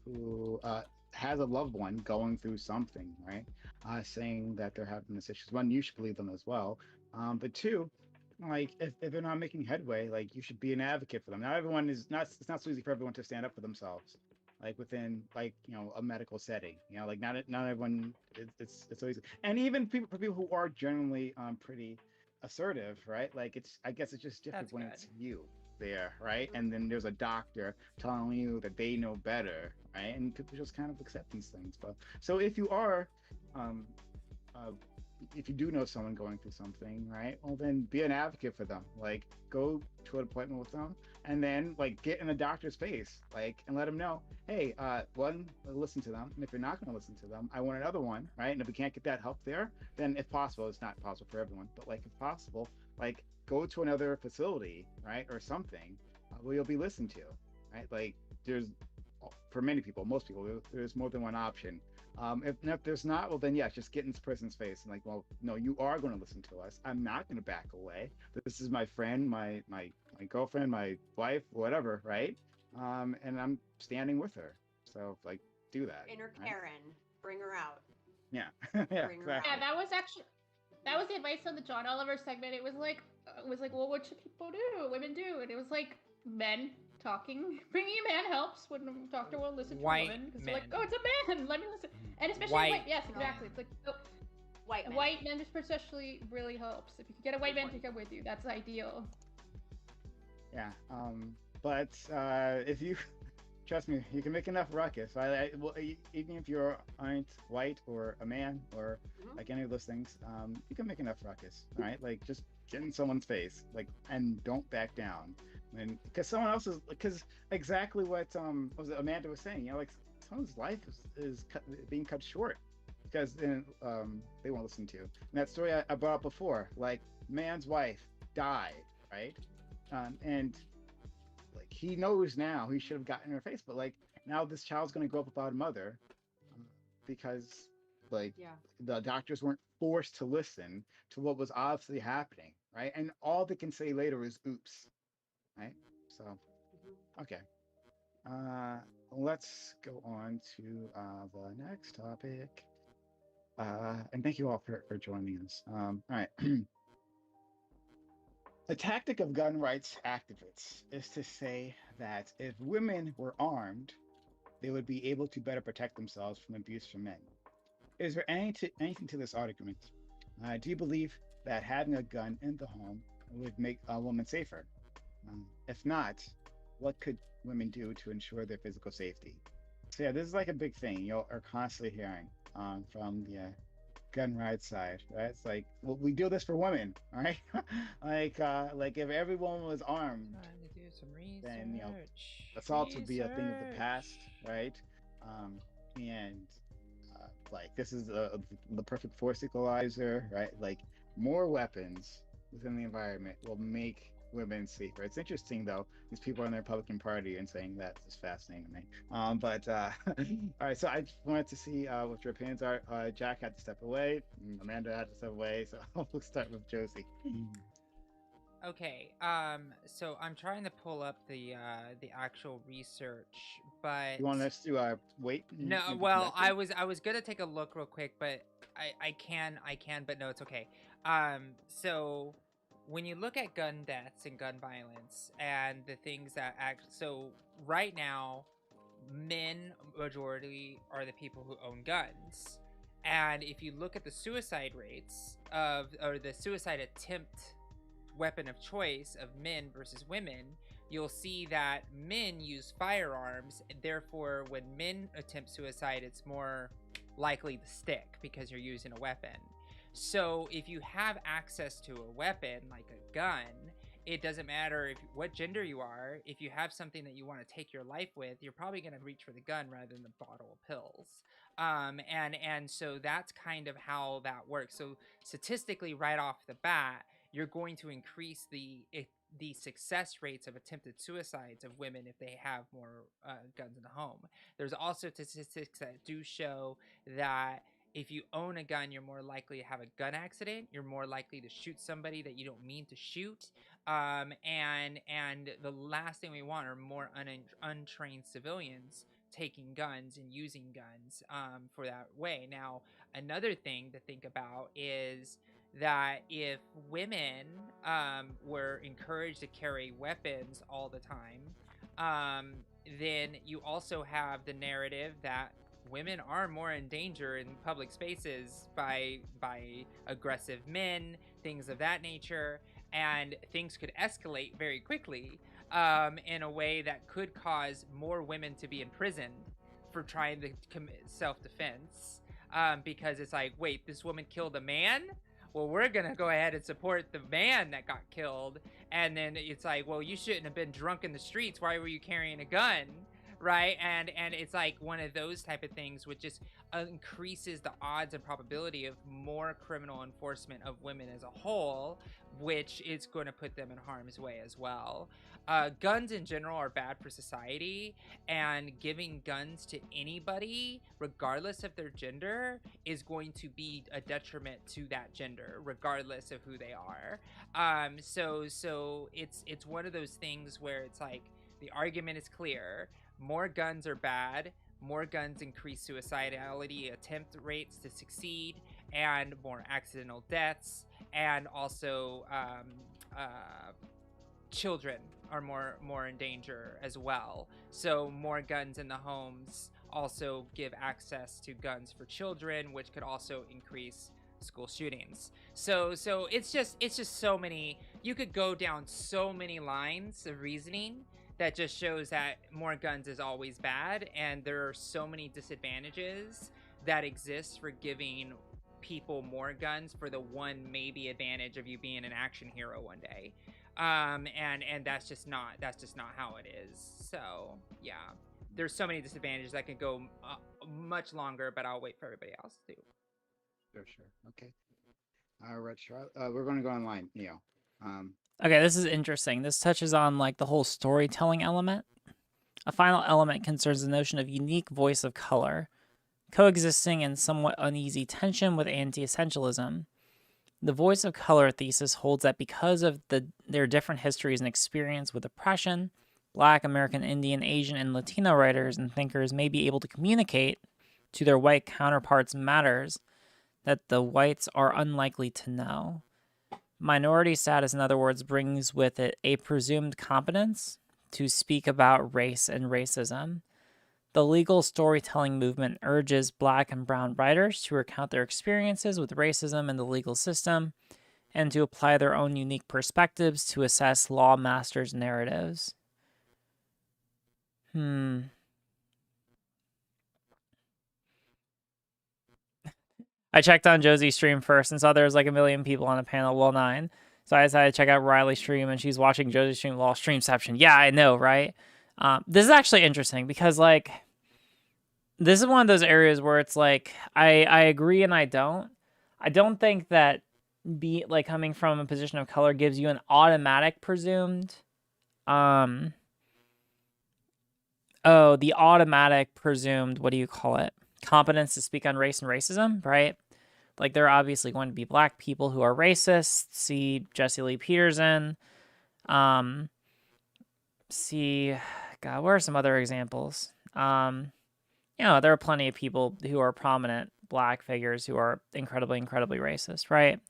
who has a loved one going through something, right? Saying that they're having this issues. One, you should believe them as well. But two, like if they're not making headway, like you should be an advocate for them. Not everyone is not. It's not so easy for everyone to stand up for themselves, like within a medical setting. Like not everyone. It's so easy. And even for people who are generally pretty assertive, right? Like I guess it's just different when it's you there, right? And then there's a doctor telling you that they know better, right? And people just kind of accept these things. But so if you are, if you do know someone going through something, right? Well, then be an advocate for them. Like go to an appointment with them, and then like get in the doctor's face, like, and let them know, hey, one, listen to them, and if you're not going to listen to them, I want another one, right? And if we can't get that help there, then if possible, it's not possible for everyone, but like if possible, like go to another facility, right, or something where you'll be listened to, right? Like there's, for many people, most people, there's more than one option. If there's not, well then yes, just get in this person's face and like, well, no, you are going to listen to us. I'm not going to back away. This is my friend, my girlfriend, my wife, whatever, right? And I'm standing with her. So like, do that. Inner right? Karen, bring her out. Yeah, yeah, Bring her exactly. Yeah, that was the advice on the John Oliver segment. It was like, well, what should people do? Women do, and it was like men talking. Bringing a man helps when the doctor won't listen to a woman because they're like, oh, it's a man. Let me listen. And especially white. Yes, exactly. It's like white men especially really helps. If you can get a white man to come with you, that's ideal. Yeah. But if you trust me, you can make enough ruckus. Well, even if you aren't white or a man or like any of those things, you can make enough ruckus. All right, like just get in someone's face, like, and don't back down. And because someone else is, because exactly what was it Amanda was saying, like someone's life is being cut short because then they won't listen to. And that story I brought up before, like man's wife died, right? And like he knows now he should have gotten in her face, but like now this child's going to grow up without a mother because like the doctors weren't forced to listen to what was obviously happening, right? And all they can say later is oops, right? So okay, let's go on to the next topic, and thank you all for joining us. All right. The tactic of gun rights activists is to say that if women were armed, they would be able to better protect themselves from abuse from men. Is there anything to this argument? Do you believe that having a gun in the home would make a woman safer? If not, what could women do to ensure their physical safety? So yeah, this is like a big thing you are constantly hearing from the gun rights side, right? It's like, well, we do this for women, all right? like if everyone was armed, then assaults would be a thing of the past, right? And like this is the perfect force equalizer, right? Like more weapons within the environment will make women safer. It's interesting though, these people are in the Republican Party and saying that is fascinating to me. All right, so I just wanted to see what your opinions are. Jack had to step away, Amanda had to step away, so we'll start with Josie. Okay, so I'm trying to pull up the actual research, but you want us to wait? No, well, I was gonna take a look real quick, but I can, but no, it's okay. So when you look at gun deaths and gun violence and the things that so right now, men majority are the people who own guns, and if you look at the suicide rates or the suicide attempt weapon of choice of men versus women, you'll see that men use firearms, and therefore when men attempt suicide, it's more likely to stick because you're using a weapon. So if you have access to a weapon like a gun, it doesn't matter what gender you are. If you have something that you want to take your life with, you're probably going to reach for the gun rather than the bottle of pills. And so that's kind of how that works. So statistically, right off the bat, you're going to increase the success rates of attempted suicides of women if they have more guns in the home. There's also statistics that do show that if you own a gun, you're more likely to have a gun accident. You're more likely to shoot somebody that you don't mean to shoot. And the last thing we want are more untrained civilians taking guns and using guns for that way. Now, another thing to think about is that if women were encouraged to carry weapons all the time, then you also have the narrative that women are more in danger in public spaces by aggressive men, things of that nature, and things could escalate very quickly in a way that could cause more women to be imprisoned for trying to commit self-defense, because it's like, wait, this woman killed a man? Well, we're gonna go ahead and support the man that got killed. And then it's like, well, you shouldn't have been drunk in the streets. Why were you carrying a gun? Right? And it's like one of those type of things which just increases the odds and probability of more criminal enforcement of women as a whole, which is going to put them in harm's way as well. Guns in general are bad for society, and giving guns to anybody, regardless of their gender, is going to be a detriment to that gender, regardless of who they are. So it's one of those things where it's like, the argument is clear. More guns are bad. More guns increase suicidality attempt rates to succeed, and more accidental deaths, and also children are more in danger as well. So more guns in the homes also give access to guns for children, which could also increase school shootings. So it's just so many. You could go down so many lines of reasoning that just shows that more guns is always bad, and there are so many disadvantages that exist for giving people more guns for the one maybe advantage of you being an action hero one day. And that's just not how it is. So yeah, there's so many disadvantages that could go much longer, but I'll wait for everybody else to. Sure. Okay. All right, Charlotte. We're going to go online, Neo. Okay, this is interesting. This touches on like the whole storytelling element. A final element concerns the notion of unique voice of color, coexisting in somewhat uneasy tension with anti-essentialism. The voice of color thesis holds that because of their different histories and experience with oppression, Black, American, Indian, Asian, and Latino writers and thinkers may be able to communicate to their white counterparts matters that the whites are unlikely to know. Minority status, in other words, brings with it a presumed competence to speak about race and racism. The legal storytelling movement urges Black and brown writers to recount their experiences with racism in the legal system and to apply their own unique perspectives to assess law masters' narratives. I checked on Josie's stream first and saw there was like 1 million people on a panel, well 9. So I decided to check out Riley's stream, and she's watching Josie's stream while streamception. Yeah, I know, right? This is actually interesting because like, this is one of those areas where it's like, I agree and I don't. I don't think that coming from a position of color gives you an automatic presumed, the automatic presumed, what do you call it? Competence to speak on race and racism, right? Like, there are obviously going to be Black people who are racist. See Jesse Lee Peterson. God, where are some other examples? There are plenty of people who are prominent Black figures who are incredibly, incredibly racist, right?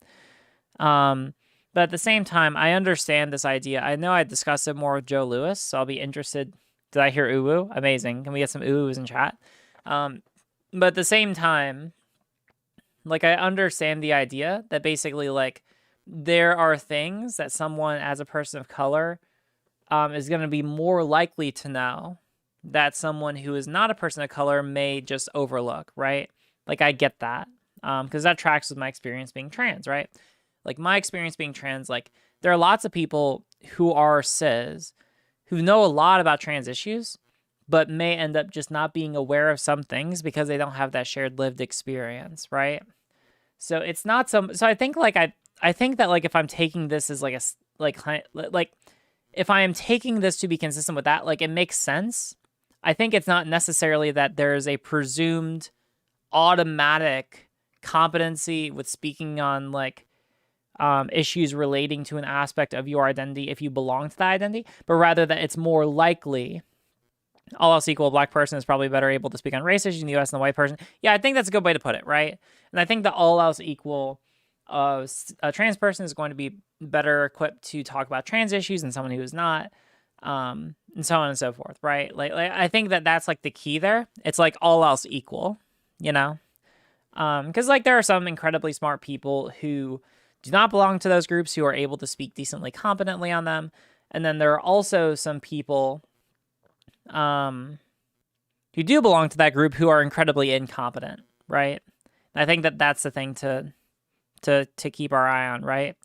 But at the same time, I understand this idea. I know I discussed it more with Joe Lewis, so I'll be interested. Did I hear uwu? Amazing. Can we get some uwus in chat? But at the same time, like, I understand the idea that basically, like, there are things that someone as a person of color is going to be more likely to know that someone who is not a person of color may just overlook, right? Like, I get that because that tracks with my experience being trans, right? Like, my experience being trans, like, there are lots of people who are cis who know a lot about trans issues, but may end up just not being aware of some things because they don't have that shared lived experience, right? So it's not so I think like I think that like if I'm taking this as like if I am taking this to be consistent with that, like it makes sense. I think it's not necessarily that there's a presumed automatic competency with speaking on like issues relating to an aspect of your identity if you belong to that identity, but rather that it's more likely, all else equal, a black person is probably better able to speak on race issues in the U.S. than a white person. Yeah, I think that's a good way to put it, right? And I think that all else equal, a trans person is going to be better equipped to talk about trans issues than someone who is not, and so on and so forth, right? Like I think that that's like the key there. It's like all else equal, you know? Because like there are some incredibly smart people who do not belong to those groups who are able to speak decently competently on them. And then there are also some people who do belong to that group who are incredibly incompetent, right? And I think that that's the thing to keep our eye on, right?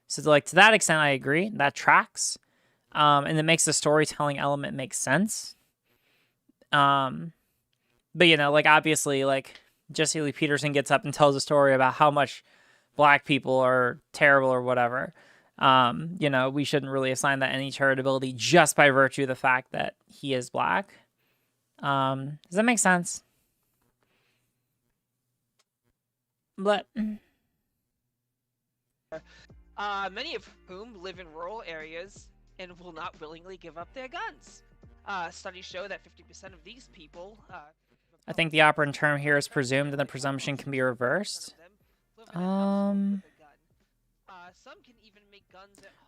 So like to that extent, I agree. That tracks. And it makes the storytelling element make sense. But you know, like obviously like Jesse Lee Peterson gets up and tells a story about how much black people are terrible or whatever. You know, we shouldn't really assign that any charitability just by virtue of the fact that he is black. Does that make sense? But many of whom live in rural areas and will not willingly give up their guns. Studies show that 50% of these people. I think the operant term here is presumed, and the presumption can be reversed.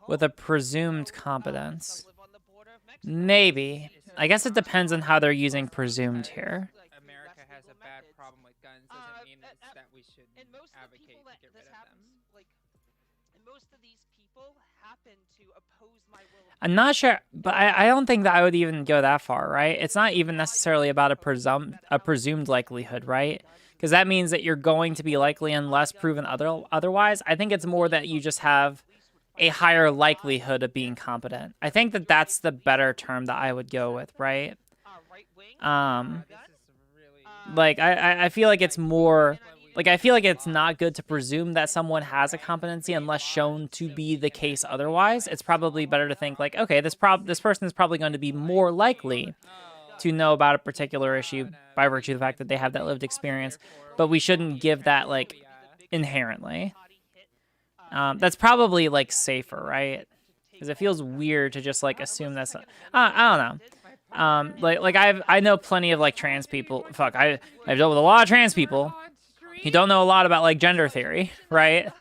With a presumed competence. Maybe. I guess it depends on how they're using presumed here. America has a bad problem with guns doesn't mean that we should advocate to get rid of them. And most of these people happen to oppose my will. I'm not sure, but I don't think that I would even go that far, right? It's not even necessarily about a presumed likelihood, right? Because that means that you're going to be likely unless proven otherwise. I think it's more that you just have a higher likelihood of being competent. I think that that's the better term that I would go with, right? Like I feel like it's more like I feel like it's not good to presume that someone has a competency unless shown to be the case otherwise. It's probably better to think like, okay, this person is probably going to be more likely to know about a particular issue by virtue of the fact that they have that lived experience, but we shouldn't give that like inherently. That's probably like safer, right? Because it feels weird to just like assume that's I don't know. Like I know plenty of like trans people. Fuck, I've dealt with a lot of trans people who don't know a lot about like gender theory, right?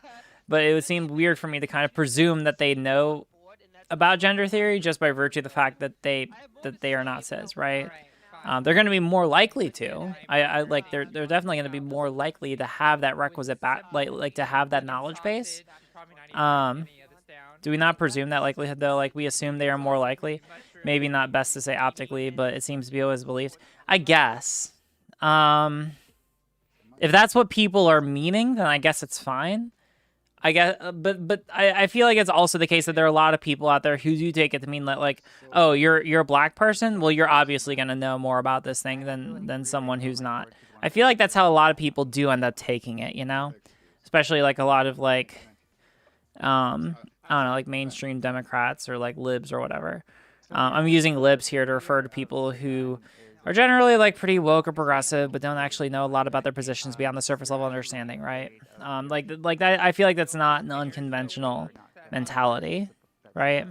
But it would seem weird for me to kind of presume that they know about gender theory just by virtue of the fact that they are not cis, right? They're going to be more likely to. I like they're definitely going to be more likely to have that requisite like to have that knowledge base. Do we not presume that likelihood though? Like we assume they are more likely. Maybe not best to say optically, but it seems to be always believed. I guess. If that's what people are meaning, then I guess it's fine. I guess, but I feel like it's also the case that there are a lot of people out there who do take it to mean that like, oh, you're a black person. Well, you're obviously gonna know more about this thing than someone who's not. I feel like that's how a lot of people do end up taking it, you know, especially like a lot of like, I don't know, like mainstream Democrats or like libs or whatever. I'm using libs here to refer to people who are generally like pretty woke or progressive, but don't actually know a lot about their positions beyond the surface level understanding, right? Like that. I feel like that's not an unconventional mentality, right?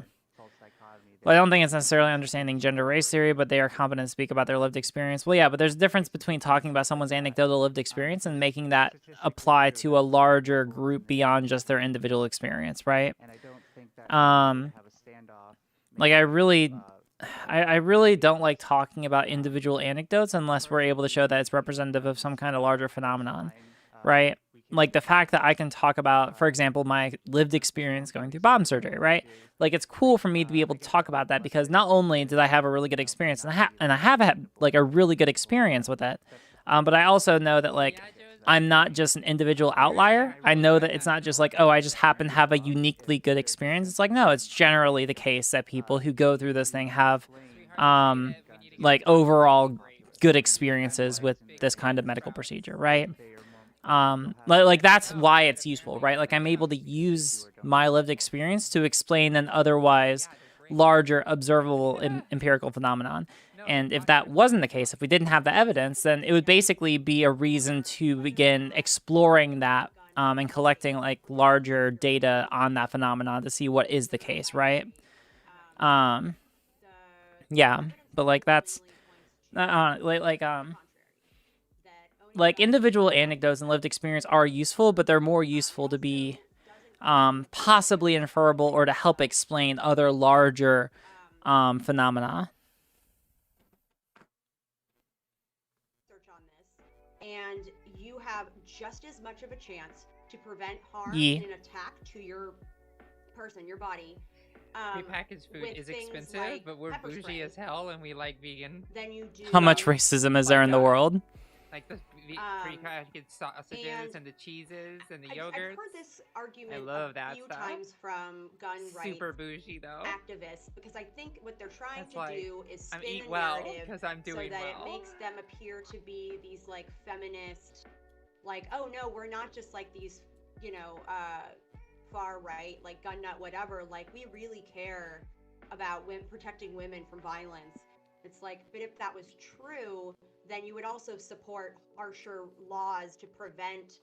Well, I don't think it's necessarily understanding gender race theory, but they are competent to speak about their lived experience. Well, yeah, but there's a difference between talking about someone's anecdotal lived experience and making that apply to a larger group beyond just their individual experience, right? Like I really don't like talking about individual anecdotes unless we're able to show that it's representative of some kind of larger phenomenon, right? Like the fact that I can talk about, for example, my lived experience going through bomb surgery, right? Like it's cool for me to be able to talk about that because not only did I have a really good experience, and I have had like a really good experience with it, but I also know that like I'm not just an individual outlier. I know that it's not just like, oh, I just happen to have a uniquely good experience. It's like, no, it's generally the case that people who go through this thing have like overall good experiences with this kind of medical procedure, right? Like that's why it's useful, right? Like I'm able to use my lived experience to explain an otherwise larger observable empirical phenomenon. And if that wasn't the case, if we didn't have the evidence, then it would basically be a reason to begin exploring that and collecting like larger data on that phenomenon to see what is the case, right? Yeah, but like that's like individual anecdotes and lived experience are useful, but they're more useful to be possibly inferable or to help explain other larger phenomena. And you have just as much of a chance to prevent harm Yeah. in an attack to your person, your body. Prepackaged food with is things expensive, like but we're pepper bougie spray. as hell and we like vegan. Then you do How much racism is there in the world? Like the prepackaged sausages and the cheeses and the yogurts. I've heard this argument I love that a few stuff. times from gun rights Super bougie though. activists, because I think what they're trying That's to like, do is I'm spin eat the well, narrative 'cause I'm doing so that well. it makes them appear to be these like feminist, like, oh no, we're not just like these, you know, far right, like gun nut whatever. Like we really care about protecting women from violence. It's like, but if that was true, then you would also support harsher laws to prevent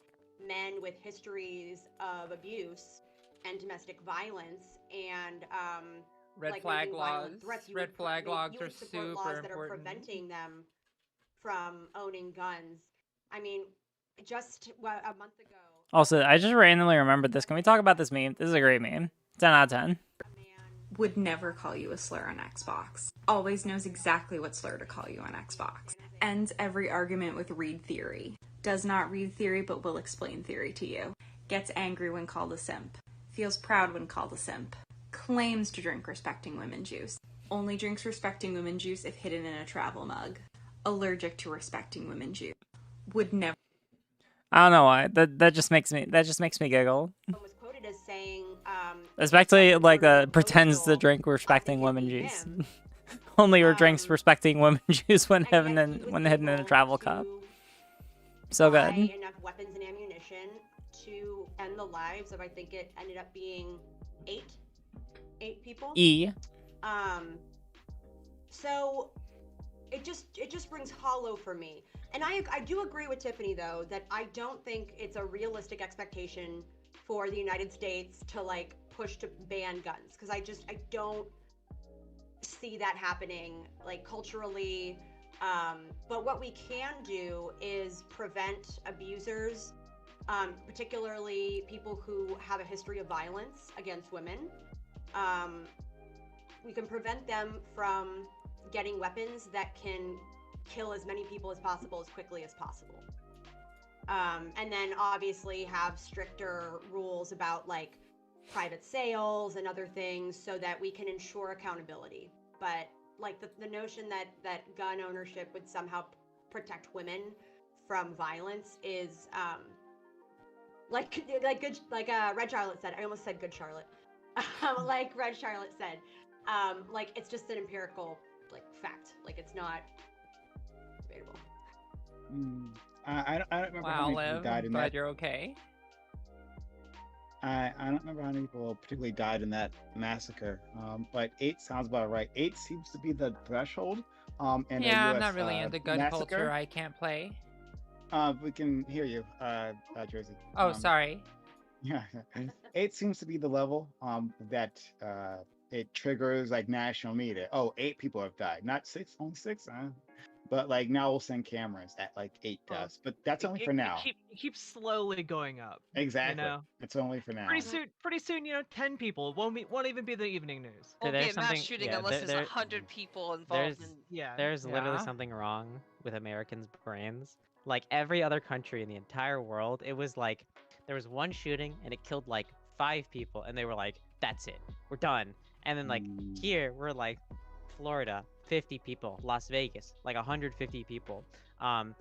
men with histories of abuse and domestic violence and Red like flag making violent laws. threats. You Red would flag laws you are would support super laws that are important. preventing them from owning guns. I mean, just a month ago. Also, I just randomly remembered this. Can we talk about this meme? This is a great meme. 10 out of 10. Would never call you a slur on Xbox. Always knows exactly what slur to call you on Xbox. Ends every argument with read theory. Does not read theory but will explain theory to you. Gets angry when called a simp. Feels proud when called a simp. Claims to drink respecting women juice. Only drinks respecting women juice if hidden in a travel mug. Allergic to respecting women juice. Would never. I don't know why. That just makes me giggle. Was quoted as saying, Especially like pretends to drink respecting women juice. Only or drinks respecting women juice when hidden in a travel cup. So buy good. enough weapons and ammunition to end the lives of, I think it ended up being eight people. So it just rings hollow for me. And I do agree with Tiffany though that I don't think it's a realistic expectation for the United States to like push to ban guns, because I don't see that happening like culturally. But what we can do is prevent abusers, particularly people who have a history of violence against women. We can prevent them from getting weapons that can kill as many people as possible as quickly as possible. And then obviously have stricter rules about like private sales and other things so that we can ensure accountability. But like the notion that gun ownership would somehow protect women from violence is like Red Charlotte said. I almost said Good Charlotte. Like Red Charlotte said, like it's just an empirical like fact. Like it's not debatable. I don't remember how Wow, many people Liv, died I'm in glad that. you're okay. I don't remember how many people particularly died in that massacre. But 8 sounds about right. 8 seems to be the threshold. In a Yeah, I'm US, not really into gun massacre. culture. I can't play. We can hear you, Jersey. Oh, sorry. Yeah, 8 seems to be the level that it triggers like national media. Oh, 8 people have died, not 6, only 6. But like now we'll send cameras at like 8 deaths, but that's only for now. It keeps slowly going up. Exactly. You know? It's only for now. Pretty soon, you know, 10 people won't even be the evening news. Won't There's be a mass something- shooting yeah, unless there- there's 100 people involved. There's literally something wrong with Americans' brains. Like every other country in the entire world, it was like there was one shooting and it killed like 5 people, and they were like, "That's it, we're done." And then like here, we're like, Florida, 50 people, Las Vegas, like 150 people,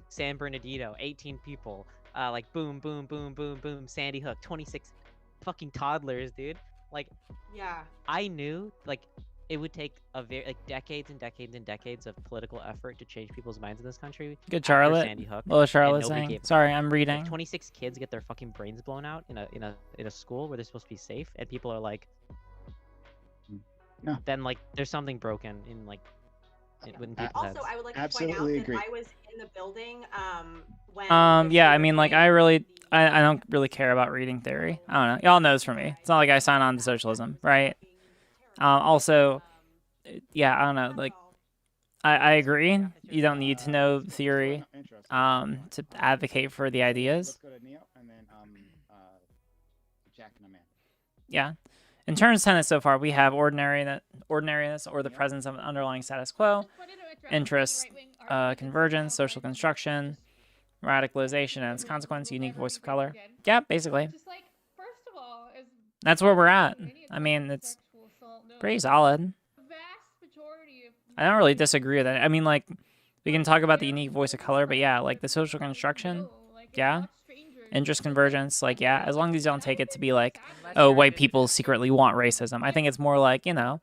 San Bernardino, 18 people, like boom, boom, boom, boom, boom, Sandy Hook, 26 fucking toddlers, dude. Like, yeah, I knew like it would take a decades and decades and decades of political effort to change people's minds in this country. Good, after Charlotte. Sandy Hook, What was and Charlotte nobody saying? gave a Sorry, fuck. I'm Like, reading. 26 kids get their fucking brains blown out in a school where they're supposed to be safe, and people are like, no. Then like there's something broken in like within people's heads. Also, I would like to Absolutely point out agree. that I was in the building when. Yeah, I mean, like, I don't really care about reading theory. I don't know. Y'all knows for me. It's not like I sign on to socialism, right? Also, yeah, I don't know. Like, I agree. You don't need to know theory to advocate for the ideas. Let's go to Neo and then Jack and Amanda. Yeah. In terms of tenets so far, we have ordinariness or the presence of an underlying status quo, interest, convergence, social construction, radicalization and its consequence, unique voice of color. Yeah, basically. That's where we're at. I mean, it's pretty solid. I don't really disagree with that. I mean, like, we can talk about the unique voice of color, but yeah, like the social construction, yeah. Interest convergence, like, yeah, as long as you don't take it to be like, oh, white people secretly want racism. I think it's more like, you know,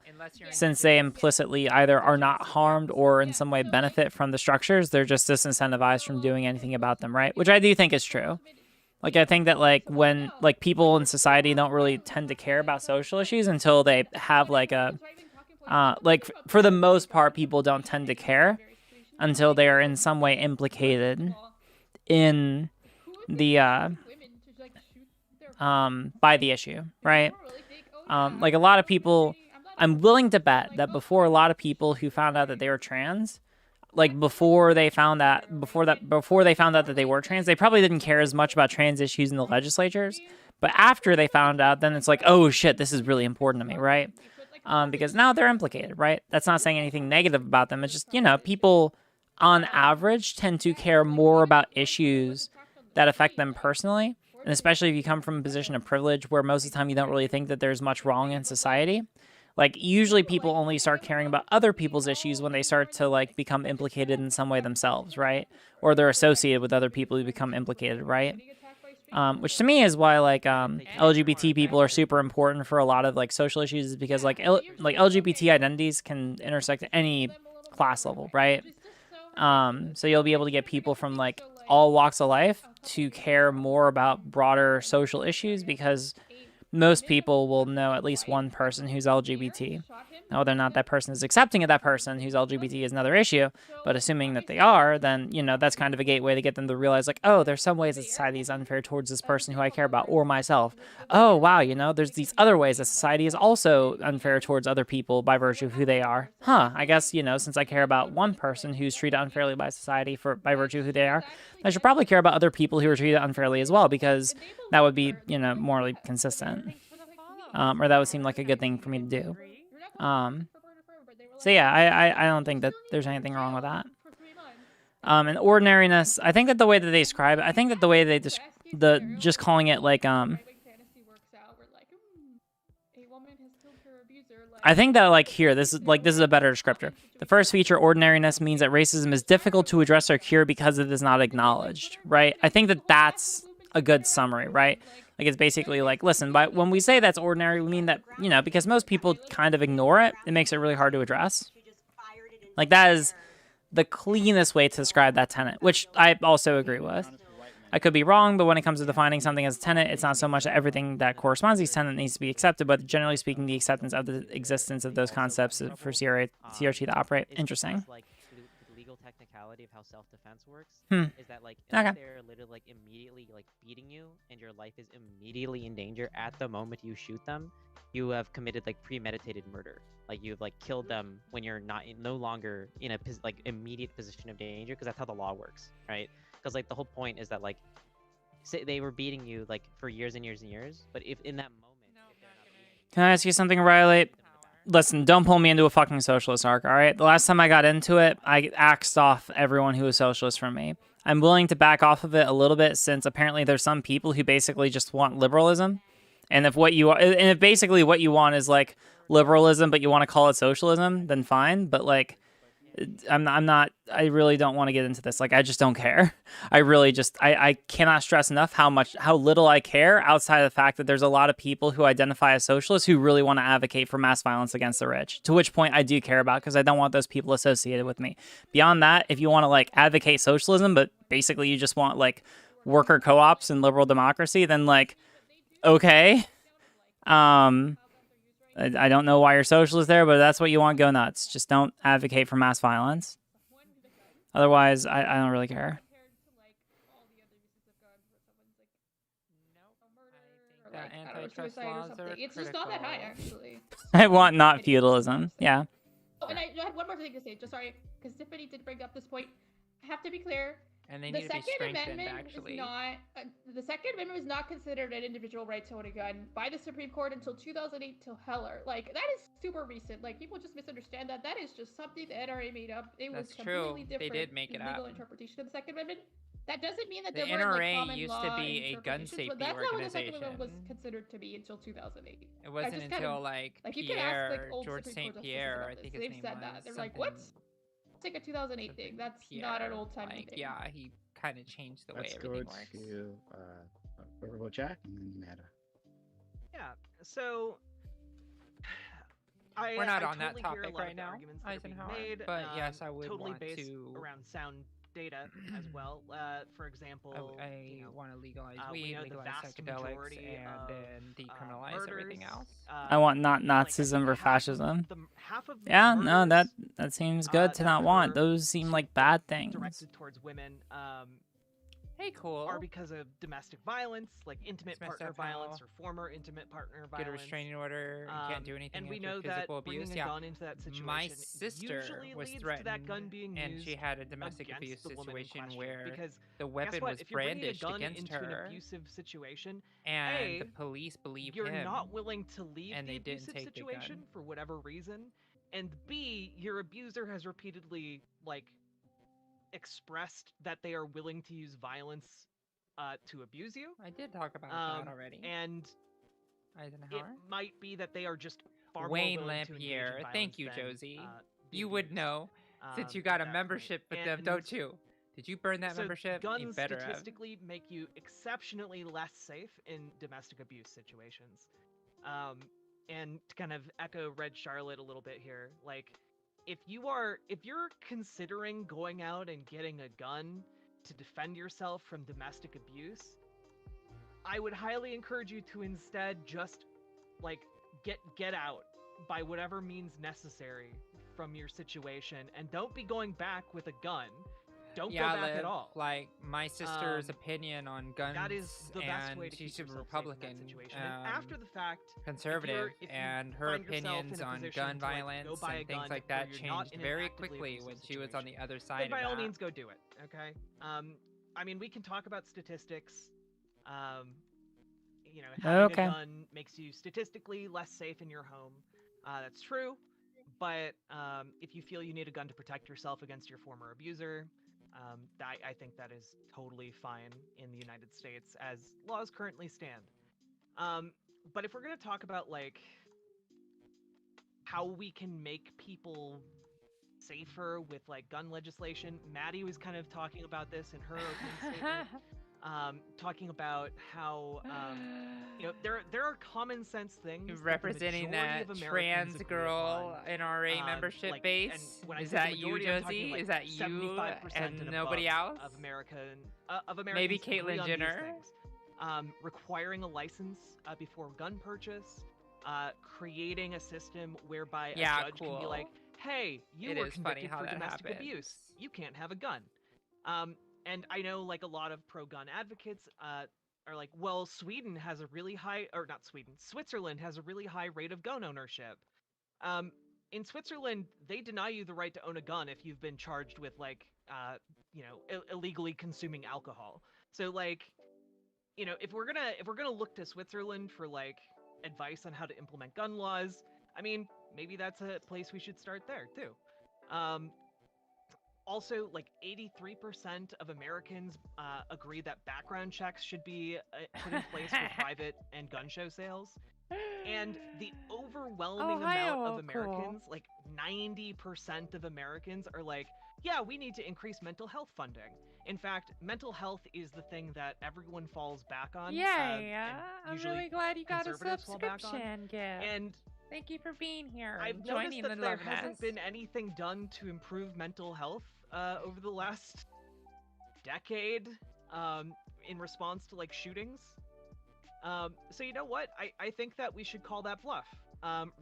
since they implicitly either are not harmed or in some way benefit from the structures, they're just disincentivized from doing anything about them, right? Which I do think is true. Like, I think that, like, when, like, people in society don't really tend to care about social issues until they have, like, a, like, for the most part, people don't tend to care until they are in some way implicated in the by the issue, right? Like a lot of people, I'm willing to bet that before a lot of people who found out that they were trans, like before they found out that they were trans, they probably didn't care as much about trans issues in the legislatures. But after they found out, then it's like, oh shit, this is really important to me, right? Because now they're implicated, right? That's not saying anything negative about them. It's just, you know, people on average tend to care more about issues that affect them personally, and especially if you come from a position of privilege where most of the time you don't really think that there's much wrong in society. Like, usually people only start caring about other people's issues when they start to, like, become implicated in some way themselves, right? Or they're associated with other people who become implicated, right? Which to me is why, like, LGBT people are super important for a lot of, like, social issues, is because, like, LGBT identities can intersect at any class level, right? So you'll be able to get people from, like, all walks of life to care more about broader social issues, because most people will know at least one person who's LGBT. Now, whether or not that person is accepting of that person who's LGBT is another issue, but assuming that they are, then, you know, that's kind of a gateway to get them to realize, like, oh, there's some ways that society is unfair towards this person who I care about, or myself. Oh, wow, you know, there's these other ways that society is also unfair towards other people by virtue of who they are. I guess, you know, since I care about one person who's treated unfairly by society by virtue of who they are, I should probably care about other people who are treated unfairly as well, because that would be, you know, morally consistent. Or that would seem like a good thing for me to do. So yeah, I don't think that there's anything wrong with that. And ordinariness, I think that the way that they describe it, I think that the way they just calling it like I think that, like, here, this is a better descriptor. The first feature, ordinariness, means that racism is difficult to address or cure because it is not acknowledged, right? I think that that's a good summary, right? Like, it's basically like, listen, but when we say that's ordinary, we mean that, you know, because most people kind of ignore it, it makes it really hard to address. Like, that is the cleanest way to describe that tenet, which I also agree with. I could be wrong, but when it comes to defining something as a tenet, it's not so much that everything that corresponds to each tenet needs to be accepted, but generally speaking, the acceptance of the existence of those concepts for CRT to operate. Interesting. Like, the legal technicality of how self-defense works is that, like, if Okay. they're literally, like, immediately, like, beating you and your life is immediately in danger at the moment you shoot them, you have committed, like, premeditated murder. Like, you've, like, killed them when you're no longer in a immediate position of danger, because that's how the law works, right? Because, like, the whole point is that, like, say they were beating you, like, for years and years and years, but if in that moment, Can I ask you something, Riley? Listen, don't pull me into a fucking socialist arc, all right? The last time I got into it, I axed off everyone who was socialist from me. I'm willing to back off of it a little bit, since apparently there's some people who basically just want liberalism. And if basically what you want is, like, liberalism, but you want to call it socialism, then fine. But, like, I really don't want to get into this. Like, I just don't care. I really just, I cannot stress enough how little I care, outside of the fact that there's a lot of people who identify as socialists who really want to advocate for mass violence against the rich, to which point I do care about, because I don't want those people associated with me. Beyond that, if you want to, like, advocate socialism, but basically you just want, like, worker co-ops and liberal democracy, then, like, okay. I don't know why you're socialist there, but that's what you want, go nuts. Just don't advocate for mass violence. Otherwise, I don't really care. Antitrust laws are It's just not that high, critical. actually. I want not feudalism. Yeah. Oh, and I had one more thing to say. Just sorry, because Tiffany did bring up this point. I have to be clear. And they the need to be Second strengthened, Amendment actually. is not. The Second Amendment was not considered an individual right to own a gun by the Supreme Court until 2008 till Heller. Like that is super recent. Like people just misunderstand that. That is just something the NRA made up. It was That's true. completely different. They did make it legal up. interpretation of the Second Amendment. That doesn't mean that The there weren't like NRA common used law to be a gun interpretations, safety but that's not what the Second organization. Amendment was considered to be until 2008. It wasn't just until kind of, like you can ask, like, Pierre, old George Supreme St. Court Pierre, justices I about think this. his They've name said that. was. They're like, what's? It's like a 2008 thing. That's not an old timey thing. Yeah, he kind of changed the way Let's go everything works. to Purple Jack and then Meta. Yeah. So. We're not I on that totally hear a topic lot of right the now, arguments that are being Eisenhower. made, But yes, I would totally want based to. around sound data as well. For example, I want to legalize we weed, know the legalize vast psychedelics, majority and of, then decriminalize murders, everything else. I want not Nazism or fascism. Yeah, no, that seems good to not want. Those seem like bad things. directed towards women. Hey, cool. Are because of domestic violence, like intimate It's messed partner up how violence or former intimate partner violence. Get a restraining order. You can't do anything. And we after know that physical abuse. bringing a gun into that situation My sister usually was leads to threatened, that gun being and used she had a domestic against abuse the woman in situation question. where Because the guess weapon what? was If you're bringing a brandished gun against into her, an abusive situation, and the A, police believed you're him. not willing to leave and the they didn't abusive take the situation gun. for whatever reason, and B, your abuser has repeatedly expressed that they are willing to use violence to abuse you. I did talk about that already. And Eisenhower. it might be that they are just far Wayne more willing to engage in Lampierre, violence thank you, than, Josie. the You would abused. know, since you At got a that membership with point. them, don't you? Did you burn that So membership? You guns better have. statistically make you exceptionally less safe in domestic abuse situations. And to kind of echo Red Charlotte a little bit here, like if you're considering going out and getting a gun to defend yourself from domestic abuse, I would highly encourage you to instead just get out by whatever means necessary from your situation, and don't be going back with a gun. Don't go back at all. Like my sister's opinion on guns, That is the best way and to she's keep a yourself Republican, safe in that situation. And after the fact, conservative, if you and her find yourself in opinions a on position gun to, like, go violence buy a and things gun like where that you're not changed in an very actively quickly abusive when she was on the other then side by of all that. means go do it. Okay. I mean, we can talk about statistics. Having Okay. a gun makes you statistically less safe in your home. That's true. But if you feel you need a gun to protect yourself against your former abuser, I think that is totally fine in the United States as laws currently stand. But if we're going to talk about how we can make people safer with gun legislation, Maddie was kind of talking about this in her opening statement. Talking about how there are common sense things that the Representing majority that of trans Americans agree girl upon. NRA membership And base. when I Is say the that you, majority, I'm talking, Josie? Is that you 75% and above nobody else? of Americans Maybe agree Caitlyn on these Jenner? things. Requiring a license before gun purchase, creating a system whereby a judge can be like, "Hey, you It were is funny convicted how for that domestic happens. abuse. You can't have a gun." And I know a lot of pro-gun advocates are like, "Well, Sweden has a really high, or not Sweden, Switzerland has a really high rate of gun ownership." In Switzerland, they deny you the right to own a gun if you've been charged with illegally consuming alcohol. So if we're gonna look to Switzerland for advice on how to implement gun laws, I mean, maybe that's a place we should start there too. Also, 83% of Americans agree that background checks should be put in place for private and gun show sales. And the overwhelming amount of Americans, 90% of Americans are like, yeah, we need to increase mental health funding. In fact, mental health is the thing that everyone falls back on. Yay! And I'm usually really glad you got a conservatives fall back on. subscription gift. And thank you for being here. I've and noticed joining that the there love hasn't nest. been anything done to improve mental health over the last decade in response to shootings. So you know what? I think that we should call that bluff.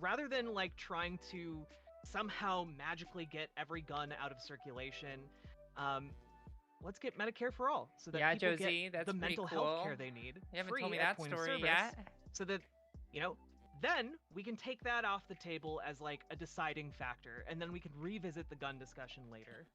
rather than like trying to somehow magically get every gun out of circulation, let's get Medicare for all, so that Yeah, people Josie, get that's the pretty mental health care cool. they need You haven't free told me at that point of story service, yet. so that, you know, then we can take that off the table as like a deciding factor, and then we can revisit the gun discussion later.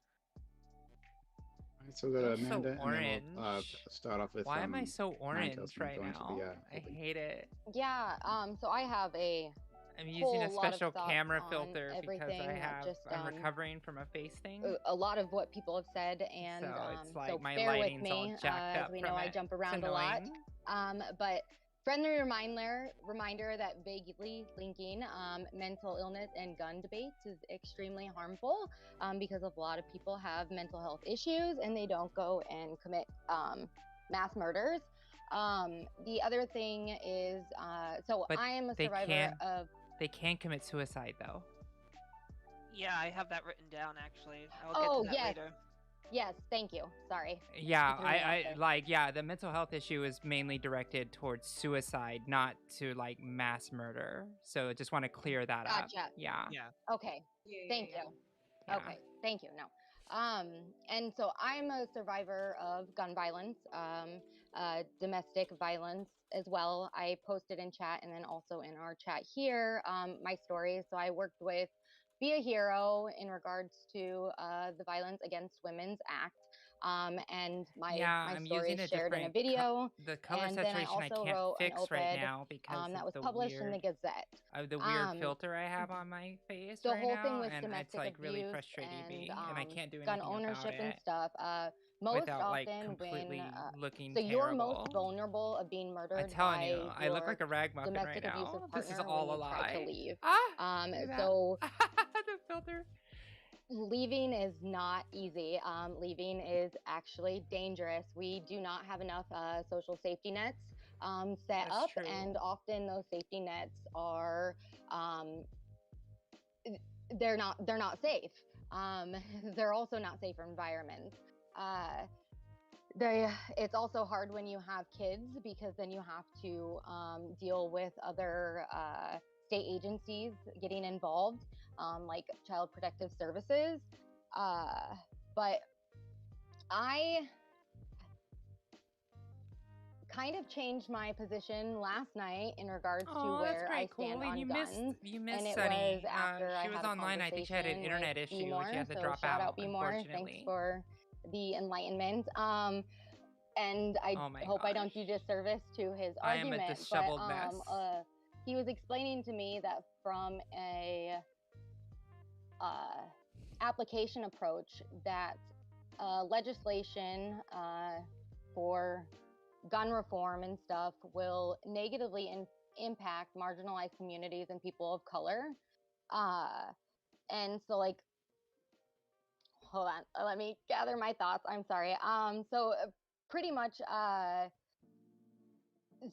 So go to I'm so Amanda, and then we'll orange. start off with Why am I so Ninetales, orange and right go into now? the I hate it. Yeah, so I have a I'm using whole a lot of special thoughts camera on filter because everything I that have just, I'm recovering from a face thing. a lot of what people have said, and So it's like so my bear with lighting's all me. jacked As up we from know, I it. jump It's around a lot. annoying. But friendly reminder that vaguely linking mental illness and gun debates is extremely harmful because a lot of people have mental health issues and they don't go and commit mass murders. The other thing is, so But I am a they survivor of. They can commit suicide though. Yeah, I have that written down actually. I'll Oh, get to that yes. later. Yes, thank you. Sorry. Yeah, You threw me off I there. like, yeah, the mental health issue is mainly directed towards suicide, not to like mass murder. So I just want to clear that up. Gotcha. Yeah. Okay. Thank you. Yeah. Okay. Thank you. No. And so I'm a survivor of gun violence, domestic violence as well. I posted in chat and then also in our chat here my story. So I worked with Be a Hero in regards to the Violence Against Women's Act. And my I'm story using is a shared in a different video. the color And then I saturation I also can't wrote an fix op-ed right now because that of was the published in the weird Gazette. the weird filter I have on my face The right whole now, thing with and it's domestic like really abuse frustrating and me, and I can't do gun anything ownership about and it stuff. Most without like often completely when looking so you're most terrible. vulnerable of being I'm murdered telling by you, I look your like a ragamuffin right domestic abusive now. partner This is when all a you try to lie. leave. Look at So the filter. leaving is not easy. Leaving is actually dangerous. We do not have enough social safety nets set That's up, true. and often those safety nets are they're not safe. They're also not safe environments. It's also hard when you have kids because then you have to deal with other state agencies getting involved, like Child Protective Services. But I kind of changed my position last night in regards to Oh, that's where I pretty cool. stand And on you guns. missed And it Sunny. was after I She was had a online. I think she had an conversation internet with issue. B More, She had to so drop shout out, out B More. Thanks unfortunately. for the enlightenment. And I Oh my hope I don't gosh. do disservice to his I am a argument. disheveled but mess. he was explaining to me that from a application approach, that legislation for gun reform and stuff will negatively impact marginalized communities and people of color. And so, like, hold on, let me gather my thoughts. I'm sorry. So pretty much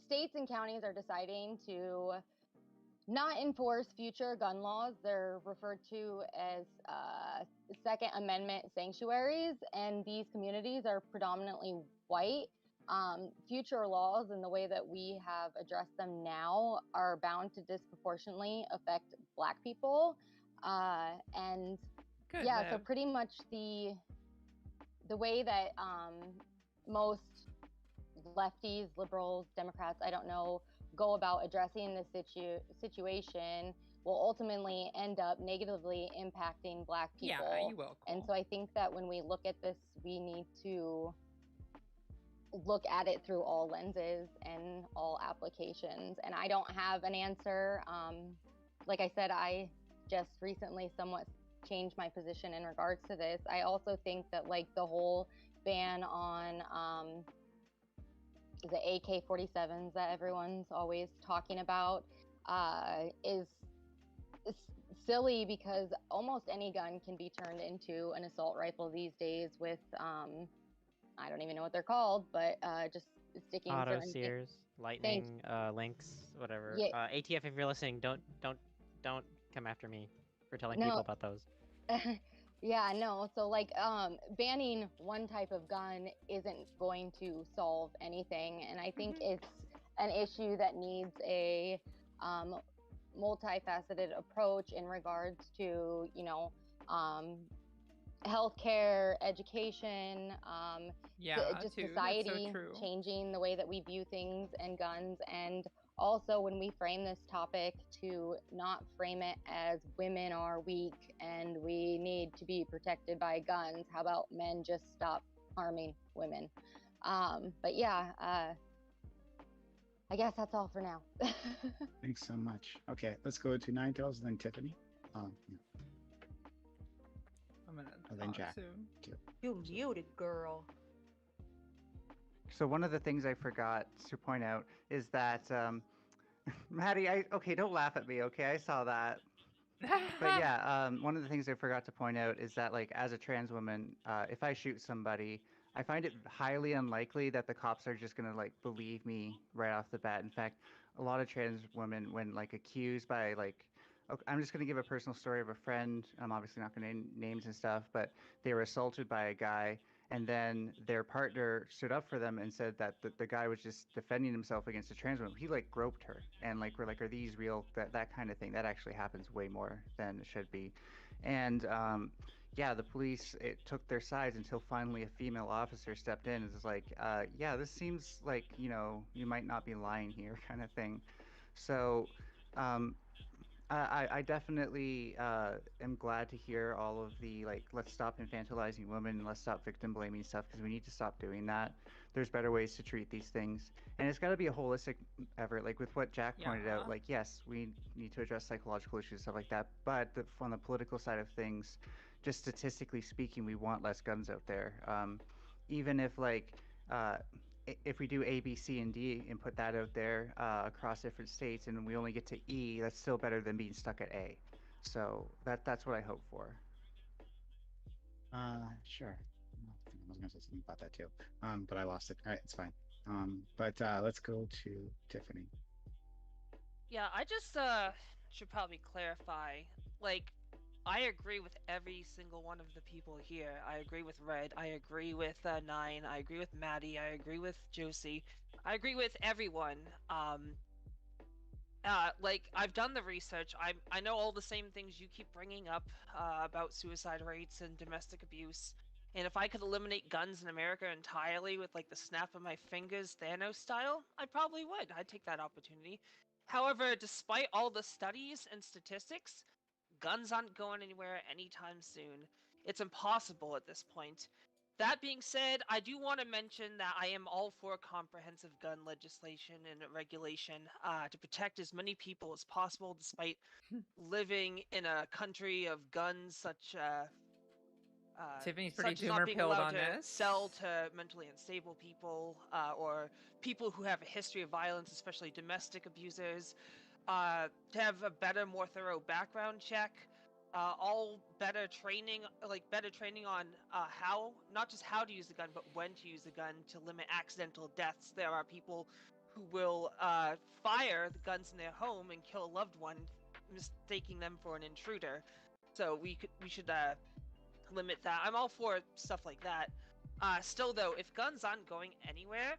states and counties are deciding to not enforce future gun laws. They're referred to as Second Amendment sanctuaries, and these communities are predominantly white. Future laws and the way that we have addressed them now are bound to disproportionately affect Black people. And Good, yeah, so Liv. pretty much the way that most lefties, liberals, Democrats, I don't know, go about addressing this situation will ultimately end up negatively impacting Black people. Yeah, you will. And so I think that when we look at this, we need to look at it through all lenses and all applications. And I don't have an answer. Like I said, I just recently somewhat changed my position in regards to this. I also think that, like, the whole ban on the AK-47s that everyone's always talking about is silly, because almost any gun can be turned into an assault rifle these days with I don't even know what they're called, but just sticking Auto certain sears, lightning, links, whatever. Yeah. ATF, if you're listening, don't come after me for telling No. people about those. Yeah, no. So, like, banning one type of gun isn't going to solve anything, and I think it's an issue that needs a multifaceted approach in regards to, you know, healthcare, education, just too. society, That's so true. changing the way that we view things and guns. And also when we frame this topic, to not frame it as women are weak and we need to be protected by guns. How about men just stop harming women? But yeah, I guess that's all for now. Thanks so much. Okay, let's go to Ninetales and then Tiffany. Yeah. I'm gonna And then talk Jack. soon. You muted, girl. So one of the things I forgot to point out is that, Maddie, okay, don't laugh at me, okay? I saw that. But yeah, one of the things I forgot to point out is that, like, as a trans woman, if I shoot somebody, I find it highly unlikely that the cops are just gonna, like, believe me right off the bat. In fact, a lot of trans women, when, like, accused by, like, okay, I'm just gonna give a personal story of a friend. I'm obviously not gonna name names and stuff, but they were assaulted by a guy, and then their partner stood up for them and said that the guy was just defending himself against a trans woman. He, like, groped her, and, like, we're like, are these real? That kind of thing. That actually happens way more than it should be. And yeah, the police, it took their sides until finally a female officer stepped in and was like, yeah, this seems like, you know, you might not be lying here, kind of thing. So I definitely am glad to hear all of the, like, let's stop infantilizing women and let's stop victim blaming stuff, because we need to stop doing that. There's better ways to treat these things, and it's got to be a holistic effort. Like with what Jack pointed out, like, yes, we need to address psychological issues, stuff like that, but on the political side of things, just statistically speaking, we want less guns out there. Even if, like, if we do A, B, C, and D and put that out there across different states, and we only get to E, that's still better than being stuck at A. So that's what I hope for. Sure. I was gonna say something about that too, but I lost it. All right, it's fine. But let's go to Tiffany. Yeah, I just should probably clarify. Like, I agree with every single one of the people here. I agree with Red. I agree with Nine. I agree with Maddie. I agree with Josie. I agree with everyone. Like, I've done the research. I know all the same things you keep bringing up about suicide rates and domestic abuse. And if I could eliminate guns in America entirely with, like, the snap of my fingers, Thanos style, I probably would. I'd take that opportunity. However, despite all the studies and statistics, guns aren't going anywhere anytime soon. It's impossible at this point. That being said, I do want to mention that I am all for comprehensive gun legislation and regulation to protect as many people as possible, despite living in a country of guns, such Tiffany's pretty such as not being doomer-pilled allowed on to this. sell to mentally unstable people or people who have a history of violence, especially domestic abusers. To have a better, more thorough background check, all better training, like better training on how, not just how to use the gun, but when to use the gun to limit accidental deaths. There are people who will fire the guns in their home and kill a loved one, mistaking them for an intruder. So we should limit that. I'm all for stuff like that. Still though, if guns aren't going anywhere,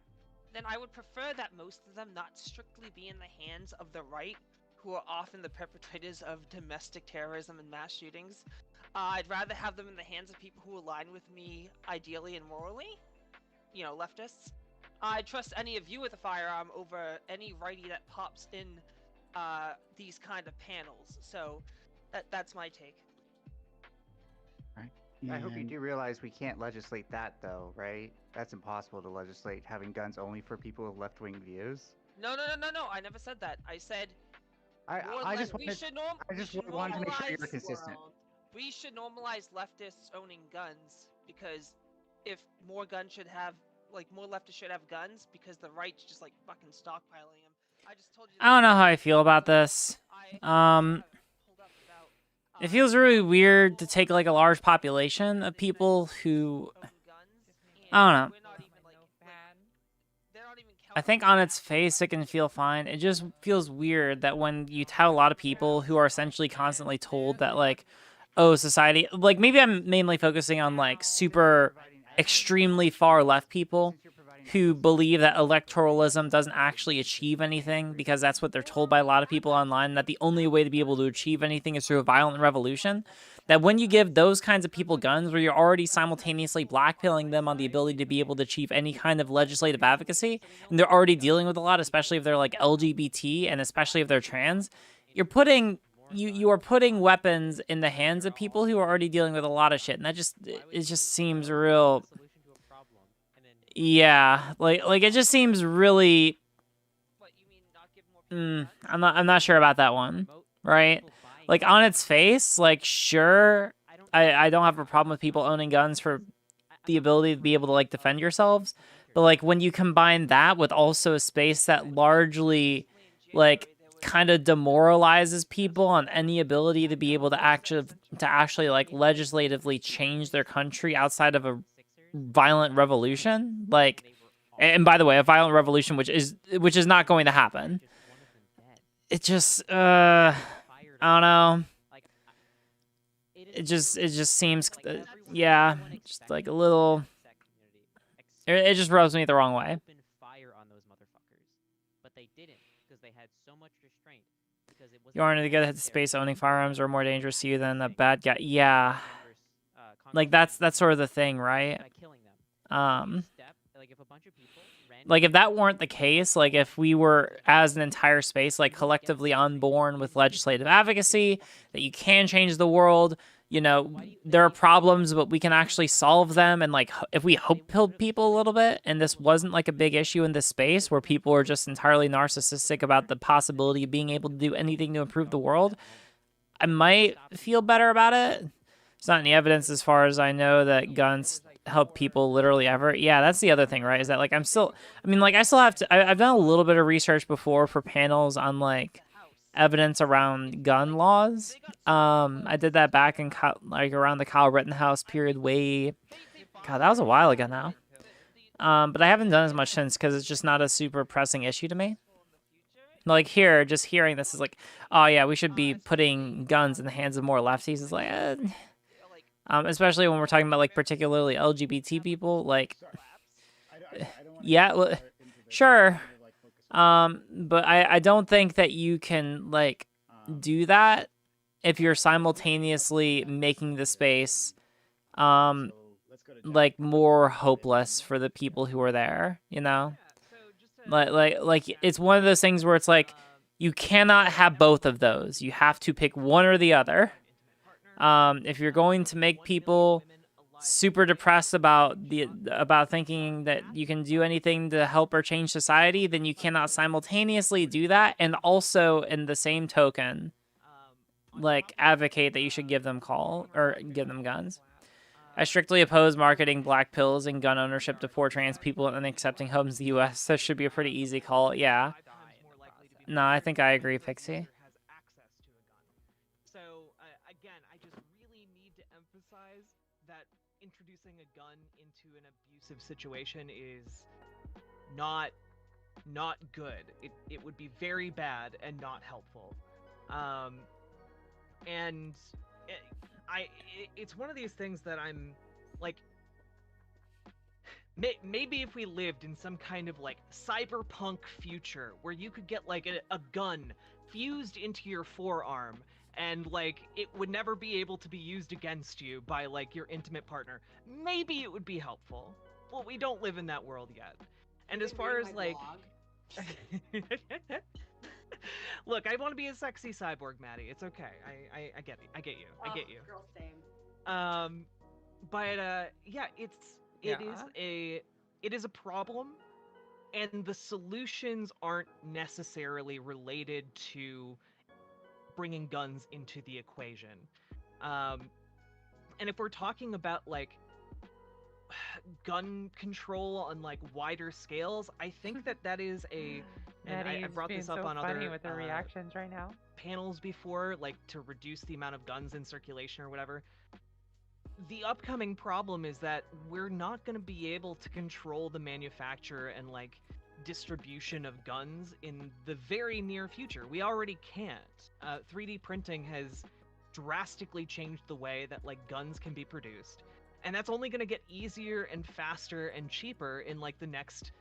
then I would prefer that most of them not strictly be in the hands of the right, who are often the perpetrators of domestic terrorism and mass shootings. I'd rather have them in the hands of people who align with me ideally and morally, you know, leftists. I trust any of you with a firearm over any righty that pops in these kind of panels. So that's my take. I hope you do realize we can't legislate that, though, right? That's impossible to legislate, having guns only for people with left-wing views. No. I never said that. I said I just wanted to make sure you're consistent. We should normalize leftists owning guns, because if more guns should have, like, more leftists should have guns, because the right's just, like, fucking stockpiling them. I just told you. I don't know how I feel about this. It feels really weird to take, like, a large population of people who, I don't know. I think on its face it can feel fine. It just feels weird that when you have a lot of people who are essentially constantly told that, like, oh, society, like, maybe I'm mainly focusing on, like, super extremely far left people who believe that electoralism doesn't actually achieve anything because that's what they're told by a lot of people online, that the only way to be able to achieve anything is through a violent revolution, that when you give those kinds of people guns where you're already simultaneously blackpilling them on the ability to be able to achieve any kind of legislative advocacy, and they're already dealing with a lot, especially if they're like LGBT and especially if they're trans, you're putting you are putting weapons in the hands of people who are already dealing with a lot of shit, and that just seems real. Yeah, like it just seems really. I'm not sure about that one, right? Like on its face, like sure, I don't have a problem with people owning guns for the ability to be able to like defend yourselves, but like when you combine that with also a space that largely like kind of demoralizes people on any ability to be able to actually like legislatively change their country outside of a violent revolution, like, and by the way, a violent revolution which is not going to happen. It just I don't know. It just seems yeah, just like a little. It just rubs me the wrong way. You aren't together at the space owning firearms are more dangerous to you than a bad guy. Yeah. Like that's sort of the thing, right? Like if that weren't the case, like if we were as an entire space like collectively unborn with legislative advocacy that you can change the world, you know, there are problems but we can actually solve them, and like if we hope-pilled people a little bit and this wasn't like a big issue in this space where people are just entirely narcissistic about the possibility of being able to do anything to improve the world, I might feel better about it. There's not any evidence as far as I know that guns help people literally ever. Yeah, that's the other thing, right? Is that like I still have to, I've done a little bit of research before for panels on like evidence around gun laws. I did that back in like around the Kyle Rittenhouse period God, that was a while ago now. But I haven't done as much since because it's just not a super pressing issue to me. Like here, just hearing this is like, oh yeah, we should be putting guns in the hands of more lefties. It's like, especially when we're talking about like particularly LGBT people, like, yeah, well, sure. But I don't think that you can like do that if you're simultaneously making the space like more hopeless for the people who are there, you know? Like it's one of those things where it's like you cannot have both of those. You have to pick one or the other. If you're going to make people super depressed about thinking that you can do anything to help or change society, then you cannot simultaneously do that and also in the same token like advocate that you should give them guns. I strictly oppose marketing black pills and gun ownership to poor trans people and accepting homes in the U.S. That should be a pretty easy call. Yeah. No, I think I agree, Pixie. So again, I just really need to emphasize that introducing a gun into an abusive situation is not good. It would be very bad and not helpful. And it's one of these things that I'm like, maybe if we lived in some kind of like cyberpunk future where you could get like a gun fused into your forearm and like it would never be able to be used against you by like your intimate partner, maybe it would be helpful. Well, we don't live in that world yet. And as far as like look, I want to be a sexy cyborg, Maddie. It's okay. I get it. I get you. I get you. Girl, same. But yeah, it is a problem, and the solutions aren't necessarily related to bringing guns into the equation. And if we're talking about like gun control on like wider scales, I think that is a. And I brought this up on other with the reactions right now. Panels before, like to reduce the amount of guns in circulation or whatever. The upcoming problem is that we're not going to be able to control the manufacture and like distribution of guns in the very near future. We already can't. 3D printing has drastically changed the way that like guns can be produced. And that's only going to get easier and faster and cheaper in like the next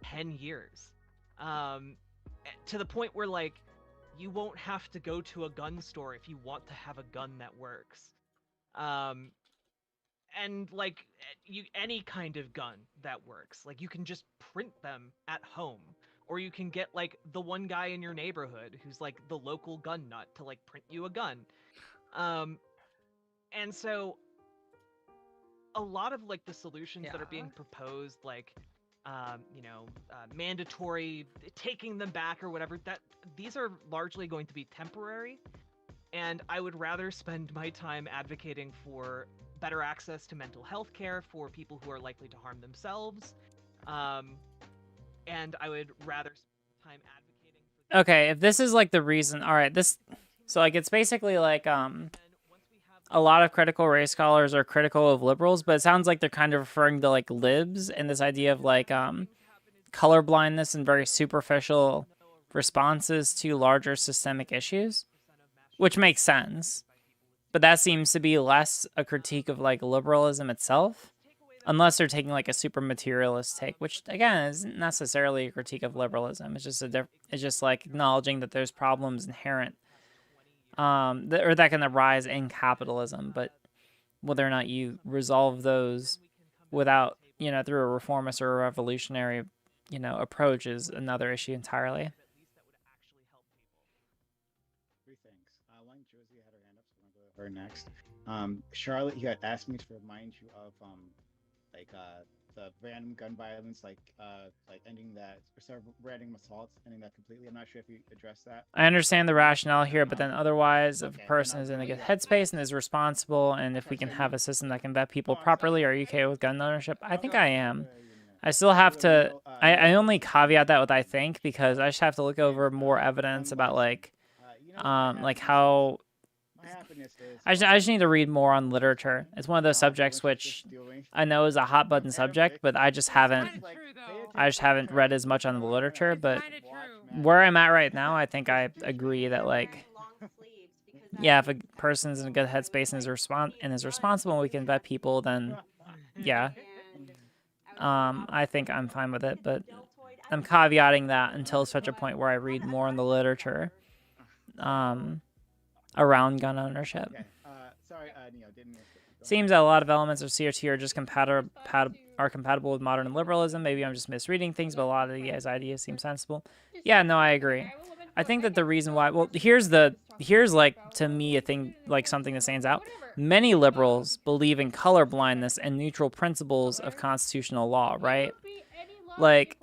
10 years. To the point where like you won't have to go to a gun store if you want to have a gun that works. And like any kind of gun that works. Like you can just print them at home, or you can get like the one guy in your neighborhood who's like the local gun nut to like print you a gun. And so a lot of like the solutions that are being proposed, like mandatory taking them back or whatever, that these are largely going to be temporary, and I would rather spend my time advocating for better access to mental health care for people who are likely to harm themselves, and I would rather spend time advocating for... Okay, if this is like the reason, all right, so like it's basically like a lot of critical race scholars are critical of liberals, but it sounds like they're kind of referring to like libs and this idea of like colorblindness and very superficial responses to larger systemic issues, which makes sense. But that seems to be less a critique of like liberalism itself, unless they're taking like a super materialist take, which again isn't necessarily a critique of liberalism. It's just it's just like acknowledging that there's problems inherent or that can arise in capitalism, but whether or not you resolve those without, through a reformist or a revolutionary, approach is another issue entirely. Three things. One, Josie had her hand up, so I'm gonna go to her next. Charlotte, you had asked me to remind you of the random gun violence, like ending that, or random assaults, ending that completely. I'm not sure if you addressed that. I understand the rationale here, but then otherwise, if a person is in a good headspace and is responsible, and if we can have a system that can vet people properly, are you okay with gun ownership? I think I am. I still have to, I only caveat that with I think, because I just have to look over more evidence about like how, I just need to read more on literature. It's one of those subjects which I know is a hot button subject, but I just haven't read as much on the literature. But where I'm at right now, I think I agree that like, yeah, if a person's in a good headspace and is responsible and we can vet people, then yeah. I think I'm fine with it, but I'm caveating that until such a point where I read more in the literature around gun ownership. Okay. Sorry, Neo, didn't miss it. Seems that a lot of elements of CRT are just compatible with modern liberalism. Maybe I'm just misreading things, but a lot of these ideas seem sensible. Yeah, no, I agree. I think that the reason why, well, here's like, to me, a thing, like something that stands out. Many liberals believe in colorblindness and neutral principles of constitutional law, right? Like,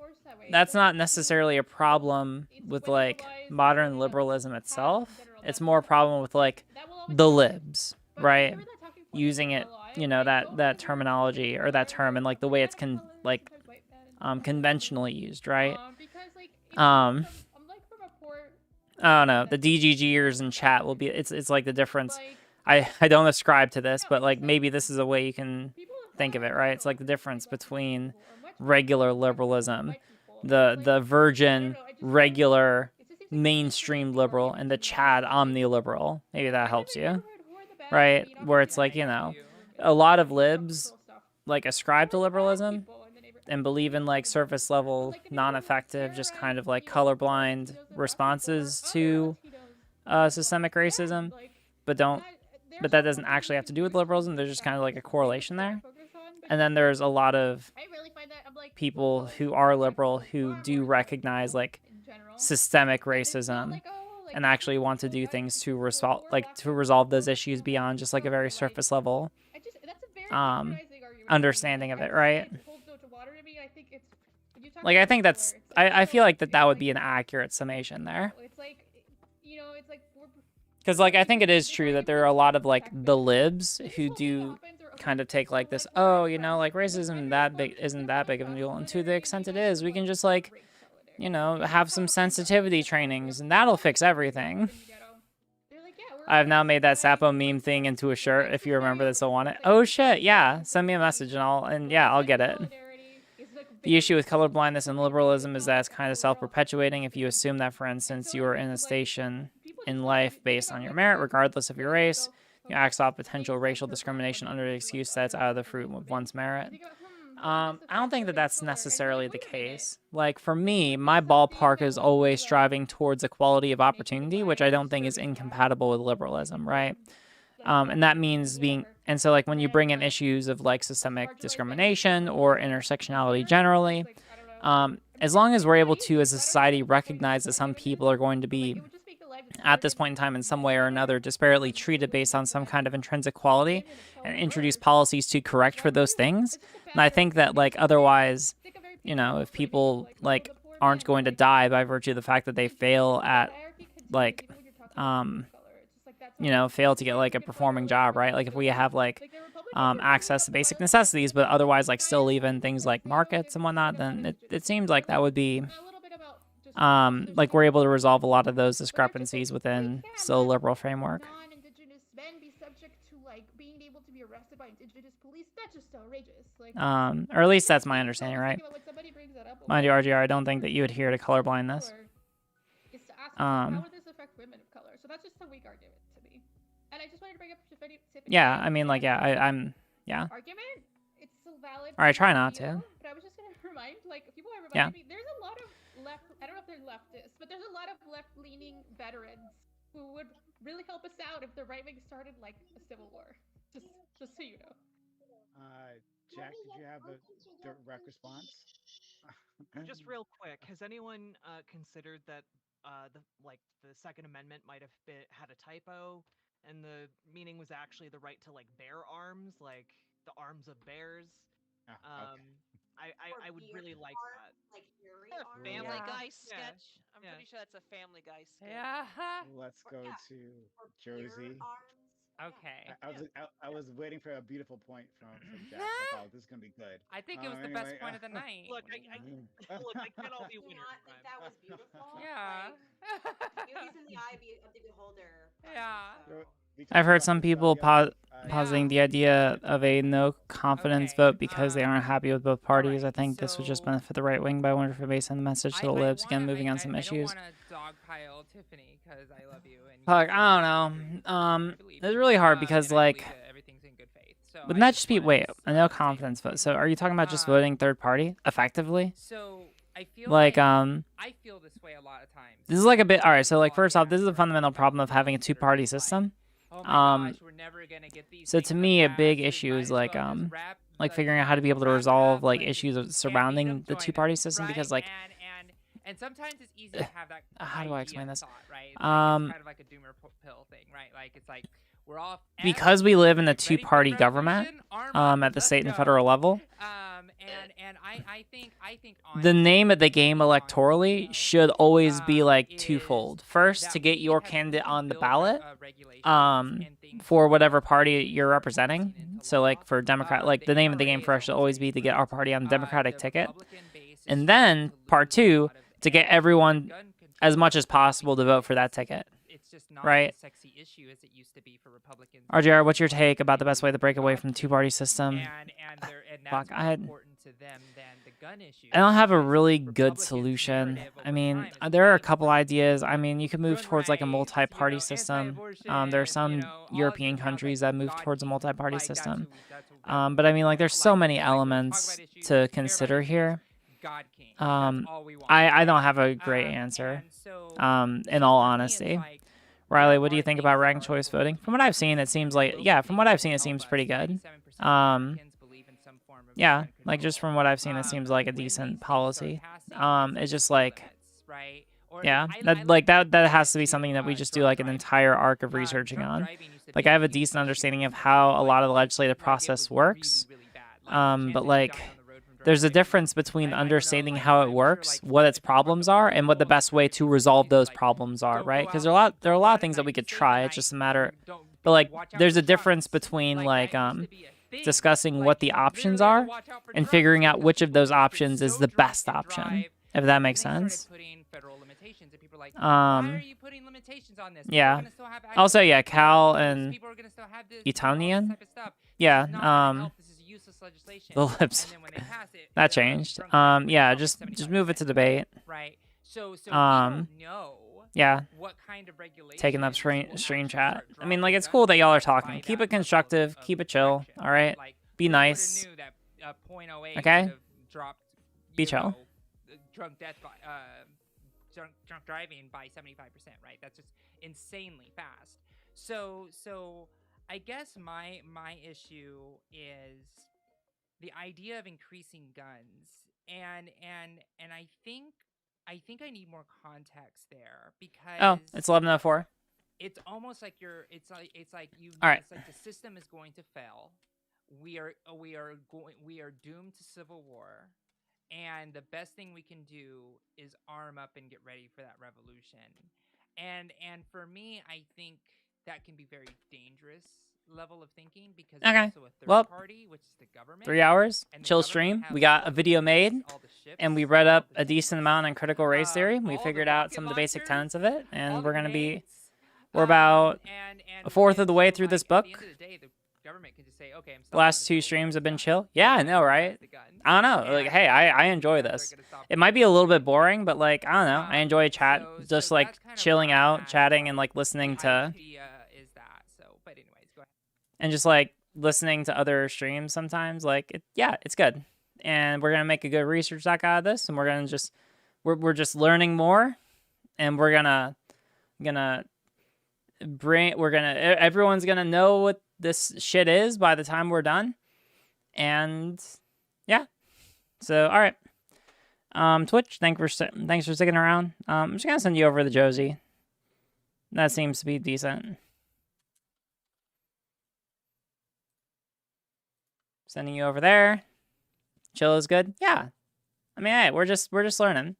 that's not necessarily a problem with like modern liberalism itself. It's more a problem with like the libs, right? Using it, that terminology or that term and like the way it's conventionally used, right? I don't know. The DGGers in chat will be, it's like the difference. I don't ascribe to this, but like maybe this is a way you can think of it, right? It's like the difference between regular liberalism, the virgin, regular, mainstream liberal, and the Chad omniliberal. Maybe that helps you, right? Where it's like, a lot of libs like ascribe to liberalism and believe in like surface level, non-effective, just kind of like colorblind responses to systemic racism, but that doesn't actually have to do with liberalism. There's just kind of like a correlation there. And then there's a lot of people who are liberal who do recognize like systemic racism and actually want to do things to resolve those issues beyond just like a very surface level understanding of it, right? Like I think that's I feel like that would be an accurate summation there. Because like I think it is true that there are a lot of like the libs who do kind of take like this, like racism isn't that big of a deal, and to the extent it is, we can just like have some sensitivity trainings and that'll fix everything. I've now made that Sapo meme thing into a shirt. If you remember this, I'll want it. Oh shit, yeah. Send me a message and I'll get it. The issue with colorblindness and liberalism is that it's kind of self-perpetuating. If you assume that, for instance, you are in a station in life based on your merit, regardless of your race, you axe off potential racial discrimination under the excuse that it's out of the fruit of one's merit. I don't think that that's necessarily the case. Like, for me, my ballpark is always striving towards equality of opportunity, which I don't think is incompatible with liberalism, right? And that means being, and so like when you bring in issues of like systemic discrimination or intersectionality generally, as long as we're able to, as a society, recognize that some people are going to be, at this point in time, in some way or another, disparately treated based on some kind of intrinsic quality, and introduce policies to correct for those things. And I think that, like, otherwise, you know, if people, like, aren't going to die by virtue of the fact that they fail at, like, you know, fail to get, like, a performing job, right? Like, if we have, like, access to basic necessities, but otherwise, like, still leave in things like markets and whatnot, then it seems like that would be, like, we're able to resolve a lot of those discrepancies within still a liberal framework. Non-indigenous men be subject to like being able to be arrested by indigenous police? That's just outrageous. Like, Or at least that's my understanding, right? Mind you, RGR, I don't think that you adhere to colorblindness. How would this affect women of color? So that's just a weak argument to me. And I just wanted to bring up Tiffany. Yeah, I mean, like, yeah, I'm, yeah. Argument? It's still valid. All right, try not to. But I was just gonna remind, like, people have Yeah. reminded me, there's a lot of left. I don't know if they're leftists, but there's a lot of left-leaning veterans who would really help us out if the right wing started like a civil war. Just so you know. Jack, did you have a direct response? Just real quick, has anyone considered that the Second Amendment might have had a typo, and the meaning was actually the right to like bear arms, like the arms of bears? I would really like that. Like Family Guy sketch. I'm pretty sure that's a Family Guy sketch. Yeah. Let's go to Josie. Okay. I was waiting for a beautiful point from Jack. I thought this is gonna be good. I think it was the best point of the night. Look, I can't all be winners. Not think that was beautiful. Yeah. Like, beauty's in the eye of the beholder. Yeah. I've heard some people positing the idea of a no confidence vote because they aren't happy with both parties. I think this would just benefit the right wing, but I wonder if it may send the message to the libs. Again, moving on some issues. I don't want to dogpile Tiffany because I love you. And Like, I don't know. It's really hard because, like, wouldn't that just be, wait, a no confidence vote? So are you talking about just voting third party effectively? So I feel like, I feel this way a lot of times. This is like a bit, all right, so like first off, this is a fundamental problem of having a two-party system. So to me, a big issue is like figuring out how to be able to resolve like issues surrounding the two-party system, because like, and sometimes it's easy to have that. How do I explain this? Thought, right? It's kind of like a doomer pill thing, right? Like it's like we're all because we live in a two-party government at the state and federal level. And I think the name of the game electorally should always be like twofold. First, to get your candidate on the ballot for whatever party you're representing. So like for Democrat, like the name of the game for us should always be to get our party on the Democratic ticket. And then part two, to get everyone as much as possible to vote for that ticket. It's just not right? a sexy issue as it used to be for Republicans. RGR, what's your take about the best way to break away from the two-party system? And that's more important to them than the gun issue. I don't have a really good solution. I mean, there are a couple ideas. I mean, you could move towards like a multi-party system. There are some European countries that move towards a multi-party system. But I mean, like, there's so many elements to consider here. I don't have a great answer, in all honesty. Riley, what do you think about ranked choice voting? From what I've seen, it seems like, yeah, from what I've seen, it seems pretty good. Yeah, like just from what I've seen, it seems like a decent policy. It's just like, yeah, that has to be something that we just do like an entire arc of researching on. Like I have a decent understanding of how a lot of the legislative process works, but like, there's a difference between understanding how it works, what its problems are, and what the best way to resolve those problems are, right? Because there are a lot of things that we could try. It's just a matter, but like, there's a difference between like discussing what the options are and figuring out which of those options is the best option, if that makes sense. Yeah. Also, yeah, Cal and Etonian. Yeah. The lips. That changed. Yeah, just move it to debate. Right. So we don't know Yeah. what kind of regulation Taking up will stream actually chat. start I mean, drawing like, it's guns cool that y'all are by talking. Keep it constructive. Keep it chill. All right. Be who woulda nice. knew that 0.08 Okay. would've dropped, Be you chill. know, drunk death by drunk driving by 75%, right? That's just insanely fast. So I guess my issue is the idea of increasing guns, and I think I need more context there, because Oh, it's 11:04. it's almost like it's like you All right. it's like the system is going to fail. We are doomed to civil war, and the best thing we can do is arm up and get ready for that revolution. And for me, I think that can be very dangerous level of thinking, because Okay. it's also a third Well, party, which is the government. 3 hours, and the chill government stream. has We got all a the video made, weapons, all the ships, and we read all up the a decent amount on critical race theory. We all the figured out rocket some of the basic launchers, tenets of it, all and the we're gonna be. grenades. We're about and a fourth of the way so, through like, this at book. the end of the day, the government can just say, okay, I'm The stopping last the 2 civil war, streams have been stop. chill. Yeah, I know, right? I don't know. Like, hey, I enjoy this. It might be a little bit boring, but like, I don't know. I enjoy chat, just like chilling out, chatting, and like listening to, idea is that. So, but anyways, go ahead. and just like listening to other streams sometimes. Like, yeah, it's good. And we're gonna make a good research doc out of this, and we're gonna just, we're just learning more, and we're gonna everyone's gonna know what this shit is by the time we're done. And yeah, so all right, Twitch, thanks for sticking around. I'm just gonna send you over to Josie. That seems to be decent. Sending you over there. Chill is good. Yeah, I mean, hey, we're just learning.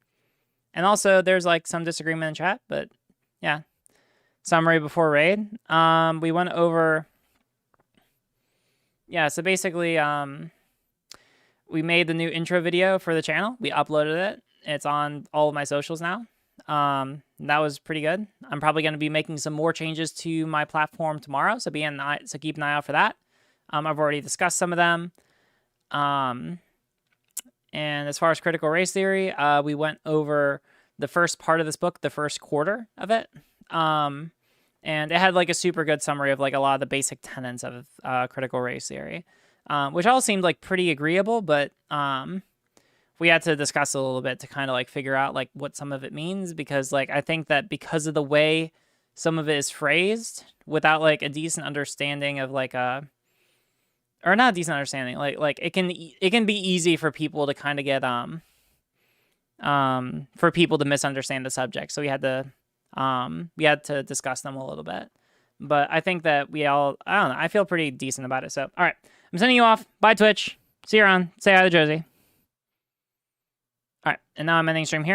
And also, there's like some disagreement in chat, but yeah. Summary before raid. We went over. Yeah, so basically, we made the new intro video for the channel. We uploaded it. It's on all of my socials now. That was pretty good. I'm probably going to be making some more changes to my platform tomorrow, so keep an eye out for that. I've already discussed some of them. And as far as critical race theory, we went over the first part of this book, the first quarter of it. And it had like a super good summary of like a lot of the basic tenets of critical race theory, which all seemed like pretty agreeable, but we had to discuss a little bit to kind of like figure out like what some of it means, because like I think that because of the way some of it is phrased without like a decent understanding of like or not a decent understanding, like it can be easy for people to kind of get for people to misunderstand the subject. So we had to discuss them a little bit, but I think that I don't know, I feel pretty decent about it. So, all right, I'm sending you off. Bye, Twitch. See you around. Say hi to Josie. All right, and now I'm ending stream here.